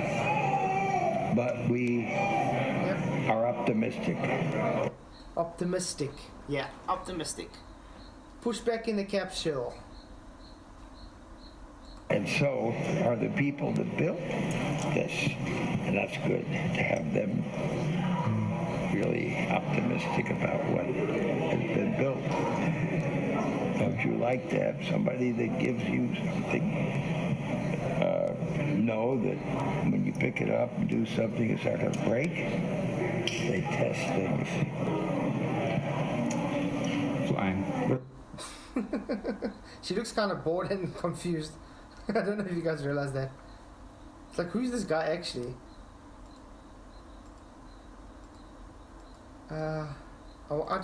But we are optimistic. Optimistic. Yeah, optimistic. Push back in the capsule. And so are the people that built this. And that's good to have them really optimistic about what has been built. Don't you like to have somebody that gives you something? Know that when you pick it up and do something, it's not going to break. They test things. Flying. She looks kind of bored and confused. I don't know if you guys realize that. It's like, who's this guy actually?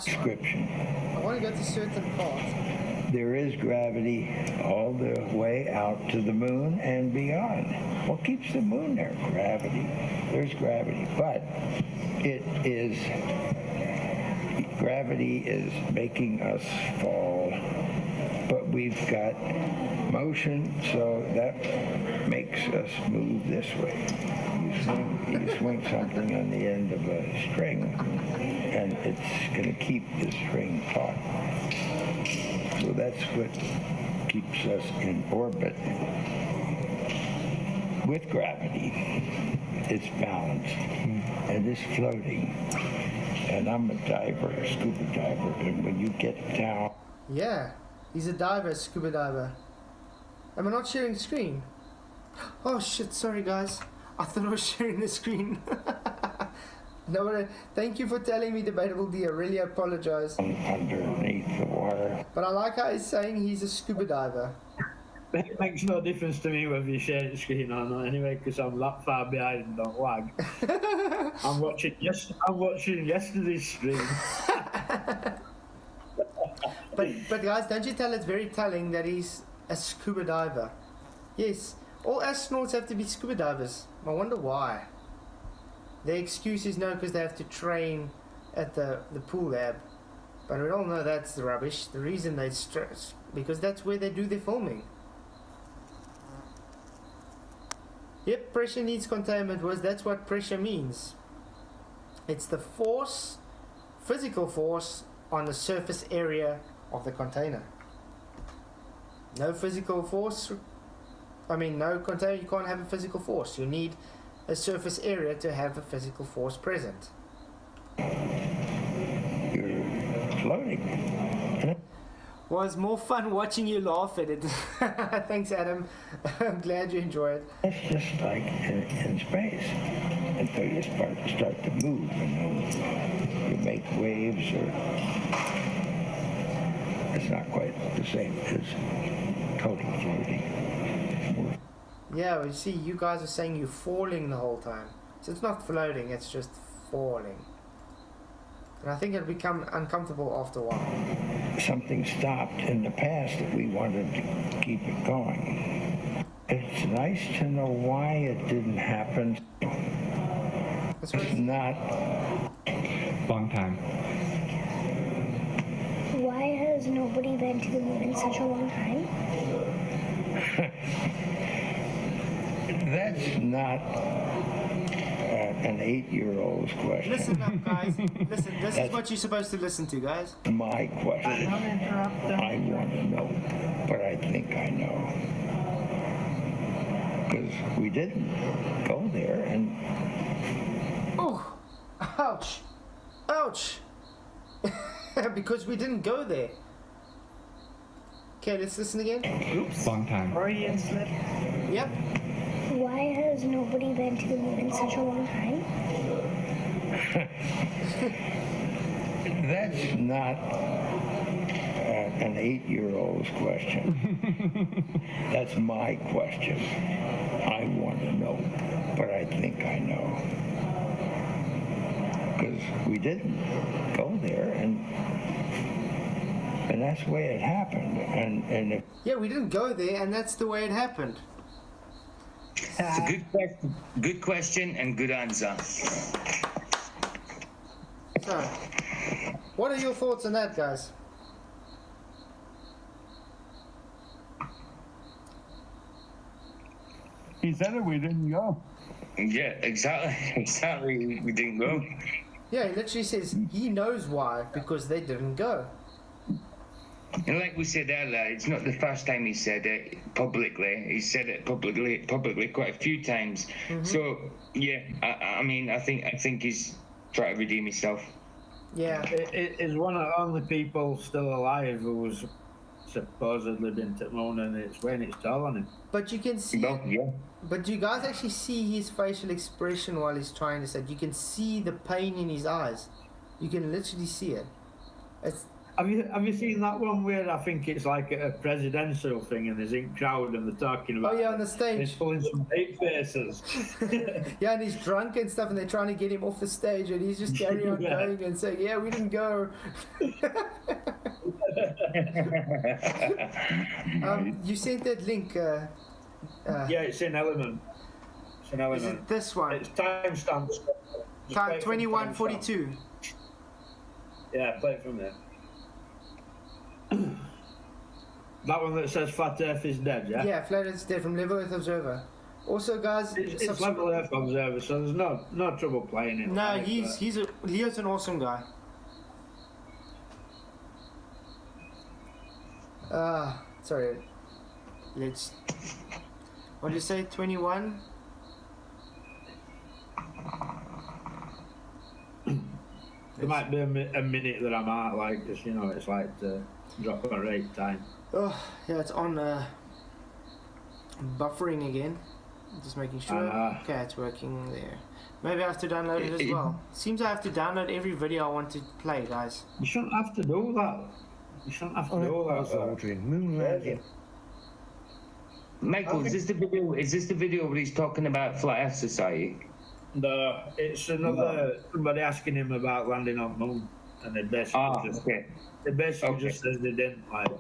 Description. I want to go to certain parts. There is gravity all the way out to the moon and beyond. What keeps the moon there? Gravity. There's gravity, but gravity is making us fall, but we've got motion, so that makes us move this way. You swing something on the end of a string, and it's going to keep the string taut. So that's what keeps us in orbit. With gravity, it's balanced, and it's floating. And I'm a diver, a scuba diver, and when you get down... Yeah, he's a diver, scuba diver. Am I not sharing the screen? Oh shit, sorry guys. I thought I was sharing the screen. No, thank you for telling me, Debatable D. I really apologize. Underneath the water. But I like how he's saying he's a scuba diver. It makes no difference to me whether you share the screen or not anyway, because I'm that far behind and don't lag. I'm watching yesterday's stream. But guys, don't you tell it's very telling that he's a scuba diver. Yes, all astronauts have to be scuba divers. I wonder why. The excuse is no, because they have to train at the pool lab. But we all know that's the rubbish. The reason they stress, because that's where they do their filming. Yep, pressure needs containment, that's what pressure means. It's the force, physical force, on the surface area of the container. No physical force, no container, you can't have a physical force. You need a surface area to have a physical force present. You're floating. Was more fun watching you laugh at it. Thanks, Adam. I'm glad you enjoy it. It's just like in space. Until you start to move, and then you make waves, or it's not quite the same as total floating. Yeah, well, you see, you guys are saying you're falling the whole time. So it's not floating, it's just falling. And I think it'll become uncomfortable after a while. Something stopped in the past that we wanted to keep it going. It's nice to know why it didn't happen. It's not... Long time. Why has nobody been to the moon in such a long time? That's not an 8-year-old's question. Listen up, guys. Listen, this is what you're supposed to listen to, guys. My question. I want to know, but I think I know. Because we didn't go there, and... Oh, ouch. Ouch. Because we didn't go there. Okay, let's listen again. Oops. Long time. Freudian slip. Yep. Why has nobody been to the moon in such a long time? That's not an 8-year-old's question. That's my question. I want to know, but I think I know. Because we didn't go there, and that's the way it happened. And if yeah, we didn't go there, and that's the way it happened. It's a good question. Good question and good answer. So, what are your thoughts on that, guys? He said it, we didn't go. Yeah, exactly. Exactly. We didn't go. Yeah, he literally says he knows why, because they didn't go. And like we said earlier, it's not the first time he said it publicly. He said it publicly quite a few times. So yeah, I mean, I think he's trying to redeem himself. Yeah, it is one of the only people still alive who's supposedly been to the moon, and it's when it's telling him. But you can see. Well, yeah. But do you guys actually see his facial expression while he's trying to say it? You can see the pain in his eyes. You can literally see it. It's. Have you seen that one where I think it's like a presidential thing and there's in crowd and they're talking about? Oh yeah, on the stage. He's pulling some hate faces. Yeah, and he's drunk and stuff, and they're trying to get him off the stage, and he's just carrying on going and saying, "Yeah, we didn't go." You sent that link. Yeah, it's in Element. It's in Element. Is it this one? It's timestamps. 21:42. Yeah, play it from there. That one that says Flat Earth is dead, yeah? Yeah, Flat Earth is dead from Level Earth Observer. Also, guys, it's Level Earth Observer, so there's no trouble playing it. No, he's an awesome guy. Sorry. Let's. What do you say? 21. There might be a minute that I'm out, like, just, you know, it's like the drop at rate time. Oh, yeah, it's on buffering again. Just making sure. Okay, it's working there. Maybe I have to download it as well. Seems I have to download every video I want to play, guys. You shouldn't have to do that. You shouldn't have to do that. Aldrin, moon landing. Michael, is this the video? Is this the video where he's talking about Flat Earth Society? No, it's another somebody asking him about landing on moon, and they basically just says they didn't like.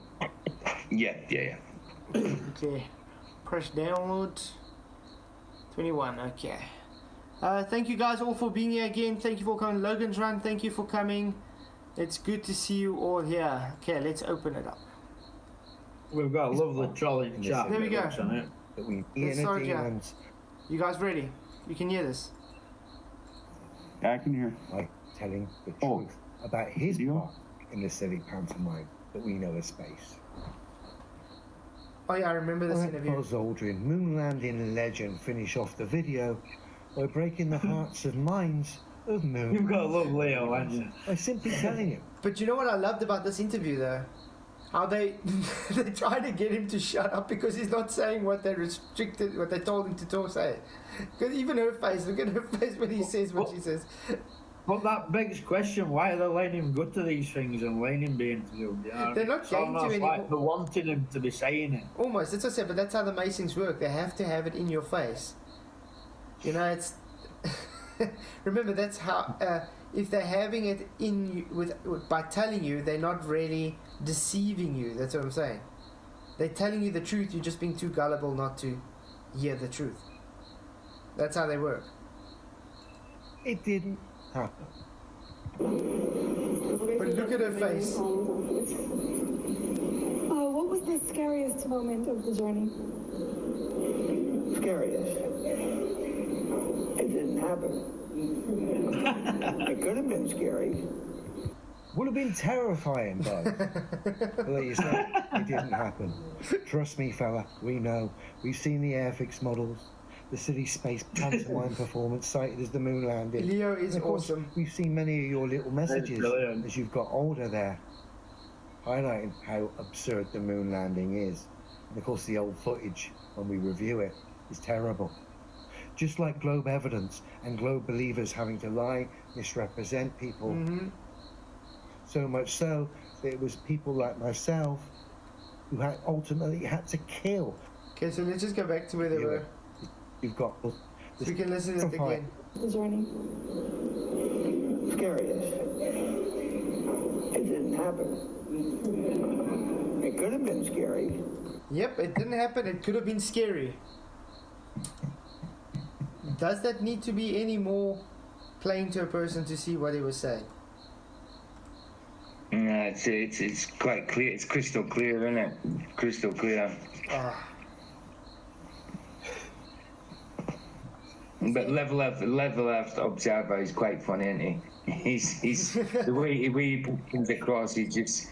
Yeah. Okay, press download. 21. Okay. Thank you guys all for being here again. Thank you for coming, Logan's Run. Thank you for coming. It's good to see you all here. Okay, let's open it up. We've got a lovely trolley chat. There we go. Let's start, yeah. You guys ready? You can hear this. Yeah, I can hear. Like telling the truth about his part in the silly pantomime that we know as space. Oh yeah, I remember this interview. Buzz Aldrin, moon landing legend, finish off the video by breaking the hearts and minds of moon. You've got to love Leo, haven't you? By simply telling him. But you know what I loved about this interview, though? How they try to get him to shut up because he's not saying what they restricted, what they told him to say. Because even her face, look at her face when he says what she says. But that begs question: why are they letting him go to these things and letting him be interviewed? You know? They're not going to anymore. Like they're wanting him to be saying it. Almost, that's what I said. But that's how the Masons work. They have to have it in your face. You know, it's. Remember, that's how. If they're having it in you by telling you, they're not really deceiving you. That's what I'm saying. They're telling you the truth. You're just being too gullible not to hear the truth. That's how they work. It didn't happen. But look at her face. What was the scariest moment of the journey? Scariest? It didn't happen. It could have been scary. Would have been terrifying, Bud. Well, you say it didn't happen. Trust me, fella, we know. We've seen the Airfix models, the city space pantomime performance cited as the moon landing. Leo is and of course, awesome. We've seen many of your little messages as you've got older there, highlighting how absurd the moon landing is. And of course, the old footage, when we review it, is terrible. Just like Globe evidence and Globe believers having to lie, misrepresent people. So much so that it was people like myself who ultimately had to kill. Okay, so let's just go back to where they were. You've got so we can listen to it again. The journey. Scariest. It didn't happen. It could have been scary. Yep, it didn't happen. It could have been scary. Does that need to be any more plain to a person to see what he was saying? No, it's quite clear. It's crystal clear, isn't it? Crystal clear. But level F observer is quite funny, isn't he? He's the way he comes across. He's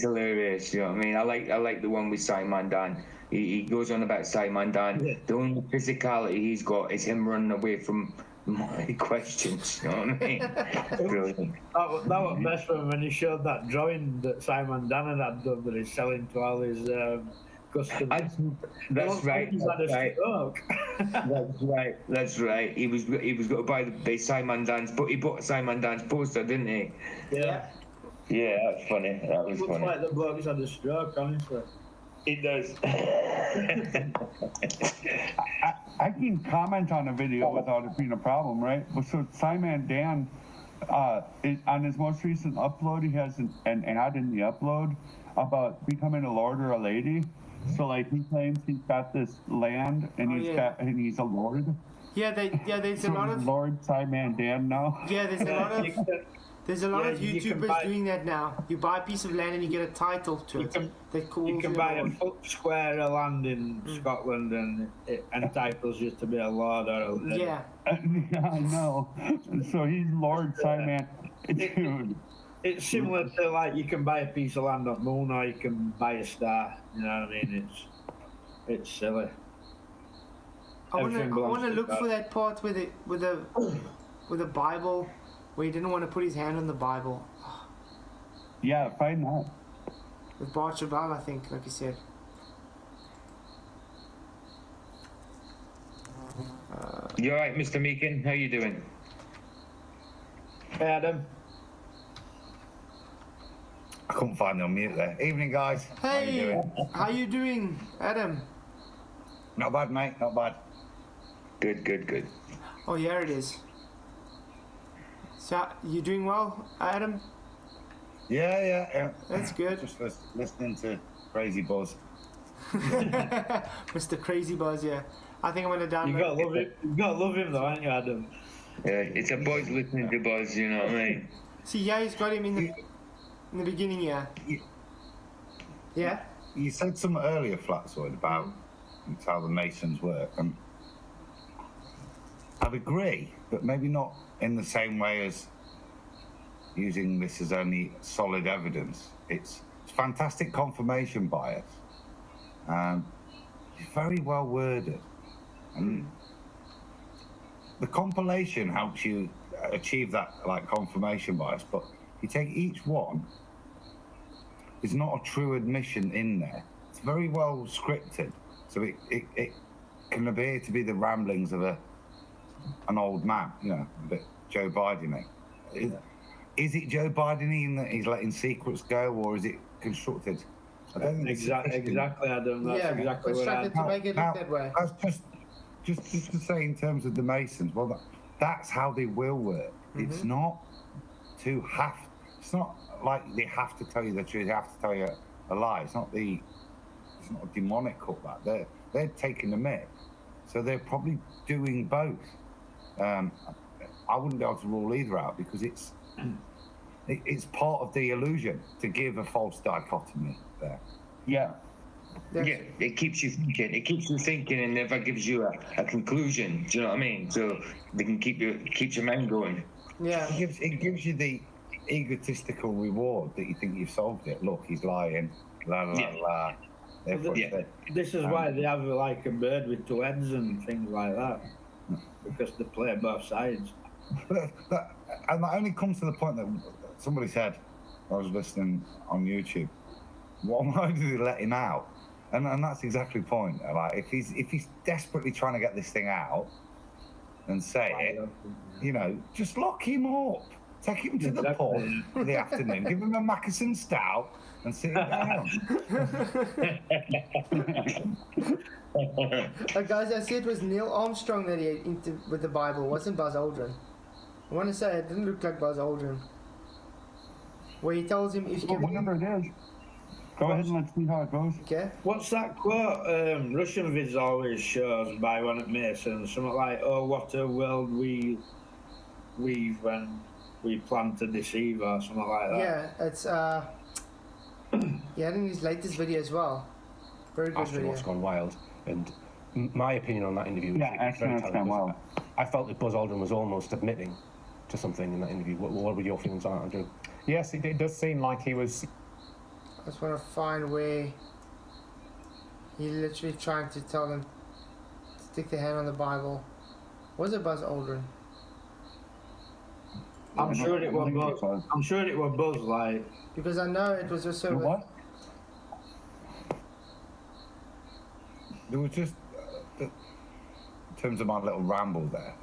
hilarious. You know what I mean? I like the one with Simon Dan. He goes on about Simon Dan. Yeah. The only physicality he's got is him running away from my questions. You know what I mean? Brilliant. That was best for him when he showed that drawing that Simon Dan had done that he's selling to all his customers. That's right. That's right. He was going to buy Simon Dan's, but he bought Simon Dan's poster, didn't he? Yeah. Yeah, that's funny. That was funny. Looks like the bloke's had a stroke, honestly. It does. I can comment on a video without it being a problem, right? Well, so Simon Dan, on his most recent upload, he has an ad in the upload about becoming a lord or a lady. So like he claims he's got this land and he's a lord. Yeah, there's so a lot of Lord Simon Dan now. Yeah, there's a lot of YouTubers doing that now. You buy a piece of land and you get a title to it. You can buy a foot square of land in Scotland and it entitles you to be a lord or a lady. Yeah. Yeah, I know. So he's Lord Simon. Dude. It's similar to like you can buy a piece of land on Moon or you can buy a star. You know what I mean? It's silly. I want to look for that part with the Bible where he didn't want to put his hand on the Bible. Yeah, find that. With Bart Chabal, I think, like you said. You alright, Mr. Meekin? How you doing? Hey, Adam. I couldn't find the unmute there. Evening, guys. Hey, how you doing, Adam? Not bad, mate. Not bad. Good. Oh, yeah, it is. So, you doing well, Adam? Yeah. That's good. Just listening to Crazy Buzz. Mr. Crazy Buzz, yeah. I think I'm gonna download. You gotta love him though, aren't you, Adam? Yeah, it's a buzz listening to Buzz, you know what I mean? See, yeah, he's got him in the beginning, yeah. Yeah? You said something earlier, Flatzoid, about how the Masons work, and I'd agree, but maybe not in the same way as using this as only solid evidence. It's fantastic confirmation bias. It's very well worded. And the compilation helps you achieve that like confirmation bias, but you take each one, there's not a true admission in there. It's very well scripted, so it can appear to be the ramblings of an old man, you know, a bit Joe Biden-y. Is it Joe Biden-y in that he's letting secrets go, or is it constructed? I don't think exactly, Adam. That's exactly what I to make it look that way. That's just to say in terms of the Masons, well, that's how they will work. It's not it's not like they have to tell you the truth, they have to tell you a lie. It's not a demonic cutback. They're taking the myth. So they're probably doing both. I wouldn't be able to rule either out because it's part of the illusion to give a false dichotomy there. Yeah. Yeah, it keeps you thinking. It keeps you thinking and never gives you a conclusion. Do you know what I mean? So they can keeps your mind going. Yeah. It gives you the egotistical reward that you think you've solved it. Look, he's lying. La la la. This is why they have like a bird with two heads and things like that, because they play both sides. And that only comes to the point that somebody said, I was listening on YouTube, why did they let him out? And that's exactly the point. Like if he's desperately trying to get this thing out and say it, you know, just lock him up. Take him to the pub in the afternoon, give him a Mackerson stout and sit him down. Guys, I said it was Neil Armstrong that he had with the Bible. It wasn't Buzz Aldrin. I want to say it didn't look like Buzz Aldrin. Where he tells him if you can... Whatever it is. Go ahead and let's see how it goes. Okay. What's that quote Russian vids always shows by one of Masons? Something like, oh, what a world we weave when we plan to deceive, or something like that. Yeah, it's yeah, in his latest video as well. Very good video. Astronauts Gone Wild, and my opinion on that interview was Astronauts Gone Wild. I felt that Buzz Aldrin was almost admitting to something in that interview. What were your feelings on it, Andrew? Yes, it does seem like he was. I just want to find where he literally trying to tell them to stick their hand on the Bible. Was it Buzz Aldrin? I'm sure it was Buzz. I'm sure it was Buzz, like. Because I know it was also. What? There was just, in terms of my little ramble there,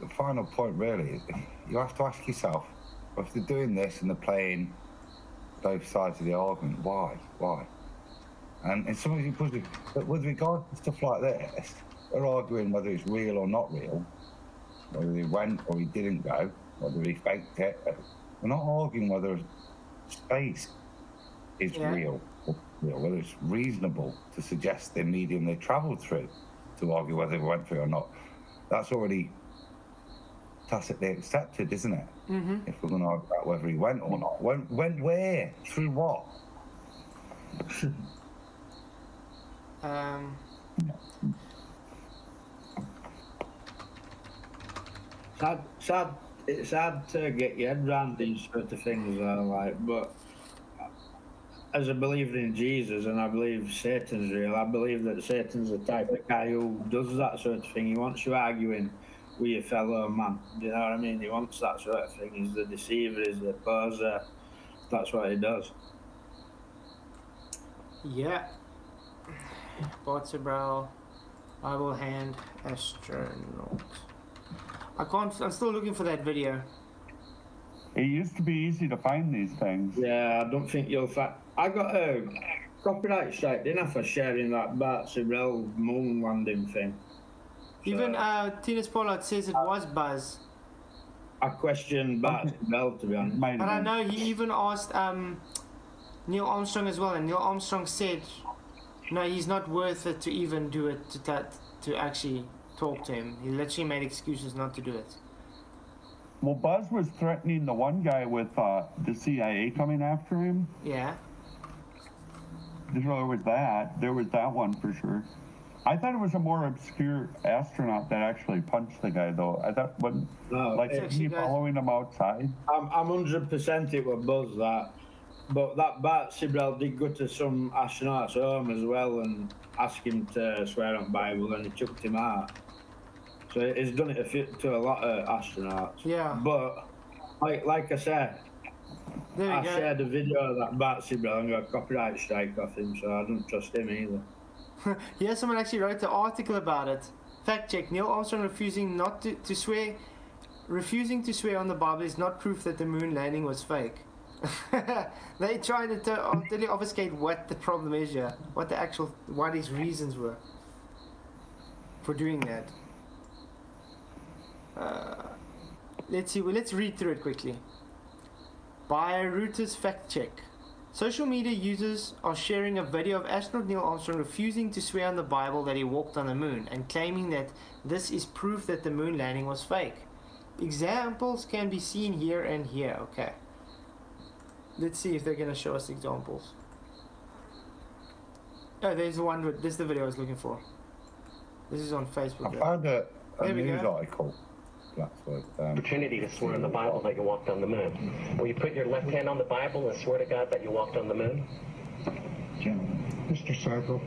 the final point really is you have to ask yourself, if they're doing this and they're playing both sides of the argument, why? And some of you put it, but with regard to stuff like this, they're arguing whether it's real or not real, whether he went or he didn't go, whether he faked it. We're not arguing whether space is real, whether it's reasonable to suggest the medium they travelled through, to argue whether they went through or not. That's already tacitly accepted, isn't it? Mm-hmm. If we're going to argue about whether he went or not. Went where? Through what? It's sad to get your head around these sort of things, but as a believer in Jesus, and I believe Satan's real, I believe that Satan's the type of guy who does that sort of thing. He wants you arguing with your fellow man. Do you know what I mean? He wants that sort of thing. He's the deceiver, he's the poser. That's what he does. Yeah. Vertebral, Bible hand, astronaut. I'm still looking for that video. It used to be easy to find these things. Yeah, I don't think you'll find. I got a copyright strike, didn't I, for sharing that Bart Sibrel moon landing thing. Even Tinus Pollard says it was Buzz. I questioned Bart Sibrel, to be honest. But I know he even asked Neil Armstrong as well, and Neil Armstrong said, no, he's not worth it to even do it, to actually talk to him. He literally made excuses not to do it. Well, Buzz was threatening the one guy with the CIA coming after him. Yeah. There was that. There was that one for sure. I thought it was a more obscure astronaut that actually punched the guy, though. I thought, like, he following him outside? I'm 100% it was Buzz, that. But that Bart Sibrel did go to some astronaut's home as well and ask him to swear on Bible, and he chucked him out. So he's done it to a lot of astronauts. Yeah. But, like I said, I shared a video of that Bart Sibrel and got a copyright strike off him, so I don't trust him either. Yeah, someone actually wrote an article about it. Fact check: Neil Armstrong refusing to swear on the Bible is not proof that the moon landing was fake. They tried to really obfuscate what the problem is here, what his reasons were for doing that. Let's see. Well, let's read through it quickly. By Reuters fact check. Social media users are sharing a video of astronaut Neil Armstrong refusing to swear on the Bible that he walked on the moon and claiming that this is proof that the moon landing was fake. Examples can be seen here and here. Okay. Let's see if they're going to show us examples. Oh, there's one. This is the video I was looking for. This is on Facebook. I found a news article. Opportunity to swear on the Bible that you walked on the moon. Will you put your left hand on the Bible and swear to God that you walked on the moon? Mr. Seibel?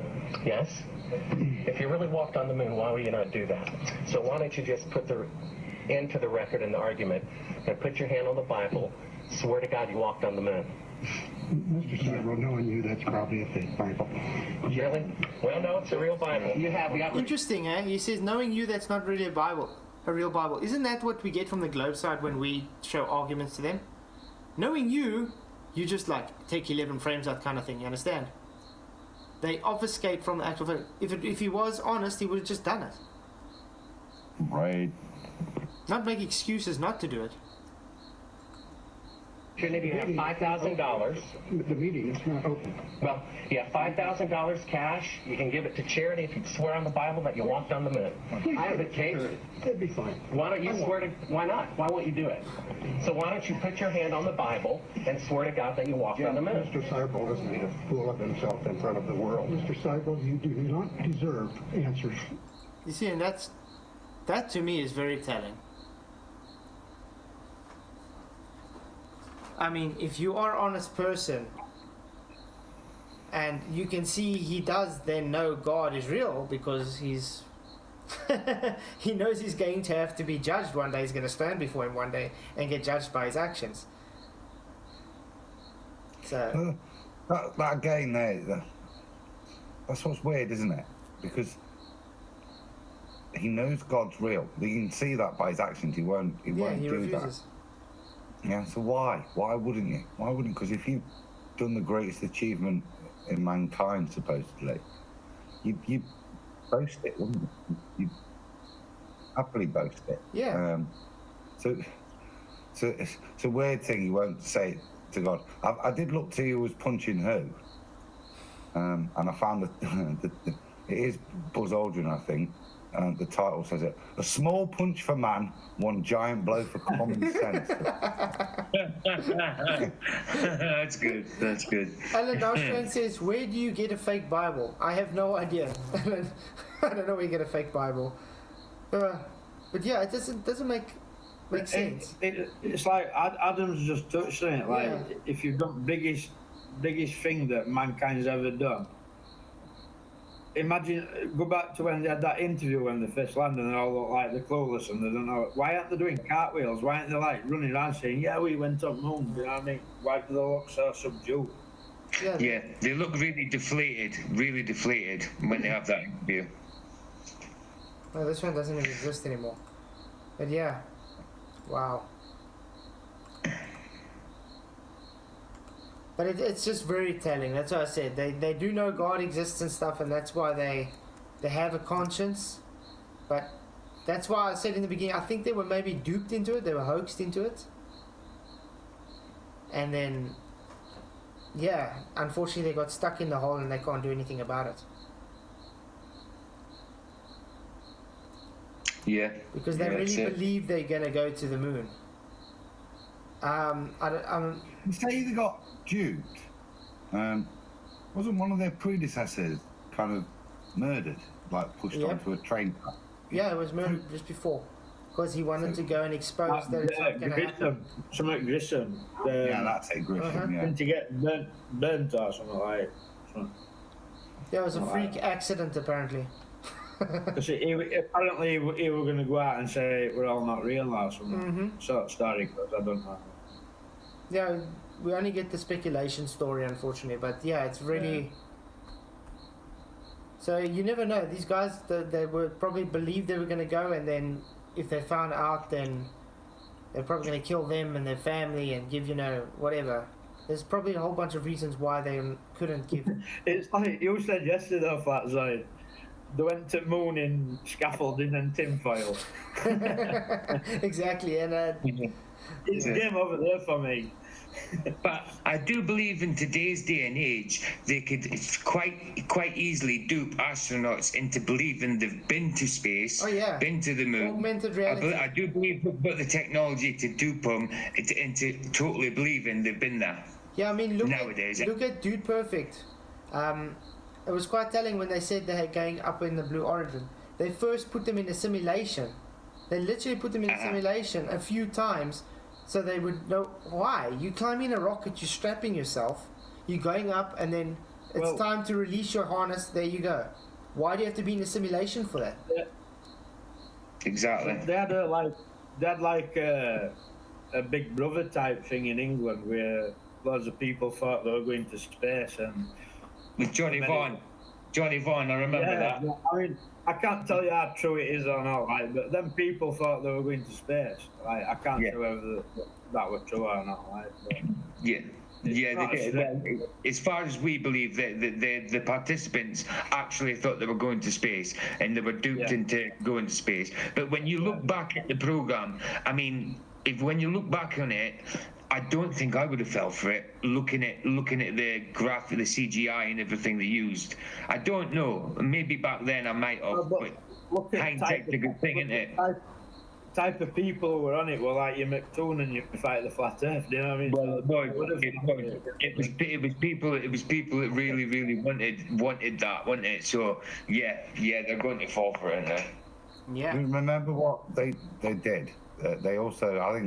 Yes? If you really walked on the moon, why would you not do that? So why don't you just put the end to the record in the argument and put your hand on the Bible, swear to God you walked on the moon? Mr. Seibel, knowing you, that's probably a fake Bible. Really? Well, no, it's a real Bible. You have the opportunity. Interesting, eh? He says, knowing you, that's not really a Bible. A real Bible. Isn't that what we get from the Globe side when we show arguments to them? Knowing you, you just like take 11 frames out kind of thing, you understand? They obfuscate from the actual thing. If he was honest, he would have just done it. Right. Not make excuses not to do it. Opportunity to have $5,000. The meeting is not open. Well, you have $5,000 cash. You can give it to charity if you swear on the Bible that you walked on the moon. I have a case. That'd be fine. Why don't you swear to? Why not? Why won't you do it? So why don't you put your hand on the Bible and swear to God that you walked on the moon? Mr. Seibel doesn't need to fool of himself in front of the world. Mr. Seibel, you do not deserve answers. You see, and that to me is very telling. I mean, if you are an honest person, and you can see he does then know God is real, because he's he knows he's going to have to be judged one day. He's going to stand before him one day and get judged by his actions. So that again, there, that's what's weird, isn't it? Because he knows God's real. You can see that by his actions. He won't do refuses. that. Yeah. So why? Why wouldn't you? Why wouldn't? Because if you've done the greatest achievement in mankind, supposedly, you boast it, wouldn't you? You happily boast it. Yeah. So it's a weird thing. You won't say it to God. I did look to who was punching who, and I found that it is Buzz Aldrin, I think. The title says it: a small punch for man, one giant blow for common sense. That's good. That's good. Alan Armstrong says, "Where do you get a fake Bible?" I have no idea. I don't know where you get a fake Bible. But yeah, it doesn't make sense. It's like Adam's just touched on it. Like, if you've done biggest thing that mankind's ever done. Imagine, go back to when they had that interview when they first landed and they all look like they're clueless and they don't know. Why aren't they doing cartwheels? Why aren't they like running around saying, yeah, we went up moon? You know what I mean? Why do they look so subdued? Yeah, they look really deflated when they have that interview. No, this one doesn't even exist anymore. But yeah, wow. But it's just very telling. That's what I said. They do know God exists and stuff, and that's why they have a conscience. But that's why I said in the beginning, I think they were maybe duped into it. They were hoaxed into it. And then, yeah, unfortunately they got stuck in the hole and they can't do anything about it. Yeah. Because they really believe they're going to go to the moon. You say they got duped. Wasn't one of their predecessors kind of murdered, like pushed onto a train track? Yeah, it was murdered just before, because he wanted to go and expose that it's not going to happen. Something Grissom. Yeah, that's it, Grissom. Yeah. To get burnt or something like. Yeah, it was a freak accident apparently. Because apparently he were going to go out and say we're all not real or something. Sort of story, because I don't know. Yeah, we only get the speculation story, unfortunately. But yeah, it's really. Yeah. So you never know. These guys, they were probably believed they were going to go, and then if they found out, then they're probably going to kill them and their family and give, whatever. There's probably a whole bunch of reasons why they couldn't give. It's like you said yesterday, Flatzoid. They went to moon in scaffolding and tinfoil. Exactly, and it's game over there for me. But I do believe in today's day and age, they could quite easily dupe astronauts into believing they've been to space, been to the moon. Augmented reality. I do believe we've got the technology to dupe them into totally believing they've been there. Yeah, I mean, look nowadays. At Dude Perfect. It was quite telling when they said they had going up in the Blue Origin. They first put them in a simulation. They literally put them in a simulation a few times so they would know why. You climb in a rocket, you're strapping yourself, you're going up, and then it's time to release your harness, there you go. Why do you have to be in a simulation for that? Yeah. Exactly. They had a Big Brother type thing in England where lots of people thought they were going to space and... With Johnny Vaughan, I remember that. I mean, I can't tell you how true it is or not, right? But then people thought they were going to space, right? I can't tell whether that was true or not, right? But as far as we believe, the participants actually thought they were going to space and they were duped into going to space. But when you look back at the program, I mean, when you look back on it, I don't think I would have fell for it. Looking at the graphic, the CGI, and everything they used. I don't know. Maybe back then I might have. But hindsight's a good thing, isn't it? Type of people who were on it were like your McToon and your Fight the Flat Earth. Do you know what I mean? Well, it was people that really wanted that, wasn't it? So yeah, they're going to fall for it now. Yeah. Remember what they did? They also, I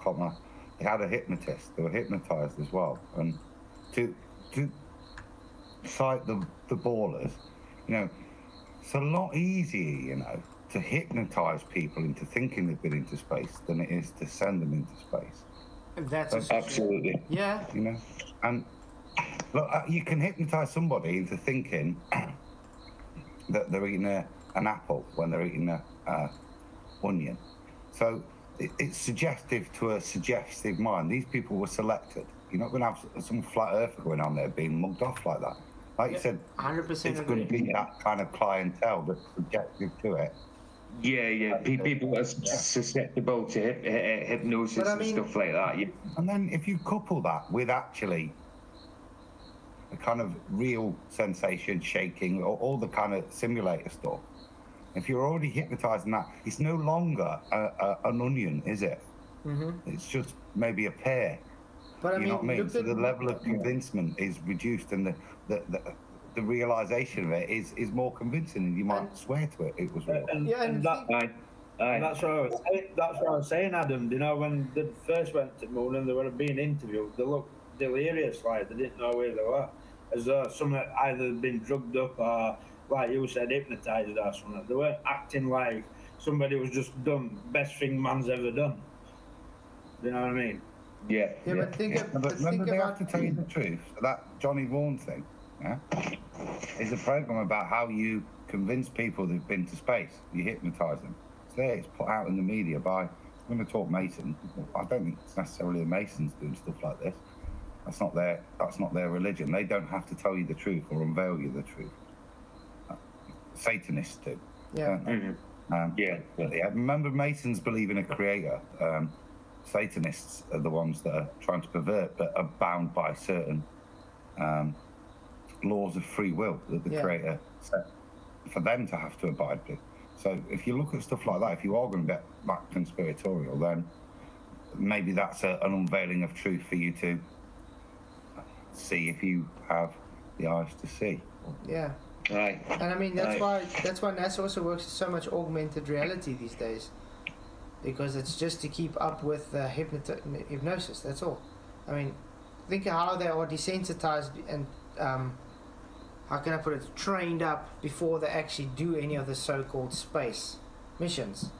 can't remember. they had a hypnotist. They were hypnotized as well. And to cite the ballers, you know, it's a lot easier, you know, to hypnotize people into thinking they've been into space than it is to send them into space. That's absolutely. Yeah. You know, and look, you can hypnotize somebody into thinking that they're eating an apple when they're eating a onion. So it's suggestive to a suggestive mind. These people were selected. You're not going to have some flat earther going on there being mugged off like that. Like you said, 100% it's going to be that kind of clientele that's subjective to it. Yeah. People are susceptible to hypnosis and stuff like that. Yeah. And then if you couple that with actually the kind of real sensation, shaking, or all the kind of simulator stuff, if you're already hypnotizing that, it's no longer an onion, is it? It's just maybe a pear. But you know what I mean? So the level of convincement is reduced, and the realization of it is more convincing, and you might swear to it. It was real. That's what I was saying, Adam. You know, when they first went to the moon and they were being interviewed, they looked delirious, like they didn't know where they were, as though some had either been drugged up or, like you said, hypnotized or something. They weren't acting like somebody was just done best thing man's ever done. You know what I mean? Yeah. But remember, they have to tell you the truth. That Johnny Vaughan thing, yeah, is a program about how you convince people they've been to space. You hypnotize them. It's there. It's put out in the media by. I'm going to talk Mason. I don't think it's necessarily the Masons doing stuff like this. That's not their religion. They don't have to tell you the truth or unveil you the truth. Satanists do. Yeah. Yeah. Remember, Masons believe in a creator. Satanists are the ones that are trying to pervert, but are bound by certain laws of free will that the creator set for them to have to abide with. So if you look at stuff like that, if you are going to get that conspiratorial, then maybe that's an unveiling of truth for you to see if you have the eyes to see. Yeah. Right. And I mean that's why NASA also works with so much augmented reality these days, because it's just to keep up with hypnosis. That's all. I mean, think of how they are desensitized and how can I put it, trained up before they actually do any of the so-called space missions.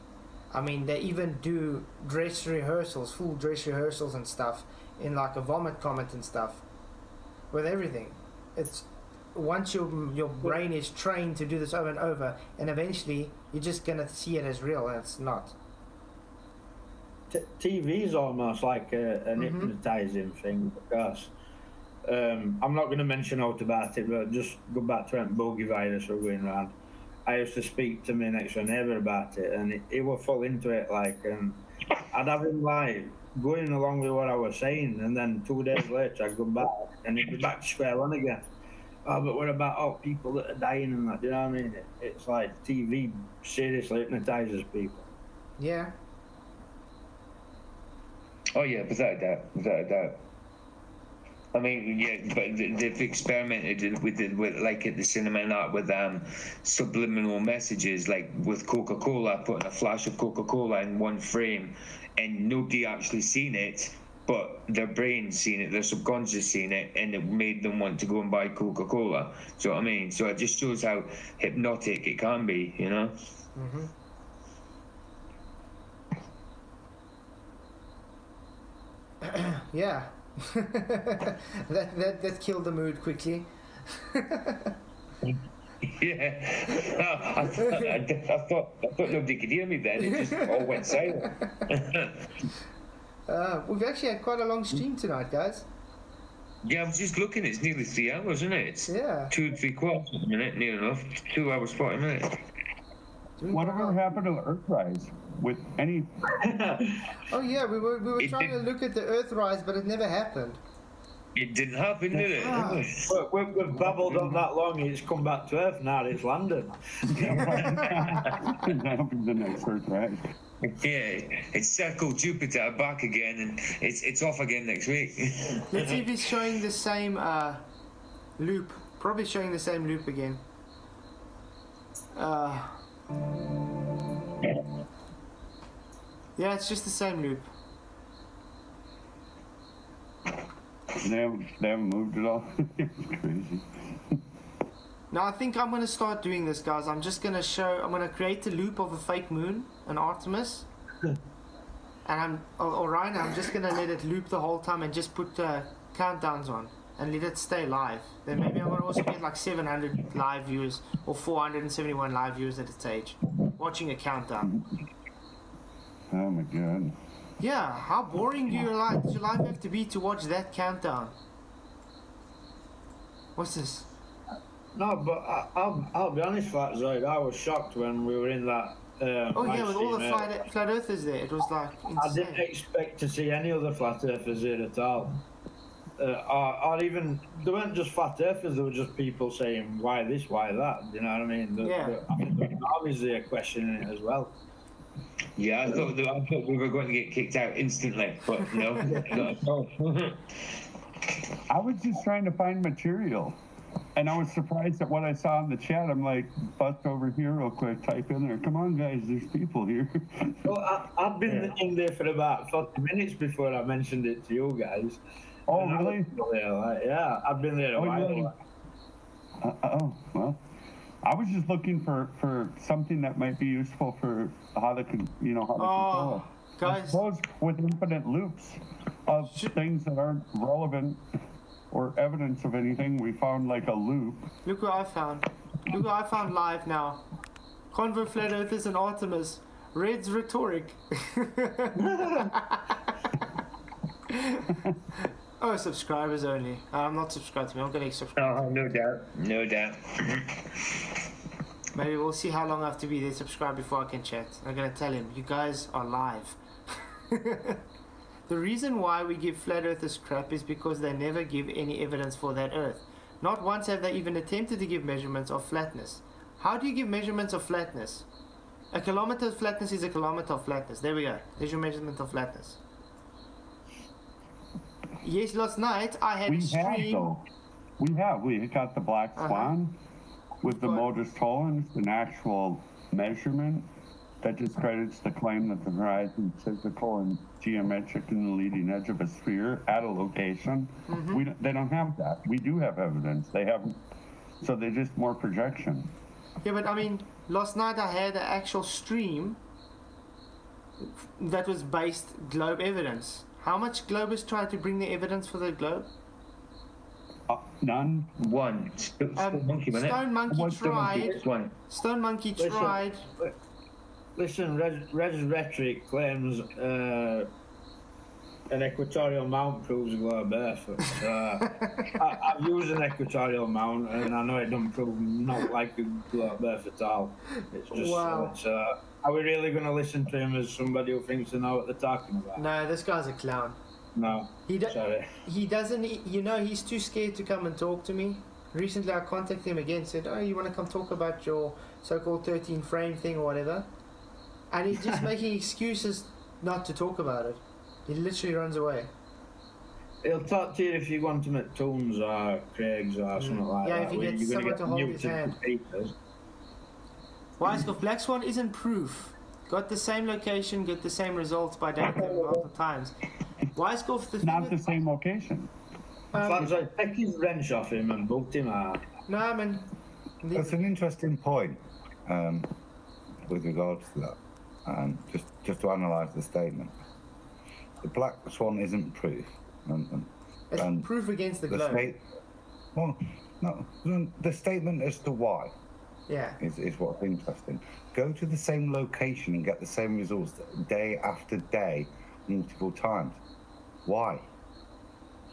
I mean, they even do dress rehearsals, full dress rehearsals and stuff in like a vomit comet and stuff with everything. It's once your brain is trained to do this over and over, and eventually you're just gonna see it as real, and it's not. TV is almost like an hypnotizing thing, because I'm not going to mention out about it, but just go back to when bogey virus were going around. I used to speak to my next door neighbour about it, and he was full into it, like, and I'd have him like going along with what I was saying, and then 2 days later I'd go back and he'd be back to square one again. Oh, but what about all people that are dying and that? Do you know what I mean? It's like TV seriously hypnotizes people. Yeah. Oh yeah, without a doubt. I mean, yeah, but they've experimented with like at the cinema and that with subliminal messages, like with Coca-Cola, putting a flash of Coca-Cola in one frame, and nobody actually seen it, but their brain's seen it, their subconscious seen it, and it made them want to go and buy Coca-Cola. So I mean, so it just shows how hypnotic it can be, you know. Yeah. that killed the mood quickly. Yeah. I thought nobody could hear me then. It just all went silent. We've actually had quite a long stream tonight, guys. Yeah, I was just looking. It's nearly 3 hours, isn't it? It's 2 3/4 of a minute, near enough. 2 hours 40 minutes. Whatever happened to Earthrise? With any? Oh yeah, we were trying to look at the Earthrise, but it never happened. It didn't happen, did it? We've babbled on that long. It's come back to Earth now. It's landed. The next Earthrise. Yeah, it's circled Jupiter back again, and it's off again next week. Let's see if it's showing the same loop. Probably showing the same loop again. Yeah, it's just the same loop. They haven't moved at all. It's crazy. Now I think I'm going to start doing this, guys. I'm going to create a loop of a fake moon, an Artemis. And Orion, I'm just going to let it loop the whole time and just put countdowns on and let it stay live. Then maybe I'm going to also get like 700 live viewers or 471 live viewers at a stage watching a countdown. Oh my god. Yeah, how boring does your life have to be to watch that countdown? What's this? No, but I'll be honest, Flatzoid, I was shocked when we were in that. Oh yeah, with all the flat earthers there, it was like insane. I didn't expect to see any other flat earthers there at all. Or even, they weren't just flat earthers, they were just people saying, why this, why that, you know what I mean? Obviously a question in it as well. Yeah, I thought we were going to get kicked out instantly, but no, not at all. I was just trying to find material. And I was surprised at what I saw in the chat. I'm like, bust over here real quick, type in there. Come on, guys, there's people here. Well, I've been in there for about 40 minutes before I mentioned it to you guys. Oh, really? Yeah, I've been there a while. Really? Well, I was just looking for something that might be useful for how to, control. Guys. I suppose with infinite loops of things that aren't relevant or evidence of anything, we found like a loop. Look what I found. Look what I found live now. Convo Flat Earthers and Artemis. Red's rhetoric. Oh, subscribers only. I'm not subscribed to me. I'm going to subscribe. Oh, no doubt. No doubt. Maybe we'll see how long I have to be there subscribed before I can chat. I'm going to tell him, you guys are live. The reason why we give flat earthers crap is because they never give any evidence for that earth. Not once have they even attempted to give measurements of flatness. How do you give measurements of flatness? A kilometer of flatness is a kilometer of flatness. There we go. There's your measurement of flatness. Yes, last night I had a stream. We got the black swan with the modus tollens, an actual measurement that discredits the claim that the horizon is physical and geometric in the leading edge of a sphere at a location. They don't have that. We do have evidence. They haven't. So they're just more projection. Yeah, but I mean, last night I had an actual stream that was based globe evidence. How much Globers tried to bring the evidence for the globe? None. One. Stone Monkey tried. Stone Monkey tried. Listen, Res Rhetoric claims an equatorial mount proves globe Earth. I've used an equatorial mount and I know it doesn't prove not like a globe Earth at all. It's just, wow. Are we really going to listen to him as somebody who thinks they know what they're talking about? No, this guy's a clown. No, sorry. He doesn't, he's too scared to come and talk to me. Recently I contacted him again, said, oh, you want to come talk about your so-called 13 frame thing or whatever? And he's just making excuses not to talk about it. He literally runs away. He'll talk to you if you want him at Toons or Craig's or something like that. Yeah, if he gets someone to hold his hand. Wisecoff, Black Swan isn't proof. Got the same location, get the same results by dating multiple times. Wisecoff, not the same location. Take his wrench off him and bolt him out. No, I mean... That's an interesting point with regards to that. Just to analyse the statement. The Black Swan isn't proof. It's proof against the globe. Well, no, the statement as to why is what's interesting. Go to the same location and get the same results day after day, multiple times. Why?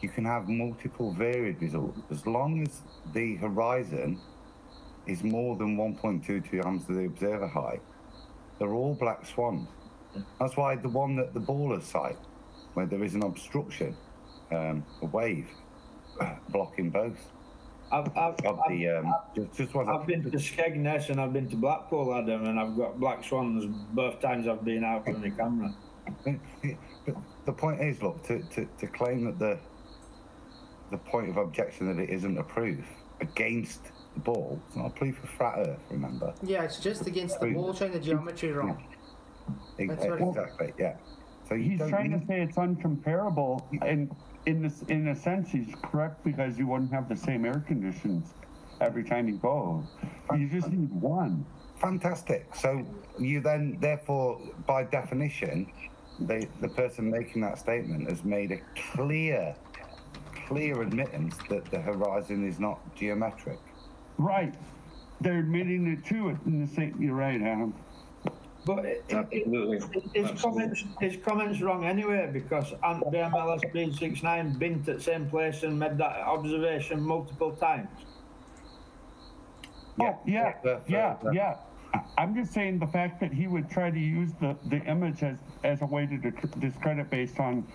You can have multiple varied results as long as the horizon is more than 1.22 times the observer height. They're all black swans. That's why the one at the Baller site, where there is an obstruction, a wave blocking both. I've been to Skegness and I've been to Blackpool, Adam, and I've got black swans both times I've been out on the camera. But the point is, look, to claim that the point of objection that it isn't a proof against the ball, it's not a proof of flat Earth, remember? Yeah, it's just against the ball showing the geometry wrong. Exactly, yeah. So he's trying to say it's uncomparable, and in a sense, he's correct, because you wouldn't have the same air conditions every time you go. You just need one. Fantastic. So you then, therefore, by definition, the person making that statement has made a clear admittance that the horizon is not geometric. Right. They're admitting it too. In the same, you're right, Adam. But his comments wrong anyway, because BMLS 369 been to the same place and made that observation multiple times. Yeah. I'm just saying the fact that he would try to use the image as a way to discredit based on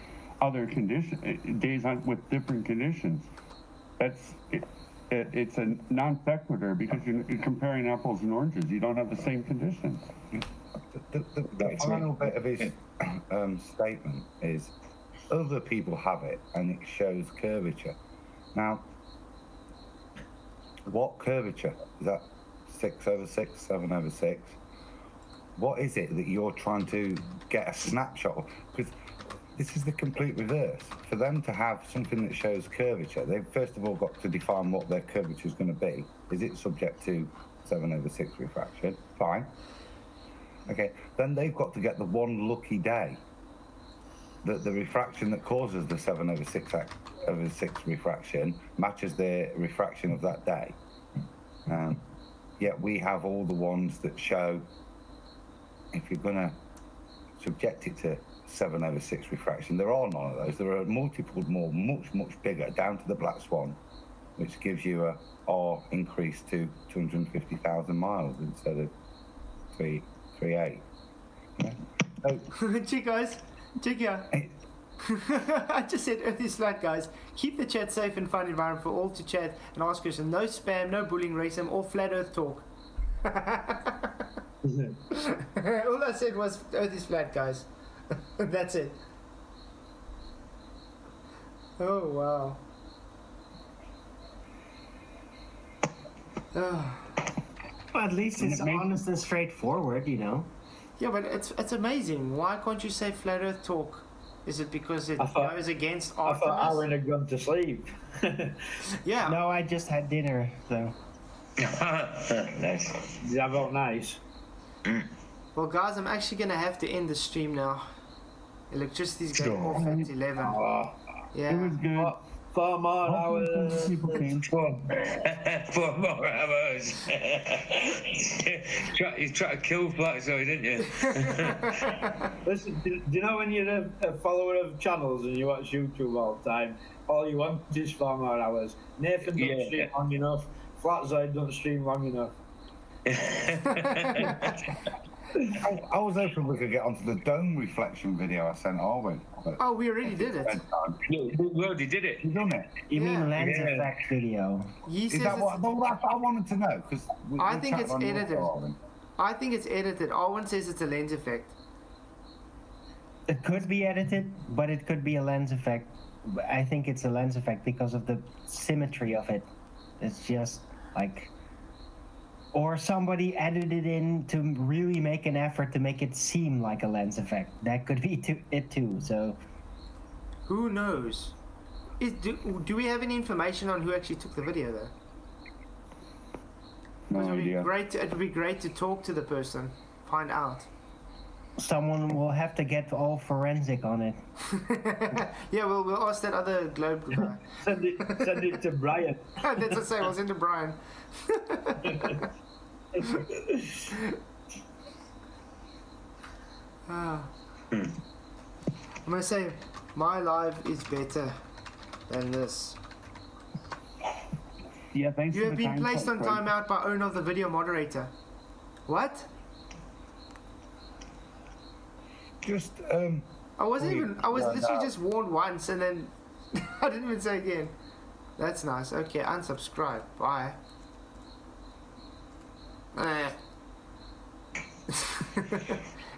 other days with different conditions. It's a non sequitur, because you're comparing apples and oranges. You don't have the same conditions. The final bit of his statement is other people have it and it shows curvature. Now, what curvature? Is that 6/6, 7/6? What is it that you're trying to get a snapshot of? Because this is the complete reverse. For them to have something that shows curvature, they've first of all got to define what their curvature is going to be. Is it subject to 7/6 refraction? Fine. Okay, then they've got to get the one lucky day that the refraction that causes the 7/6 refraction matches the refraction of that day. Yet we have all the ones that show, if you're going to subject it to 7/6 refraction, there are none of those. There are multiple more, much bigger, down to the black swan, which gives you a R increase to 250,000 miles instead of 3.8. Check guys, check here. I just said Earth is flat, guys. Keep the chat safe and fun environment for all to chat and ask questions. No spam, no bullying, racism, or flat Earth talk. All I said was Earth is flat, guys. That's it. Oh wow. Well, at least it's honest and straightforward, you know. Yeah, but it's amazing. Why can't you say flat Earth talk? Is it because it goes against I thought Aaron had gone to sleep. Yeah. No, I just had dinner, so. Nice. Yeah, felt nice. Well, guys, I'm actually gonna have to end the stream now. Electricity's going off at 11. Yeah. It was good. 4 more hours. 4 more hours. You tried to kill Flatzoid, didn't you? Listen, do you know when you're a follower of channels and you watch YouTube all the time, all you want is 4 more hours? Nathan don't stream long enough. Flatzoid don't stream long enough. I was hoping we could get onto the dome reflection video I sent Alwyn. Oh, we already did it. We already did it. You've done it? You mean lens effect video? He Is that what I wanted to know? Because I think it's edited. I think it's edited. Alwyn says it's a lens effect. It could be edited, but it could be a lens effect. I think it's a lens effect because of the symmetry of it. It's just like... Or somebody edited in to really make an effort to make it seem like a lens effect. That could be it too, so... Who knows? Do we have any information on who actually took the video, though? No idea. It would be great to talk to the person, find out. Someone will have to get all forensic on it. Yeah, we'll ask that other globe guy. Send it to Brian. That's what I say, we'll send to Brian. I'm gonna say my live is better than this. Yeah, thanks. You have been placed on timeout by owner of the video moderator. What? Just I was literally just warned once and then I didn't even say again. That's nice. Okay, unsubscribe. Bye.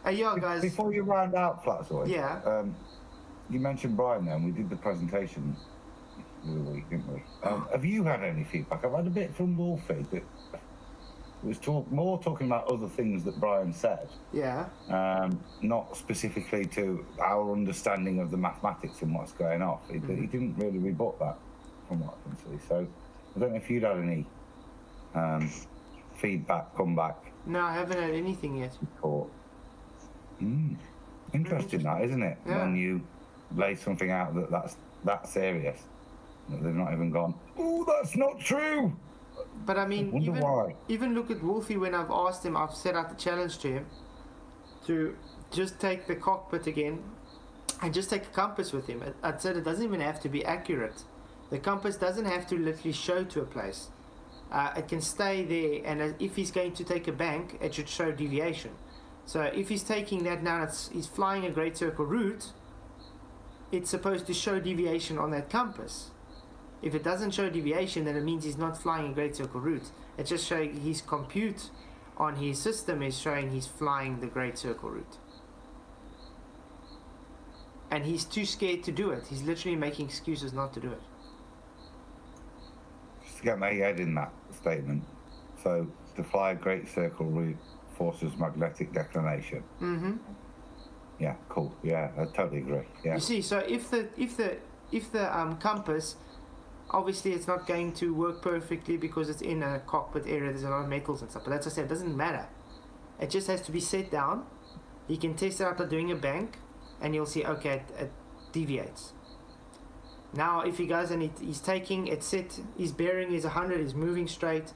Hey, yo, guys. Before you round out, Flatzoid. Yeah. You mentioned Brian then. We did the presentation the other week, didn't we? Have you had any feedback? I've had a bit from Wolfie, but It was more talking about other things that Brian said. Yeah. Not specifically to our understanding of the mathematics and what's going on. He didn't really rebut that, from what I can see. So I don't know if you'd had any feedback, comeback. No, I haven't had anything yet. Interesting, that, isn't it? Yeah. When you lay something out that's that serious, that they've not even gone, oh, that's not true. But I mean, even look at Wolfie. When I've asked him, I've set out the challenge to him to just take the cockpit again and just take a compass with him. I said it doesn't even have to be accurate. The compass doesn't have to literally show to a place. It can stay there, and if he's going to take a bank, it should show deviation. So if he's taking that now, he's flying a great circle route, it's supposed to show deviation on that compass. If it doesn't show deviation, then it means he's not flying a great circle route. It's just showing his compute on his system is showing he's flying the great circle route. And he's too scared to do it. He's literally making excuses not to do it. Just to get my head in that statement. So, to fly a great circle route forces magnetic declination. Mm-hmm. Yeah, cool. Yeah, I totally agree. Yeah. You see, so if the compass, obviously it's not going to work perfectly because it's in a cockpit area, there's a lot of metals and stuff, but as I said, it doesn't matter. It just has to be set down. You can test it out by doing a bank, and you'll see, okay, it deviates. Now, if he goes and he's taking, it's set, his bearing is 100, he's moving straight,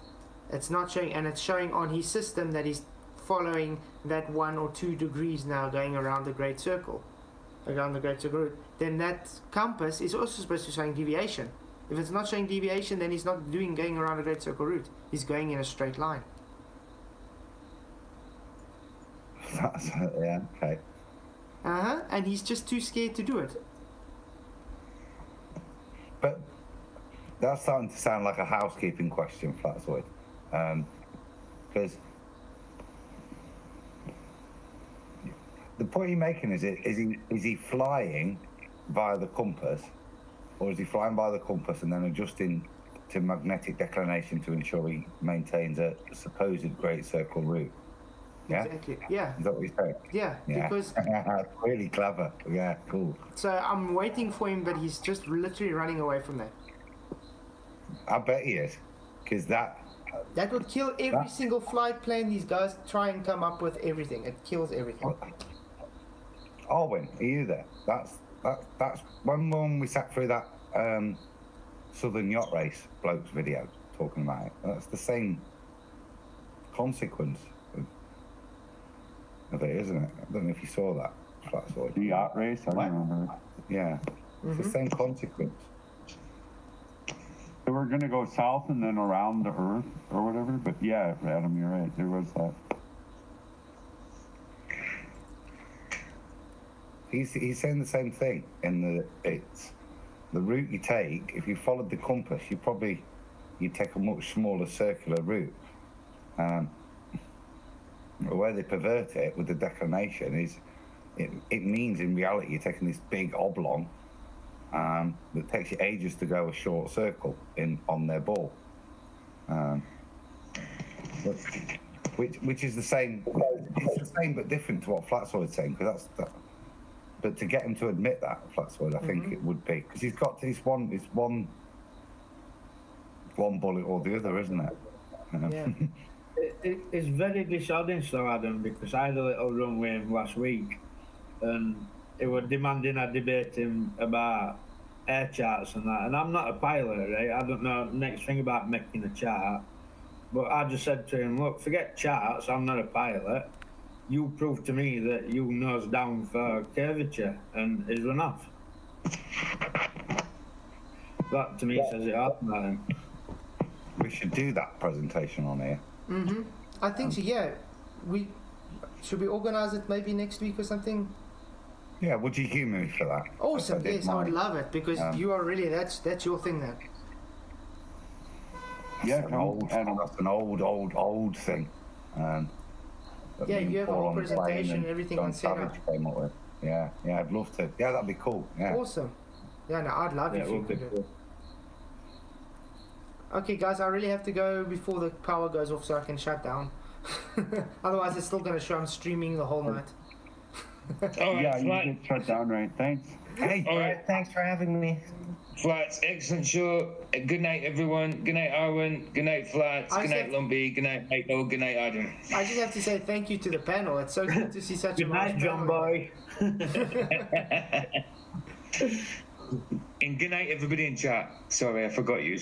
it's not showing, and it's showing on his system that he's following that 1 or 2 degrees now going around the great circle, route, then that compass is also supposed to be showing deviation. If it's not showing deviation, then he's not going around a great circle route. He's going in a straight line. Yeah, okay. And he's just too scared to do it. But that's starting to sound like a housekeeping question, Flatzoid. Because the point you're making is he flying via the compass, or is he flying by the compass and then adjusting to magnetic declination to ensure he maintains a supposed great circle route? Yeah? Exactly. Yeah. Is that what you're saying? Yeah. Because really clever. Yeah, cool. So I'm waiting for him, but he's just literally running away from that. I bet he is, because that would kill every single flight plan these guys try and come up with. Everything. It kills everything. Alwyn, are you there? That's when we sat through that Southern Yacht Race blokes video talking about it. That's the same consequence of it, isn't it? I don't know if you saw that. The yacht race? I don't remember. Yeah. It's the same consequence. They were going to go south and then around the Earth or whatever, but yeah, Adam, you're right. There was that. He's saying the same thing in it's the route you take. If you followed the compass, you take a much smaller circular route. The way they pervert it with the declination is, it means in reality you're taking this big oblong that takes you ages to go a short circle on their ball, which is the same. It's the same but different to what Flatzoid's saying, because But to get him to admit that, Flatzoid, I think it would be, because he's got this one bullet or the other, isn't it? Yeah. It's very dishonest though, Adam, because I had a little run with him last week, and he was demanding I debate him about air charts and that, and I'm not a pilot, right? I don't know next thing about making a chart, but I just said to him, look, forget charts, I'm not a pilot. You prove to me that you nose down for curvature, and he's run off. That to me says it all about him. We should do that presentation on here. I think so, yeah. Should we organise it maybe next week or something? Yeah, would you humour me for that? Awesome, yes, I would love it, because you are really, that's your thing then. Yeah, that's an old thing. Yeah, you have a whole presentation and everything on set up. Yeah, I'd love to. Yeah, that'd be cool. Yeah. Awesome. Yeah, no, I'd love it if you could do it. Okay, guys, I really have to go before the power goes off so I can shut down. Otherwise, it's still going to show I'm streaming the whole night. Yeah, you get shut down, right? Thanks. Hey, all right. Thanks for having me. Flats, excellent show. Good night, everyone. Good night, Arwen. Good night, Flats. Good night, Lumpy. Good night, Michael. Good night, Adam. I just have to say thank you to the panel. It's so good to see such a nice John Boy. And good night, everybody in chat. Sorry, I forgot you.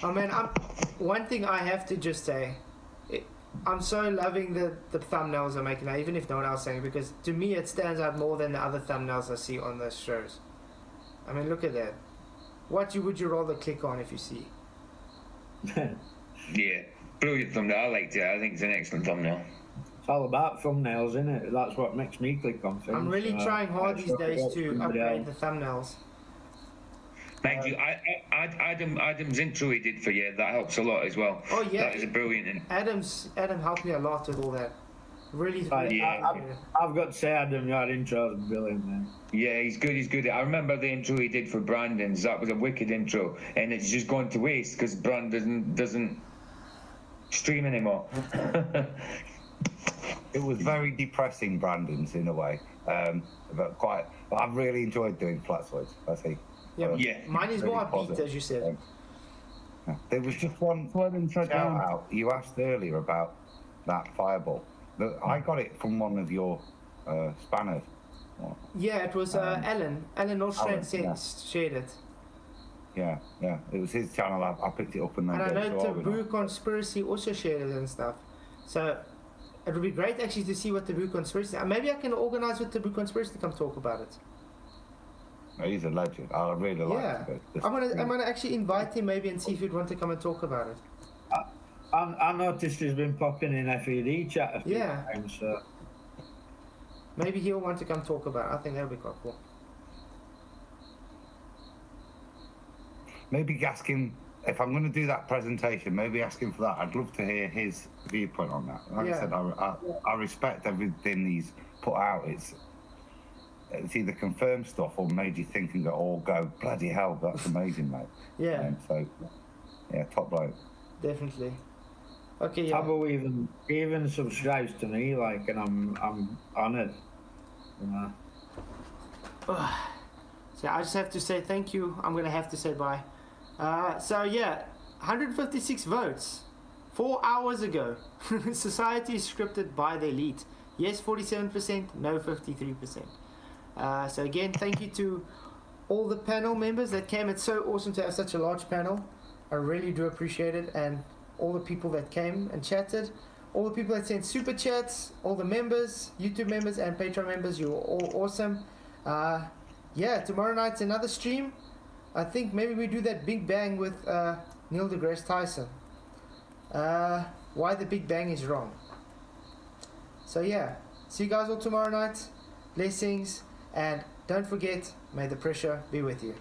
Oh man, one thing I have to just say, I'm so loving the thumbnails I'm making now, even if no one else is saying it, because to me it stands out more than the other thumbnails I see on those shows. I mean, look at that. What would you rather click on if you see? Yeah, brilliant thumbnail. I liked it. I think it's an excellent thumbnail. It's all about thumbnails, isn't it? That's what makes me click on things. I'm really trying hard these days to upgrade the thumbnails. Thank you. Adam's intro he did for you, that helps a lot as well. Oh yeah, that is a brilliant. Adam helped me a lot with all that. Really, yeah. I've got to say, Adam, your intro is brilliant, man. Yeah, he's good. He's good. I remember the intro he did for Brandon's. That was a wicked intro, and it's just gone to waste because Brandon doesn't stream anymore. It was very depressing, Brandon's in a way, but I've really enjoyed doing Flatzoids. I think. Yeah, mine is more upbeat, as you said. There was just one shout out. You asked earlier about that fireball. I got it from one of your spanners. Yeah, it was Alan. Alan Norstrand shared it. Yeah, it was his channel. I picked it up and then. And I know Taboo Conspiracy also shared it and stuff. So it would be great actually to see what Taboo Conspiracy. Maybe I can organize with Taboo Conspiracy to come talk about it. He's a legend. I really like it. I'm gonna actually invite him maybe and see if he'd want to come and talk about it. I noticed he's been popping in FED chat a few times, so maybe he'll want to come talk about it. I think that'll be quite cool. Maybe ask him if I'm going to do that presentation. Maybe ask him for that. I'd love to hear his viewpoint on that. Like I said, I respect everything he's put out. It's either confirmed stuff or made you think and go bloody hell, that's amazing, mate. Yeah. So yeah, top bloke. Definitely. Okay. Yeah. Abo even subscribes to me, like, and I'm honoured. So I just have to say thank you. I'm gonna have to say bye. So yeah, 156 votes 4 hours ago. Society is scripted by the elite. Yes, 47%. No, 53%. So again, thank you to all the panel members that came. It's so awesome to have such a large panel. I really do appreciate it, and all the people that came and chatted, all the people that sent super chats, all the members, YouTube members and Patreon members, you were all awesome. Yeah, tomorrow night's another stream. I think maybe we do that Big Bang with Neil deGrasse Tyson. Why the Big Bang is wrong. So yeah, see you guys all tomorrow night. Blessings, and don't forget, may the pressure be with you.